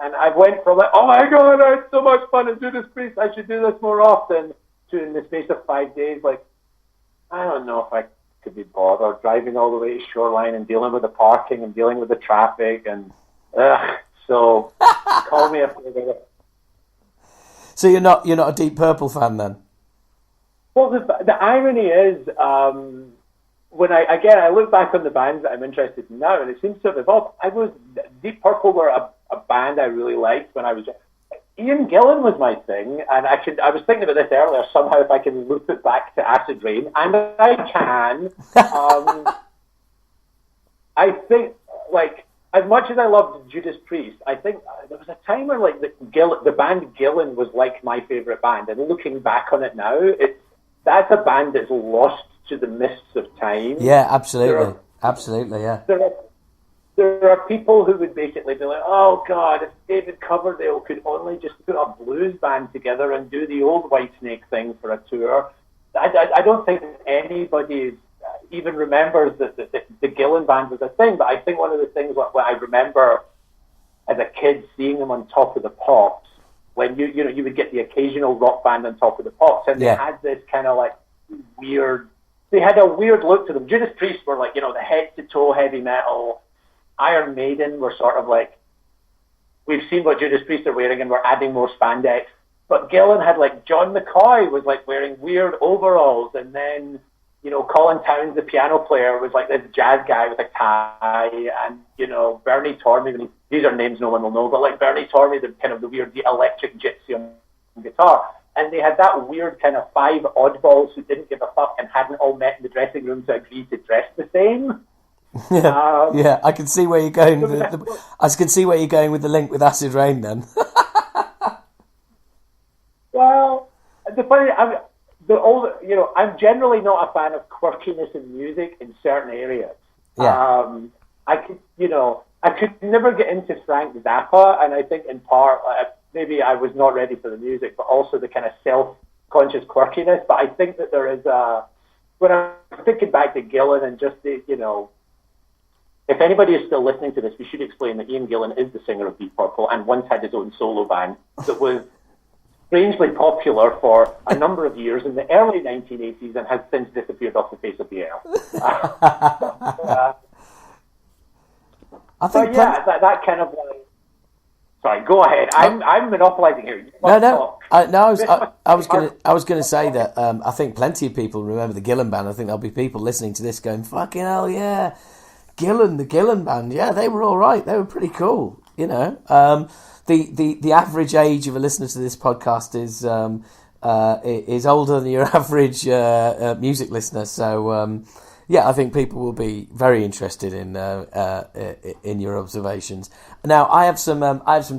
and I went from oh my God, I had so much fun and Judas Priest, I should do this more often, to in the space of 5 days, I don't know if I could be bothered driving all the way to Shoreline and dealing with the parking and dealing with the traffic and so call me if you're gonna. So you're not a Deep Purple fan then? Well, the irony is, when I look back on the bands that I'm interested in now, and it seems to have evolved. Deep Purple were a band I really liked when I was. Ian Gillan was my thing, and I was thinking about this earlier. Somehow, if I can loop it back to Acid Rain, and I can. I think as much as I loved Judas Priest, I think there was a time where the band Gillan was my favorite band, and looking back on it now, that's a band that's lost to the mists of time. Yeah, absolutely. Absolutely, yeah. There are people who would basically be like, oh God, if David Coverdale could only just put a blues band together and do the old Whitesnake thing for a tour. I don't think anybody even remembers that the Gillan band was a thing, but I think one of the things what I remember as a kid seeing them on Top of the Pops, when you would get the occasional rock band on Top of the Pops, and they had this kind of weird, they had a weird look to them. Judas Priest were the head to toe heavy metal. Iron Maiden were sort of we've seen what Judas Priest are wearing and we're adding more spandex. But Gillan had John McCoy was wearing weird overalls, and then Colin Towns, the piano player, was this jazz guy with a tie, and Bernie Tormey. These are names no one will know, but Bernie Tormey, the weird electric gypsy on guitar. And they had that weird kind of 5 oddballs who didn't give a fuck and hadn't all met in the dressing room to agree to dress the same. Yeah, I can see where you're going. I can see where you're going with the link with Acid Rain. Then. Well, the funny, I'm generally not a fan of quirkiness in music in certain areas. Yeah. I could never get into Frank Zappa, and I think in part maybe I was not ready for the music, but also the kind of self-conscious quirkiness. But I think that there is when I'm thinking back to Gillan and just if anybody is still listening to this, we should explain that Ian Gillan is the singer of Deep Purple and once had his own solo band that was strangely popular for a number of years in the early 1980s and has since disappeared off the face of the earth. I think that kind of sorry, go ahead. I'm monopolizing here. I was going to say that I think plenty of people remember the Gillan band. I think there'll be people listening to this going, "Fucking hell, yeah, Gillan, the Gillan band, yeah, they were all right. They were pretty cool." The average age of a listener to this podcast is older than your average music listener. So. I think people will be very interested in your observations. Now, I have some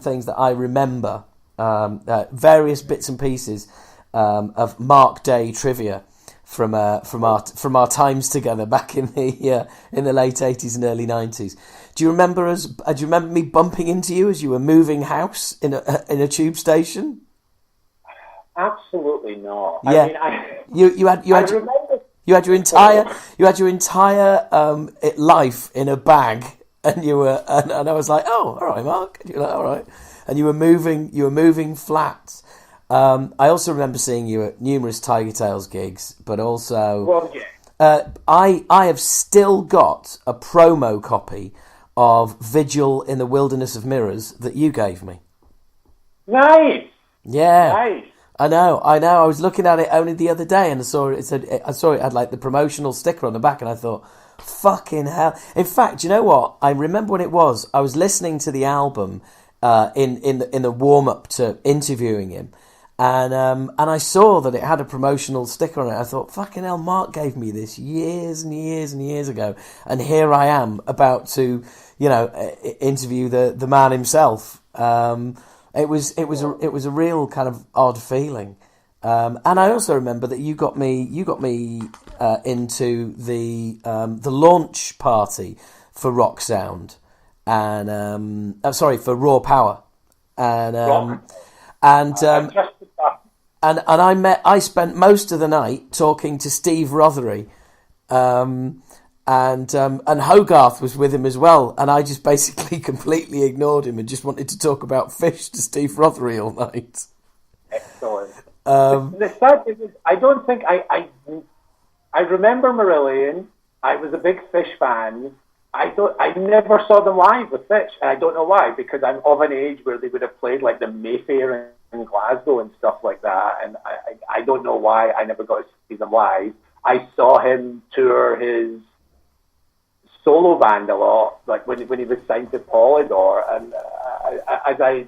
things that I remember, various bits and pieces of Mark Day trivia from our times together back in the late 80s and early 90s. Do you remember me bumping into you as you were moving house in a tube station? Absolutely not. Yeah. You had your entire life in a bag, and you were, and I was like, "Oh, all right, Mark." And you're like, "All right," and you were moving flats. I also remember seeing you at numerous Tiger Tales gigs, but also, I have still got a promo copy of Vigil in the Wilderness of Mirrors that you gave me. Nice. Yeah. Nice. I know. I was looking at it only the other day, and I saw it had the promotional sticker on the back, and I thought, "Fucking hell!" In fact, you know what? I remember when it was. I was listening to the album in the warm up to interviewing him, and I saw that it had a promotional sticker on it. I thought, "Fucking hell!" Mark gave me this years and years and years ago, and here I am about to, interview the man himself. It was a real kind of odd feeling. And I also remember that you got me into the launch party for Rock Sound and for Raw Power and I spent most of the night talking to Steve Rothery, and Hogarth was with him as well, and I just basically completely ignored him and just wanted to talk about fish to Steve Rothery all night. Excellent. The sad thing is, I don't think I remember Marillion. I was a big Fish fan. I never saw them live with Fish, and I don't know why, because I'm of an age where they would have played like the Mayfair in Glasgow and stuff like that, and I don't know why I never got to see them live. I saw him tour his solo band a lot, like when he was signed to Polydor, and I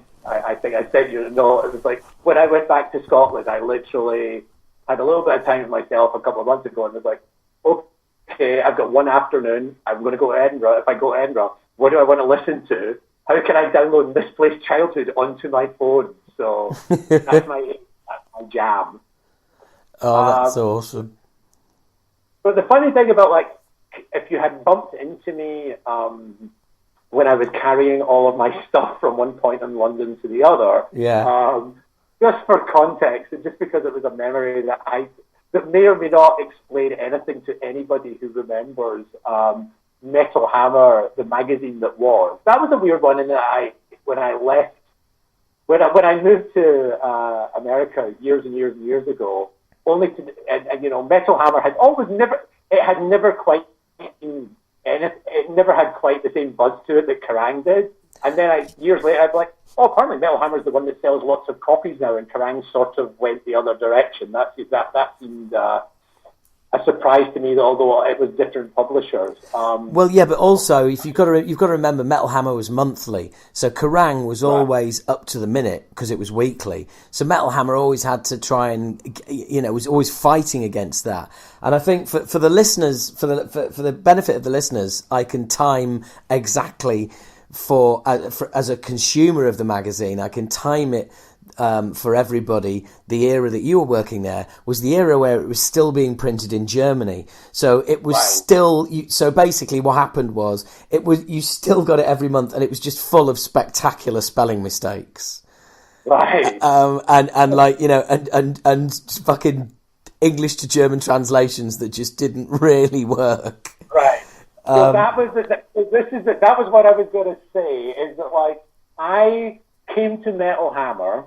think I said, it was like when I went back to Scotland, I literally had a little bit of time with myself a couple of months ago, and was like, okay, I've got one afternoon, I'm going to go to Edinburgh. If I go to Edinburgh, what do I want to listen to? How can I download Misplaced Childhood onto my phone? So that's my jam. Oh, that's awesome. But the funny thing about, like, if you had bumped into me when I was carrying all of my stuff from one point in London to the other, just for context, and just because it was a memory that may or may not explain anything to anybody who remembers Metal Hammer, the magazine that was. That was a weird one, in that when I moved to America years and years and years ago, Metal Hammer had never quite the same buzz to it that Kerrang did. And then years later, I'd be like, oh, apparently Metal Hammer's the one that sells lots of copies now, and Kerrang sort of went the other direction. That seemed a surprise to me, although it was different publishers. Well, yeah, but also you've got to remember, Metal Hammer was monthly, so Kerrang was always up to the minute because it was weekly. So Metal Hammer always had to try and, was always fighting against that. And I think for the listeners, for the benefit of the listeners, I can time exactly for as a consumer of the magazine, I can time it. For everybody, the era that you were working there was the era where it was still being printed in Germany. So it was still. So basically, what happened was you still got it every month, and it was just full of spectacular spelling mistakes. Right. And fucking English to German translations that just didn't really work. Right. So that was what I was going to say. Is that, like, I came to Metal Hammer.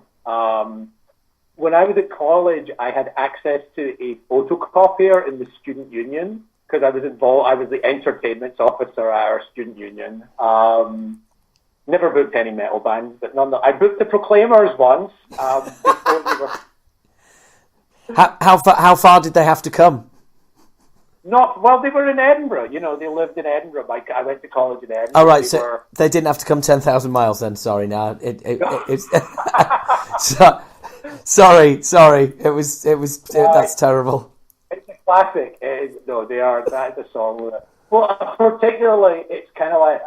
When I was at college, I had access to a photocopier in the student union because I was involved. I was the entertainment officer at our student union. Never booked any metal bands, but I booked the Proclaimers once. Before they were... How far did they have to come? They were in Edinburgh. They lived in Edinburgh. I went to college in Edinburgh. Oh, right, they didn't have to come 10,000 miles then. Sorry, now it's sorry. It was that's terrible. It's a classic. They are. That is a song. Well, particularly, it's kind of like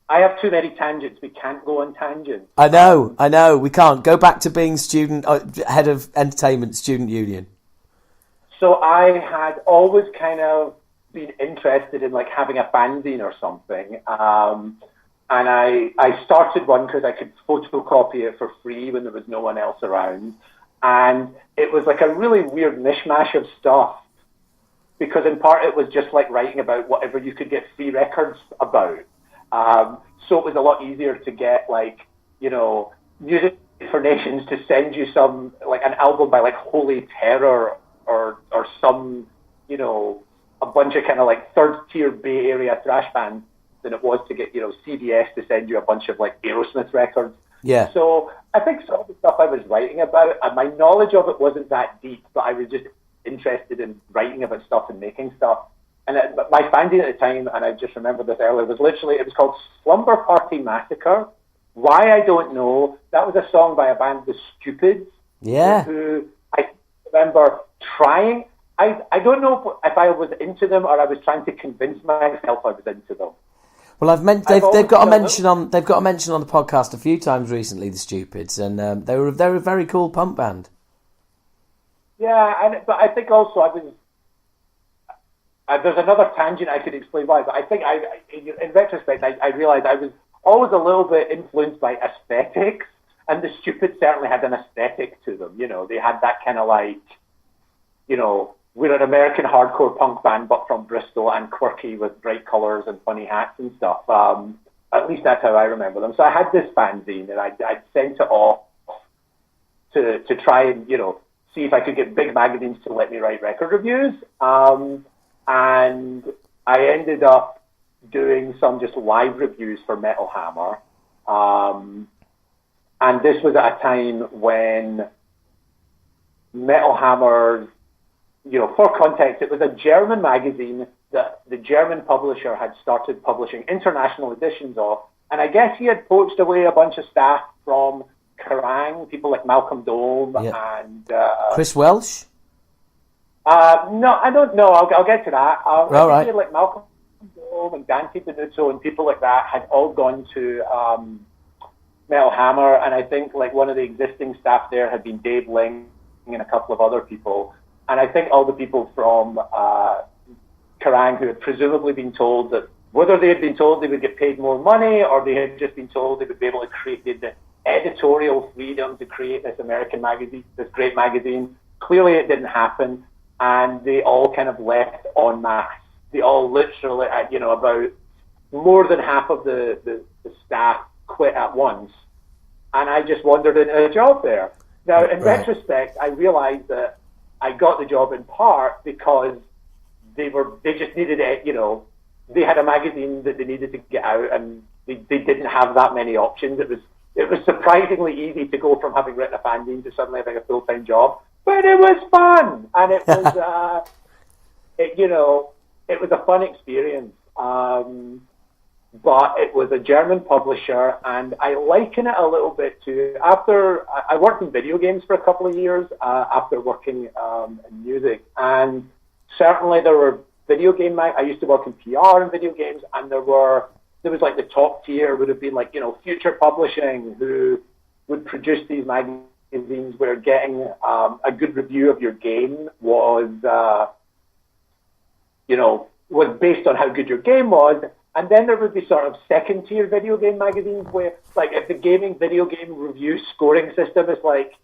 I have too many tangents. We can't go on tangents. I know. We can't go back to being head of entertainment student union. So I had always kind of been interested in, like, having a fanzine or something. And I started one because I could photocopy it for free when there was no one else around. And it was like a really weird mishmash of stuff, because in part it was just like writing about whatever you could get free records about. So it was a lot easier to get, like, Music for Nations to send you some, like, an album by, like, Holy Terror or some, a bunch of kind of like third-tier Bay Area thrash bands than it was to get, CBS to send you a bunch of, like, Aerosmith records. Yeah. So I think some of the stuff I was writing about, and my knowledge of it wasn't that deep, but I was just interested in writing about stuff and making stuff. And my fanzine at the time, and I just remember this earlier, it was called Slumber Party Massacre. Why, I don't know. That was a song by a band, The Stupids. Yeah. Who I remember trying. I don't know if I was into them or I was trying to convince myself I was into them. Well, they've always got a felt mention on the podcast a few times recently, the Stupids, and they're a very cool punk band. Yeah, but I think also I was. There's another tangent I could explain why, but I think in retrospect, I realised I was always a little bit influenced by aesthetics, and the Stupids certainly had an aesthetic to them. You know, they had that kind of like, you know, we're an American hardcore punk band, but from Bristol and quirky with bright colours and funny hats and stuff. At least that's how I remember them. So I had this fanzine, and I'd sent it off to try and, you know, see if I could get big magazines to let me write record reviews. And I ended up doing some just live reviews for Metal Hammer. And this was at a time when Metal Hammer, you know, for context, it was a German magazine that the German publisher had started publishing international editions of. And I guess he had poached away a bunch of staff from Kerrang, people like Malcolm Dome and... Chris Welsh? No, I don't know. I'll get to that. All right. Like Malcolm Dome and Dante Benuto and people like that had all gone to Metal Hammer. And I think like one of the existing staff there had been Dave Ling and a couple of other people. And I think all the people from Kerrang who had presumably been told that whether they had been told they would get paid more money or they had just been told they would be able to create the editorial freedom to create this American magazine, this great magazine. Clearly it didn't happen, and they all kind of left en masse. They all literally, you know, about more than half of the staff quit at once, and I just wandered into a job there. Now, in retrospect, I realized that I got the job in part because they just needed it, you know, they had a magazine that they needed to get out, and they didn't have that many options. It was surprisingly easy to go from having written a fanzine to suddenly having a full-time job, but it was fun, and it was, it was a fun experience. But it was a German publisher, and I liken it a little bit to after I worked in video games for a couple of years after working in music, and certainly there were video game. I used to work in PR in video games, and there was like the top tier would have been like, you know, Future Publishing, who would produce these magazines where getting a good review of your game was based on how good your game was. And then there would be sort of second tier video game magazines where, like, if the video game review scoring system is like,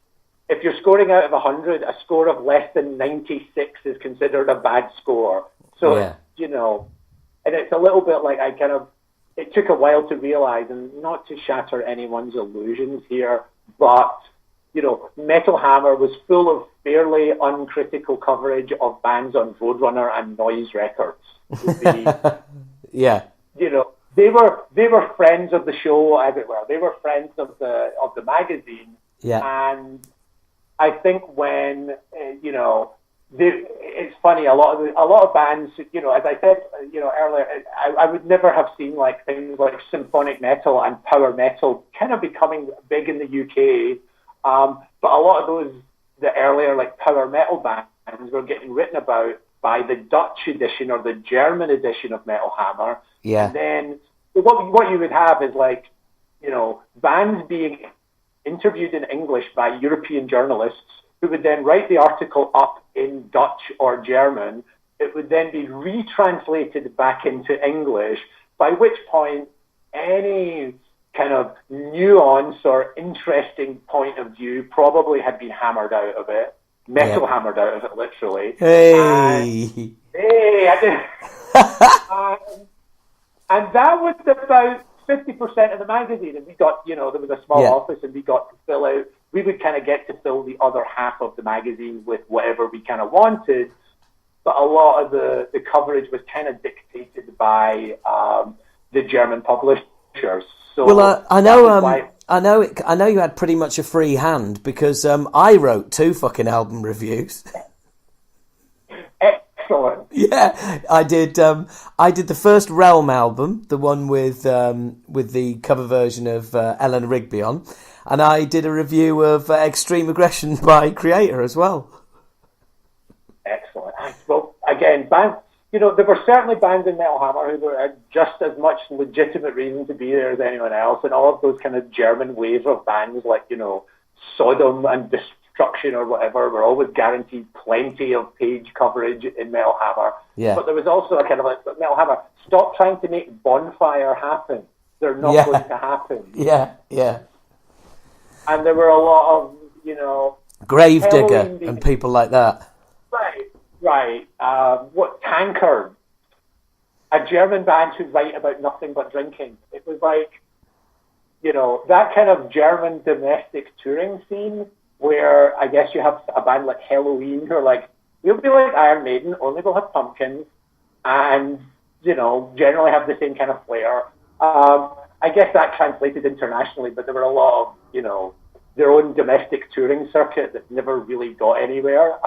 if you're scoring out of 100, a score of less than 96 is considered a bad score. So, you know, and it's a little bit like it took a while to realize, and not to shatter anyone's illusions here, but, you know, Metal Hammer was full of fairly uncritical coverage of bands on Roadrunner and Noise Records. Yeah. You know, they were friends of the show, as it were. They were friends of the magazine. Yeah. And I think when it's funny. A lot of bands, you know, as I said, you know, earlier, I would never have seen like things like symphonic metal and power metal kind of becoming big in the UK. But a lot of those, the earlier like power metal bands were getting written about by the Dutch edition or the German edition of Metal Hammer. Yeah. And then what you would have is like, you know, bands being interviewed in English by European journalists who would then write the article up in Dutch or German. It would then be retranslated back into English, by which point any kind of nuance or interesting point of view probably had been hammered out of it. Hammered out of it, literally. Hey! And that was about 50% of the magazine. And we got, you know, there was a small office, and we got to fill out, we would kind of get to fill the other half of the magazine with whatever we kind of wanted. But a lot of the coverage was kind of dictated by the German publishers. So well, I know you had pretty much a free hand because I wrote 2 fucking album reviews. Excellent. Yeah, I did. I did the first Realm album, the one with the cover version of Eleanor Rigby on, and I did a review of Extreme Aggression by Kreator as well. Excellent. Well, again, bands there were certainly bands in Metal Hammer who were had just as much legitimate reason to be there as anyone else, and all of those kind of German wave of bands like, Sodom and Destruction or whatever were always guaranteed plenty of page coverage in Metal Hammer. Yeah. But there was also a kind of like, Metal Hammer, stop trying to make Bonfire happen. They're not going to happen. Yeah, yeah. And there were a lot of, Gravedigger and people like that. Right. Tankard? A German band who write about nothing but drinking. It was like, that kind of German domestic touring scene where I guess you have a band like Halloween who are like, we'll be like Iron Maiden, only we'll have pumpkins, and, generally have the same kind of flair. I guess that translated internationally, but there were a lot of, their own domestic touring circuit that never really got anywhere,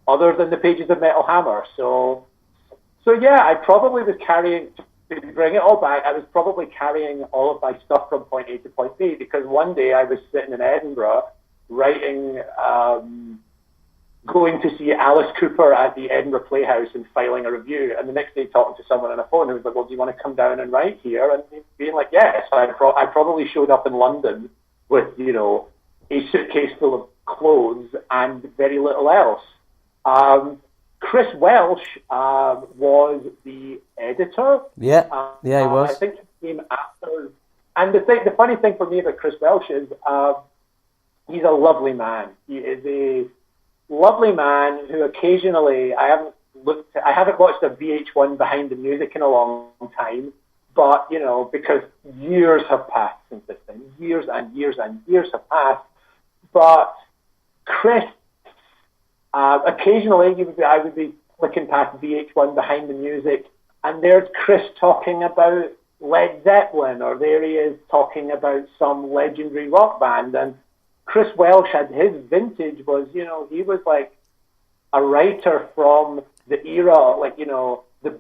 other than the pages of Metal Hammer. So yeah, I probably was carrying, to bring it all back, I was probably carrying all of my stuff from point A to point B, because one day I was sitting in Edinburgh writing, going to see Alice Cooper at the Edinburgh Playhouse and filing a review, and the next day talking to someone on a phone who was like, well, do you want to come down and write here? And being like, yes. I probably showed up in London with, a suitcase full of clothes and very little else. Chris Welsh was the editor. Yeah, he was. I think he came after. And the funny thing for me about Chris Welsh is he's a lovely man. He is a lovely man who occasionally, I haven't watched a VH1 Behind the Music in a long time, but, because years have passed since this thing. Years and years and years have passed. But Chris, occasionally I would be flicking past VH1 Behind the Music, and there's Chris talking about Led Zeppelin, or there he is talking about some legendary rock band. And Chris Welsh had his vintage was, he was like a writer from the era, like, the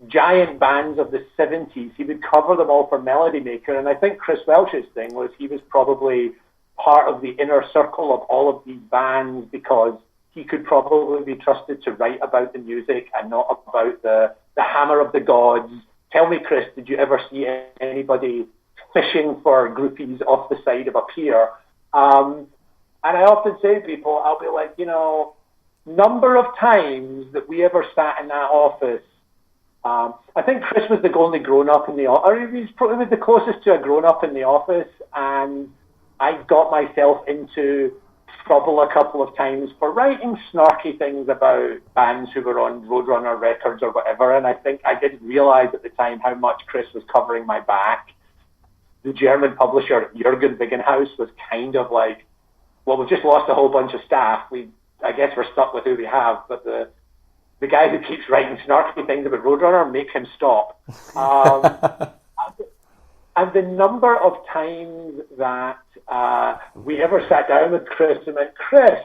giant bands of the 70s. He would cover them all for Melody Maker. And I think Chris Welsh's thing was he was probably part of the inner circle of all of these bands because he could probably be trusted to write about the music and not about the hammer of the gods. Tell me, Chris, did you ever see anybody fishing for groupies off the side of a pier? And I often say to people, I'll be like, number of times that we ever sat in that office. I think Chris was the only grown-up in the office, or he was the closest to a grown-up in the office, and I got myself into trouble a couple of times for writing snarky things about bands who were on Roadrunner Records or whatever, and I think I didn't realize at the time how much Chris was covering my back. The German publisher, Jürgen Wiggenhaus, was kind of like, well, we've just lost a whole bunch of staff. I guess we're stuck with who we have, but the guy who keeps writing snarky things about Roadrunner, make him stop. And the number of times that we ever sat down with Chris and went, Chris,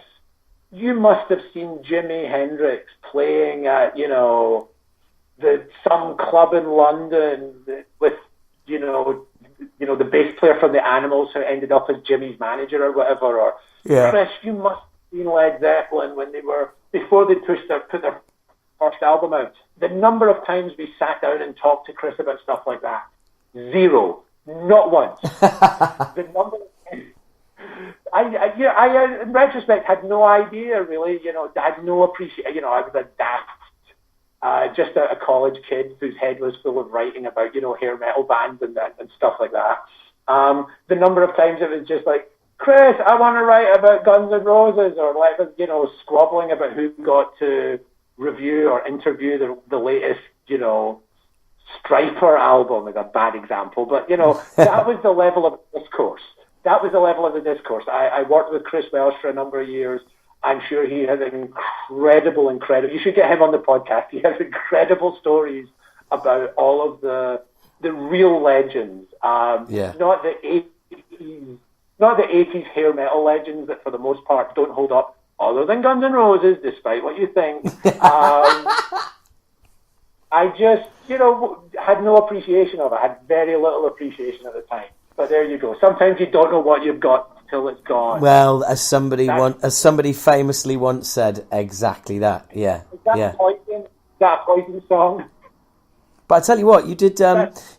you must have seen Jimi Hendrix playing at, some club in London with, the bass player from the Animals who ended up as Jimmy's manager or whatever. Or Chris, you must have seen Led Zeppelin before they put their first album out. The number of times we sat down and talked to Chris about stuff like that. Zero. Not once. The number of times. I in retrospect, had no idea, really. Had no appreciation. I was a daft, just a college kid whose head was full of writing about, hair metal bands and stuff like that. The number of times it was just like, Chris, I want to write about Guns N' Roses, or like, squabbling about who got to review or interview the latest, Striper album is a bad example, but that was the level of discourse. That was the level of the discourse. I worked with Chris Welsh for a number of years. I'm sure he has incredible. You should get him on the podcast. He has incredible stories about all of the real legends. Not the 80s hair metal legends that for the most part don't hold up, other than Guns N' Roses, despite what you think. I just, had no appreciation of it. I had very little appreciation at the time. But there you go. Sometimes you don't know what you've got until it's gone. Well, as somebody famously once said, exactly that. Yeah. Is that that a Poison song? But I tell you what, you did us.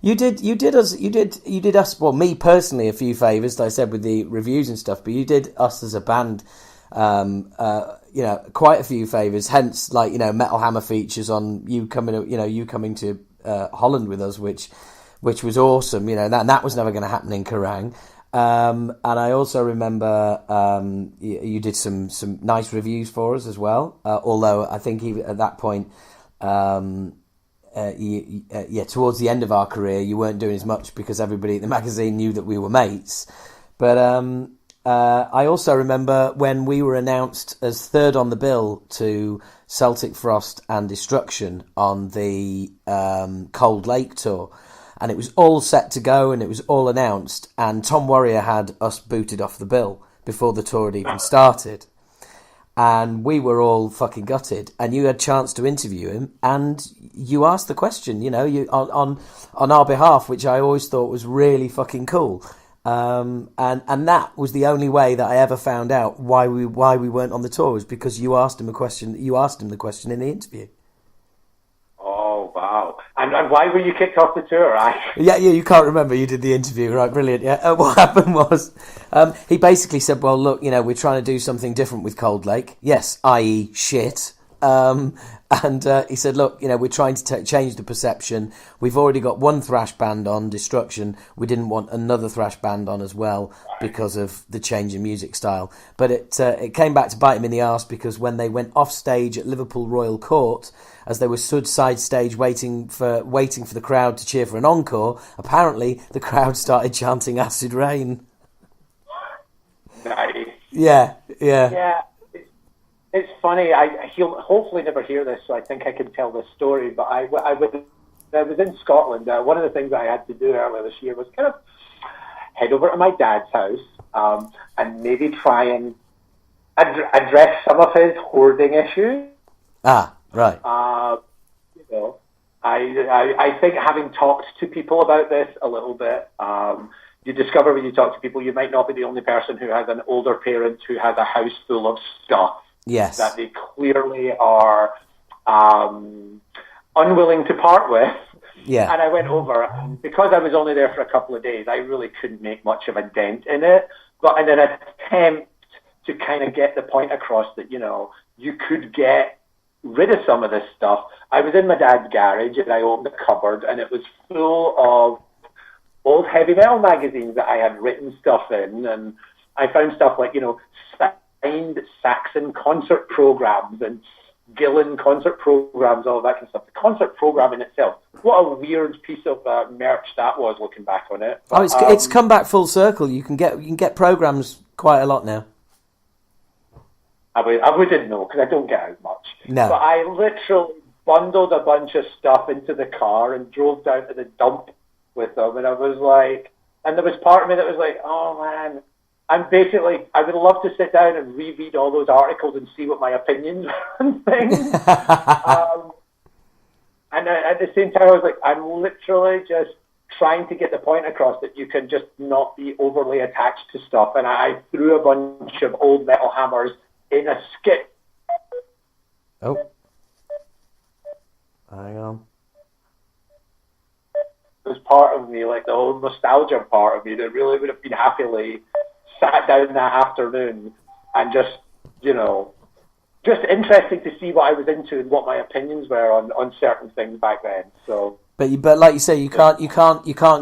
Well, me personally, a few favours. Like I said with the reviews and stuff, but you did us as a band, quite a few favours. Hence, like Metal Hammer features on you coming to Holland with us, which was awesome. That was never going to happen in Kerrang. And I also remember you did some nice reviews for us as well. Although I think even at that point. Towards the end of our career, you weren't doing as much because everybody at the magazine knew that we were mates. But I also remember when we were announced as third on the bill to Celtic Frost and Destruction on the Cold Lake tour, and it was all set to go and it was all announced, and Tom Warrior had us booted off the bill before the tour had even started. And we were all fucking gutted. And you had a chance to interview him, and you asked the question, you on our behalf, which I always thought was really fucking cool. And that was the only way that I ever found out why we weren't on the tour, was because you asked him the question in the interview. Oh wow! And why were you kicked off the tour? Yeah, you can't remember. You did the interview, right? Brilliant. Yeah. What happened was, he basically said, "Well, look, we're trying to do something different with Cold Lake. Yes, i.e., shit." And he said, "Look, we're trying to change the perception. We've already got one thrash band on, Destruction. We didn't want another thrash band on as well because of the change in music style. But it came back to bite him in the arse, because when they went off stage at Liverpool Royal Court, as they were stood side stage waiting for the crowd to cheer for an encore, apparently the crowd started chanting Acid Rain." Nice. Yeah. It's funny. He'll hopefully never hear this, so I think I can tell this story. But I was in Scotland. One of the things I had to do earlier this year was kind of head over to my dad's house and maybe try and address some of his hoarding issues. Ah, right. I think having talked to people about this a little bit, you discover when you talk to people, you might not be the only person who has an older parent who has a house full of stuff. Yes. That they clearly are unwilling to part with. Yeah. And I went over, and because I was only there for a couple of days, I really couldn't make much of a dent in it. But in an attempt to kind of get the point across that, you could get rid of some of this stuff, I was in my dad's garage and I opened the cupboard, and it was full of old heavy metal magazines that I had written stuff in, and I found stuff like, signed Saxon concert programs and Gillan concert programs, all that kind of stuff. The concert program in itself, what a weird piece of merch that was, looking back on it. But, it's come back full circle. You can get programs quite a lot now. I wouldn't know, because I don't get as much. No. But I literally bundled a bunch of stuff into the car and drove down to the dump with them, and I was like, and there was part of me that was like, oh man, I would love to sit down and reread all those articles and see what my opinions were on things. And at the same time, I was like, I'm literally just trying to get the point across that you can just not be overly attached to stuff. And I threw a bunch of old Metal Hammers in a skip. Oh. Hang on. There's part of me, like the whole nostalgia part of me, that really would have been happily sat down that afternoon and just interesting to see what I was into and what my opinions were on certain things back then. So, but like you say, you can't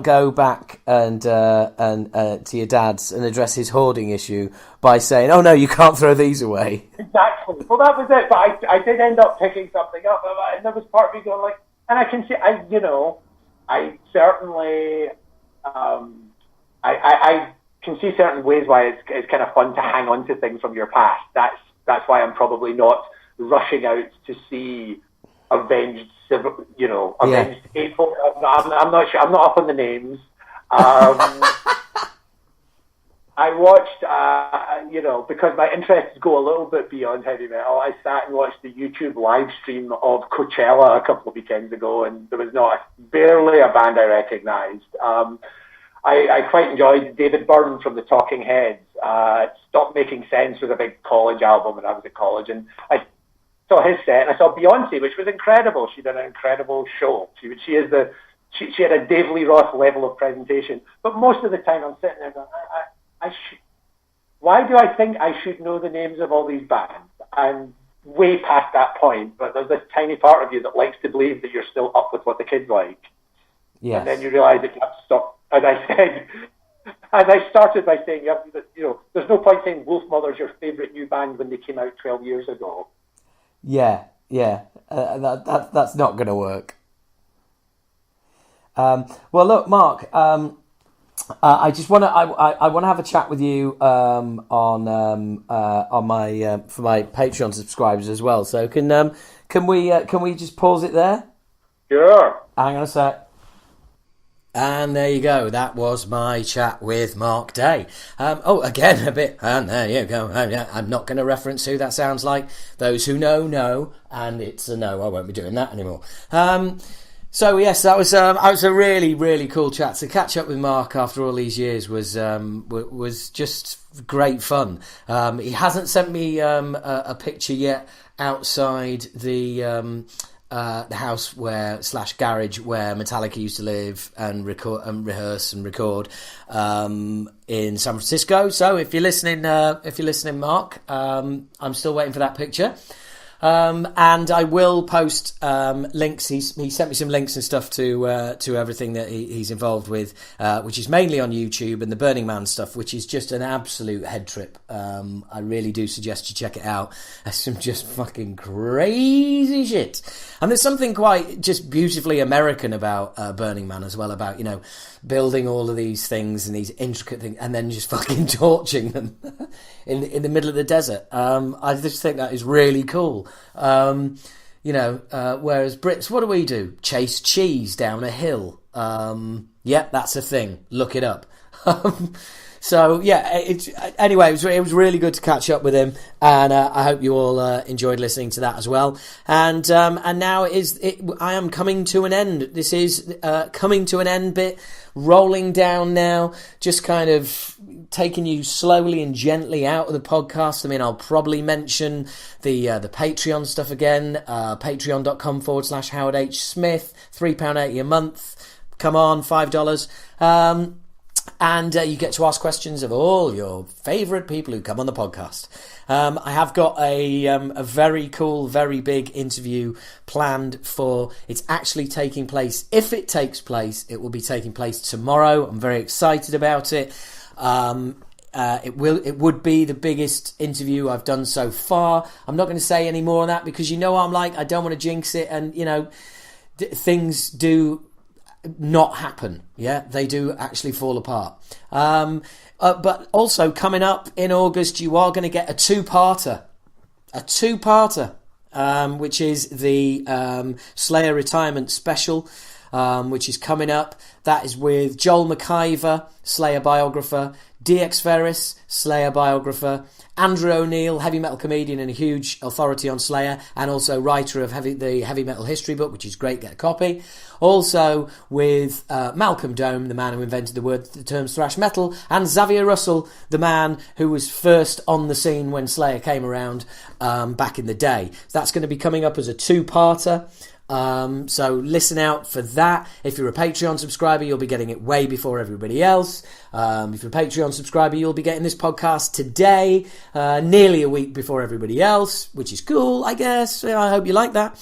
go back and to your dad's and address his hoarding issue by saying, "Oh no, you can't throw these away." Exactly. Well, that was it. But I did end up picking something up, and there was part of me going like, and I can see, I certainly, I can see certain ways why it's kind of fun to hang on to things from your past. That's why I'm probably not rushing out to see Avenged Eightfold. I'm not sure. I'm not up on the names. I watched, because my interests go a little bit beyond heavy metal, I sat and watched the YouTube live stream of Coachella a couple of weekends ago, and there was barely a band I recognised. I quite enjoyed David Byrne from the Talking Heads. Stop Making Sense was a big college album when I was at college, and I saw his set, and I saw Beyonce, which was incredible. She did an incredible show. She had a Dave Lee Roth level of presentation. But most of the time, I'm sitting there going, why do I think I should know the names of all these bands? I'm way past that point, but there's this tiny part of you that likes to believe that you're still up with what the kids like. Yes. And then you realise that you have to stop. As I started by saying, there's no point saying Wolfmother's your favourite new band when they came out 12 years ago. Yeah. That's not going to work. Well, look, Mark. I just want to. I want to have a chat with you on my for my Patreon subscribers as well. So can we just pause it there? Sure. Hang on a sec. And there you go. That was my chat with Mark Day. Again, a bit. And there you go. I'm not going to reference who that sounds like. Those who know, and it's a no. I won't be doing that anymore. So yes, that was a really, really cool chat. To catch up with Mark after all these years was just great fun. He hasn't sent me a picture yet outside the house /garage where Metallica used to live and record and rehearse and record in San Francisco. So if you're listening, Mark, I'm still waiting for that picture. And I will post links. He sent me some links and stuff to everything that he's involved with, which is mainly on YouTube, and the Burning Man stuff, which is just an absolute head trip. I really do suggest you check it out. There's some just fucking crazy shit, and there's something quite just beautifully American about Burning Man as well. About building all of these things and these intricate things, and then just fucking torching them in the middle of the desert. I just think that is really cool. Whereas Brits, what do? Chase cheese down a hill. Yep, that's a thing. Look it up. So yeah, anyway, it was really good to catch up with him, and I hope you all enjoyed listening to that as well. And now I am coming to an end. This is coming to an end bit, rolling down now, just kind of taking you slowly and gently out of the podcast. I mean, I'll probably mention the Patreon stuff again. Patreon.com/Howard H. Smith, £3.80 a month. Come on, $5. And you get to ask questions of all your favourite people who come on the podcast. I have got a very cool, very big interview planned for. It's actually taking place. If it takes place, it will be taking place tomorrow. I'm very excited about it. It would be the biggest interview I've done so far. I'm not going to say any more on that because I'm like, I don't want to jinx it, and things do not happen. Yeah, they do actually fall apart. But also coming up in August, you are going to get a two-parter, which is the Slayer retirement special, which is coming up. That is with Joel McIver, Slayer biographer, DX Ferris, Slayer biographer, Andrew O'Neill, heavy metal comedian and a huge authority on Slayer, and also writer of the Heavy Metal History book, which is great, get a copy. Also with Malcolm Dome, the man who invented the term thrash metal, and Xavier Russell, the man who was first on the scene when Slayer came around back in the day. That's going to be coming up as a two-parter. So listen out for that. If you're a Patreon subscriber, you'll be getting it way before everybody else. If you're a Patreon subscriber, you'll be getting this podcast today, nearly a week before everybody else, which is cool, I guess. I hope you like that.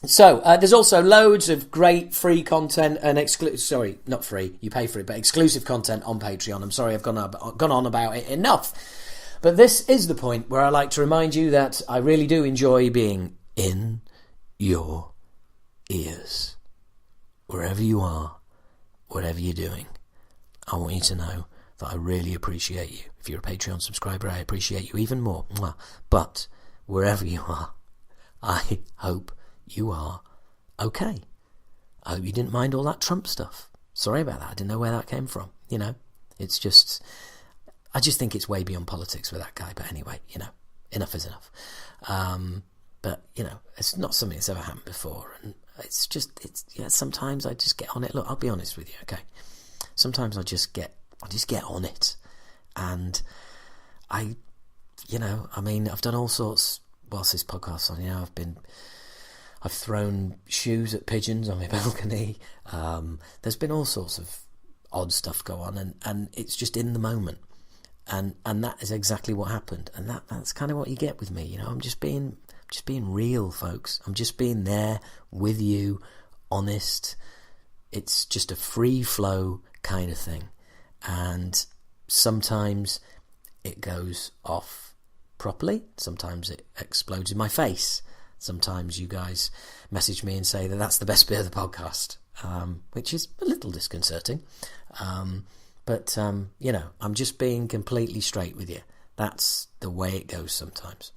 So there's also loads of great free content and sorry, not free, you pay for it, but exclusive content on Patreon. I'm sorry I've gone on about it enough. But this is the point where I like to remind you that I really do enjoy being in your ears. Wherever you are, whatever you're doing, I want you to know that I really appreciate you. If you're a Patreon subscriber, I appreciate you even more. But wherever you are, I hope you are okay. I hope you didn't mind all that Trump stuff. Sorry about that. I didn't know where that came from. It's just, I just think it's way beyond politics with that guy. But anyway, enough is enough. But, it's not something that's ever happened before. And sometimes I just get on it. Look, I'll be honest with you, okay? Sometimes I just get on it. And I've done all sorts whilst this podcast's on, I've thrown shoes at pigeons on my balcony. There's been all sorts of odd stuff go on, and it's just in the moment. And that is exactly what happened. And that's kind of what you get with me. I'm just being real, folks. I'm just being there with you, honest. It's just a free flow kind of thing. And sometimes it goes off properly. Sometimes it explodes in my face. Sometimes you guys message me and say that that's the best bit of the podcast, which is a little disconcerting. But I'm just being completely straight with you. That's the way it goes sometimes.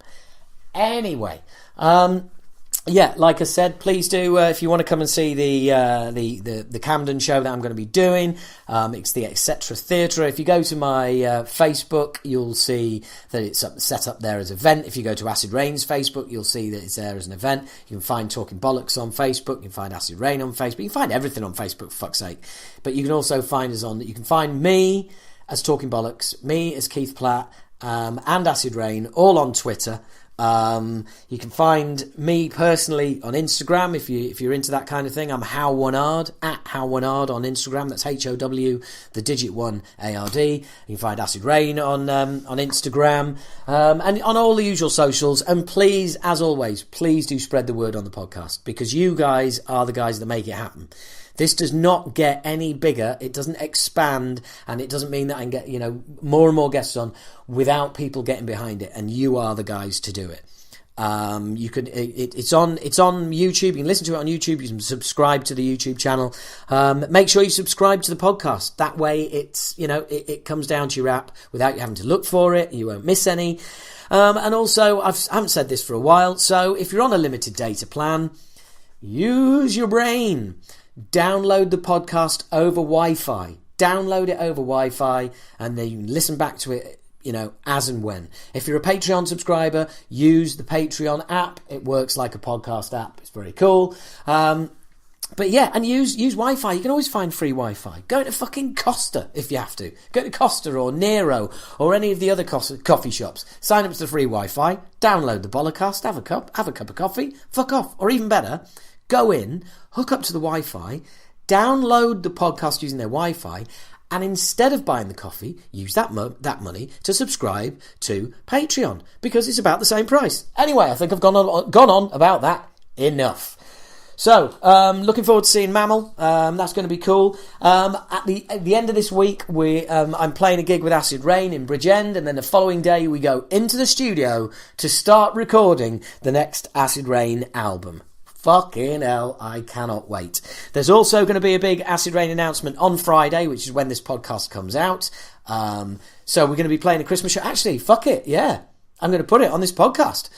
Anyway, like I said, please do, if you want to come and see the Camden show that I'm going to be doing, it's the Etc. Theatre. If you go to my Facebook, you'll see that it's set up there as an event. If you go to Acid Rain's Facebook, you'll see that it's there as an event. You can find Talking Bollocks on Facebook. You can find Acid Rain on Facebook. You can find everything on Facebook, for fuck's sake. But you can also find us you can find me as Talking Bollocks, me as Keith Platt, and Acid Rain, all on Twitter. You can find me personally on Instagram if you're into that kind of thing. I'm How Wannard, at How Wannard on Instagram. That's HOW, the digit 1 ARD. You can find Acid Rain on Instagram, and on all the usual socials. And please, as always, please do spread the word on the podcast, because you guys are the guys that make it happen. This does not get any bigger. It doesn't expand, and it doesn't mean that I can get, more and more guests on without people getting behind it. And you are the guys to do it. It's on YouTube. You can listen to it on YouTube. You can subscribe to the YouTube channel. Make sure you subscribe to the podcast. That way, it comes down to your app without you having to look for it. You won't miss any. And also, I haven't said this for a while. So if you're on a limited data plan, use your brain. Download the podcast over Wi-Fi. Download it over Wi-Fi, and then you can listen back to it, as and when. If you're a Patreon subscriber, use the Patreon app. It works like a podcast app. It's very cool. But yeah, and use Wi-Fi. You can always find free Wi-Fi. Go to fucking Costa if you have to. Go to Costa or Nero or any of the other coffee shops. Sign up to the free Wi-Fi. Download the Bollocast. Have a cup of coffee. Fuck off. Or even better, go in, hook up to the Wi-Fi, download the podcast using their Wi-Fi, and instead of buying the coffee, use that money to subscribe to Patreon, because it's about the same price. Anyway, I think I've gone on about that enough. So, looking forward to seeing Mammal. That's going to be cool. At the end of this week, I'm playing a gig with Acid Rain in Bridgend, and then the following day we go into the studio to start recording the next Acid Rain album. Fucking hell, I cannot wait. There's also going to be a big Acid Rain announcement on Friday, which is when this podcast comes out. So we're going to be playing a Christmas show. Actually, fuck it, yeah. I'm going to put it on this podcast.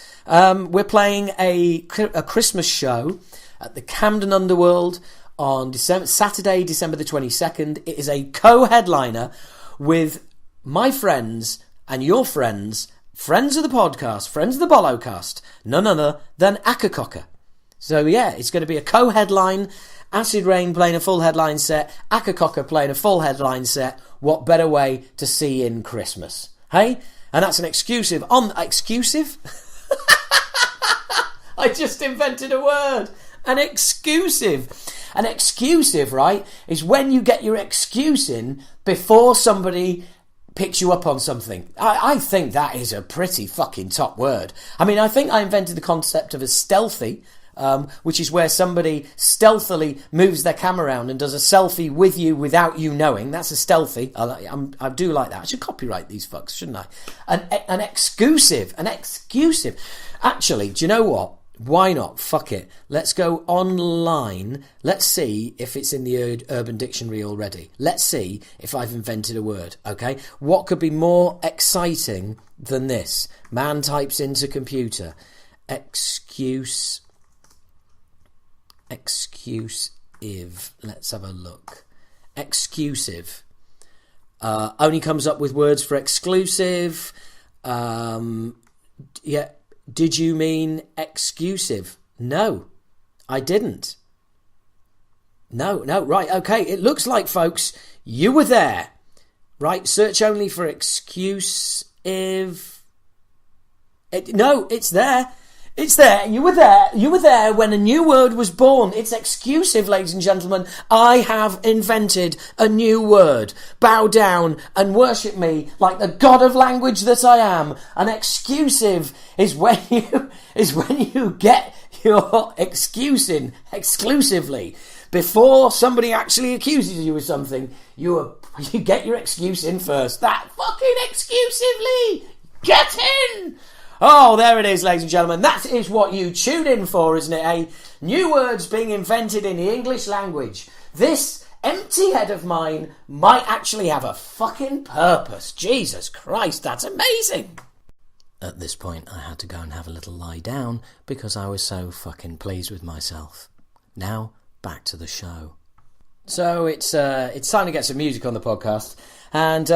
We're playing a Christmas show at the Camden Underworld on Saturday, December the 22nd. It is a co-headliner with my friends and your friends of the podcast, friends of the Bollocast, none other than Akakoka. So yeah, it's going to be a co-headline, Acid Rain playing a full headline set, Akakoka playing a full headline set. What better way to see in Christmas? Hey? And that's an exclusive exclusive? I just invented a word. An exclusive. An exclusive, right, is when you get your excuse in before somebody picks you up on something. I think that is a pretty fucking top word. I mean, I think I invented the concept of a stealthy, which is where somebody stealthily moves their camera around and does a selfie with you without you knowing. That's a stealthy. I do like that. I should copyright these fucks, shouldn't I? An exclusive. Actually, do you know what? Why not? Fuck it. Let's go online. Let's see if it's in the Urban Dictionary already. Let's see if I've invented a word, okay? What could be more exciting than this? Man types into computer. Exclusive. Let's have a look. Exclusive. Only comes up with words for exclusive. Yeah. Did you mean exclusive? No, I didn't. No, right, okay. It looks like, folks, you were there. Right, search only for exclusive. No, it's there. It's there. You were there. You were there when a new word was born. It's exclusive, ladies and gentlemen. I have invented a new word. Bow down and worship me like the god of language that I am. An exclusive is when you get your excusing exclusively. Before somebody actually accuses you of something, you get your excuse in first. That fucking exclusively! Get in! Oh, there it is, ladies and gentlemen. That is what you tune in for, isn't it, eh? New words being invented in the English language. This empty head of mine might actually have a fucking purpose. Jesus Christ, that's amazing. At this point, I had to go and have a little lie down because I was so fucking pleased with myself. Now, back to the show. So it's time to get some music on the podcast. And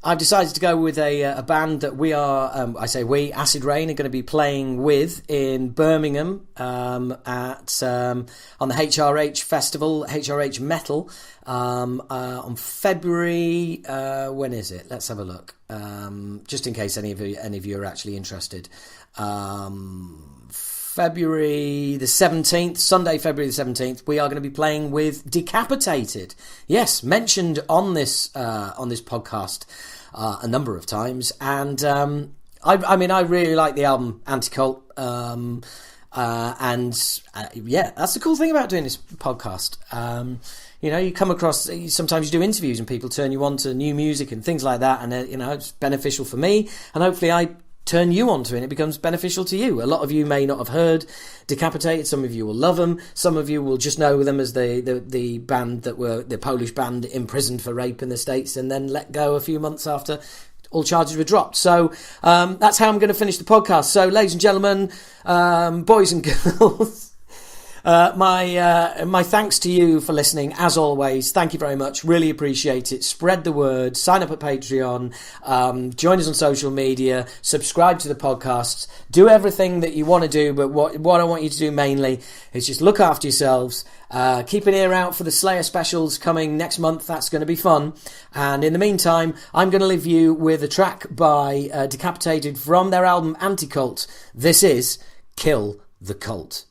I've decided to go with a band that we are, Acid Rain, are going to be playing with in Birmingham on the HRH Festival, HRH Metal, on February, when is it? Let's have a look. Just in case any of you are actually interested. February the 17th, Sunday, February the 17th, we are going to be playing with Decapitated. Yes, mentioned on this podcast a number of times. And I really like the album Anti-Cult. Yeah, that's the cool thing about doing this podcast. You come across, sometimes you do interviews and people turn you on to new music and things like that. And, it's beneficial for me. And hopefully I turn you onto it and it becomes beneficial to you. A lot of you may not have heard Decapitated. Some of you will love them. Some of you will just know them as the band that were the Polish band imprisoned for rape in the States and then let go a few months after all charges were dropped. So that's how I'm going to finish the podcast. So, ladies and gentlemen, boys and girls, my thanks to you for listening, as always. Thank you very much. Really appreciate it. Spread the word. Sign up at Patreon. Join us on social media. Subscribe to the podcasts. Do everything that you want to do, but what I want you to do mainly is just look after yourselves. Keep an ear out for the Slayer specials coming next month. That's going to be fun. And in the meantime, I'm going to leave you with a track by Decapitated from their album Anti-Cult. This is Kill the Cult.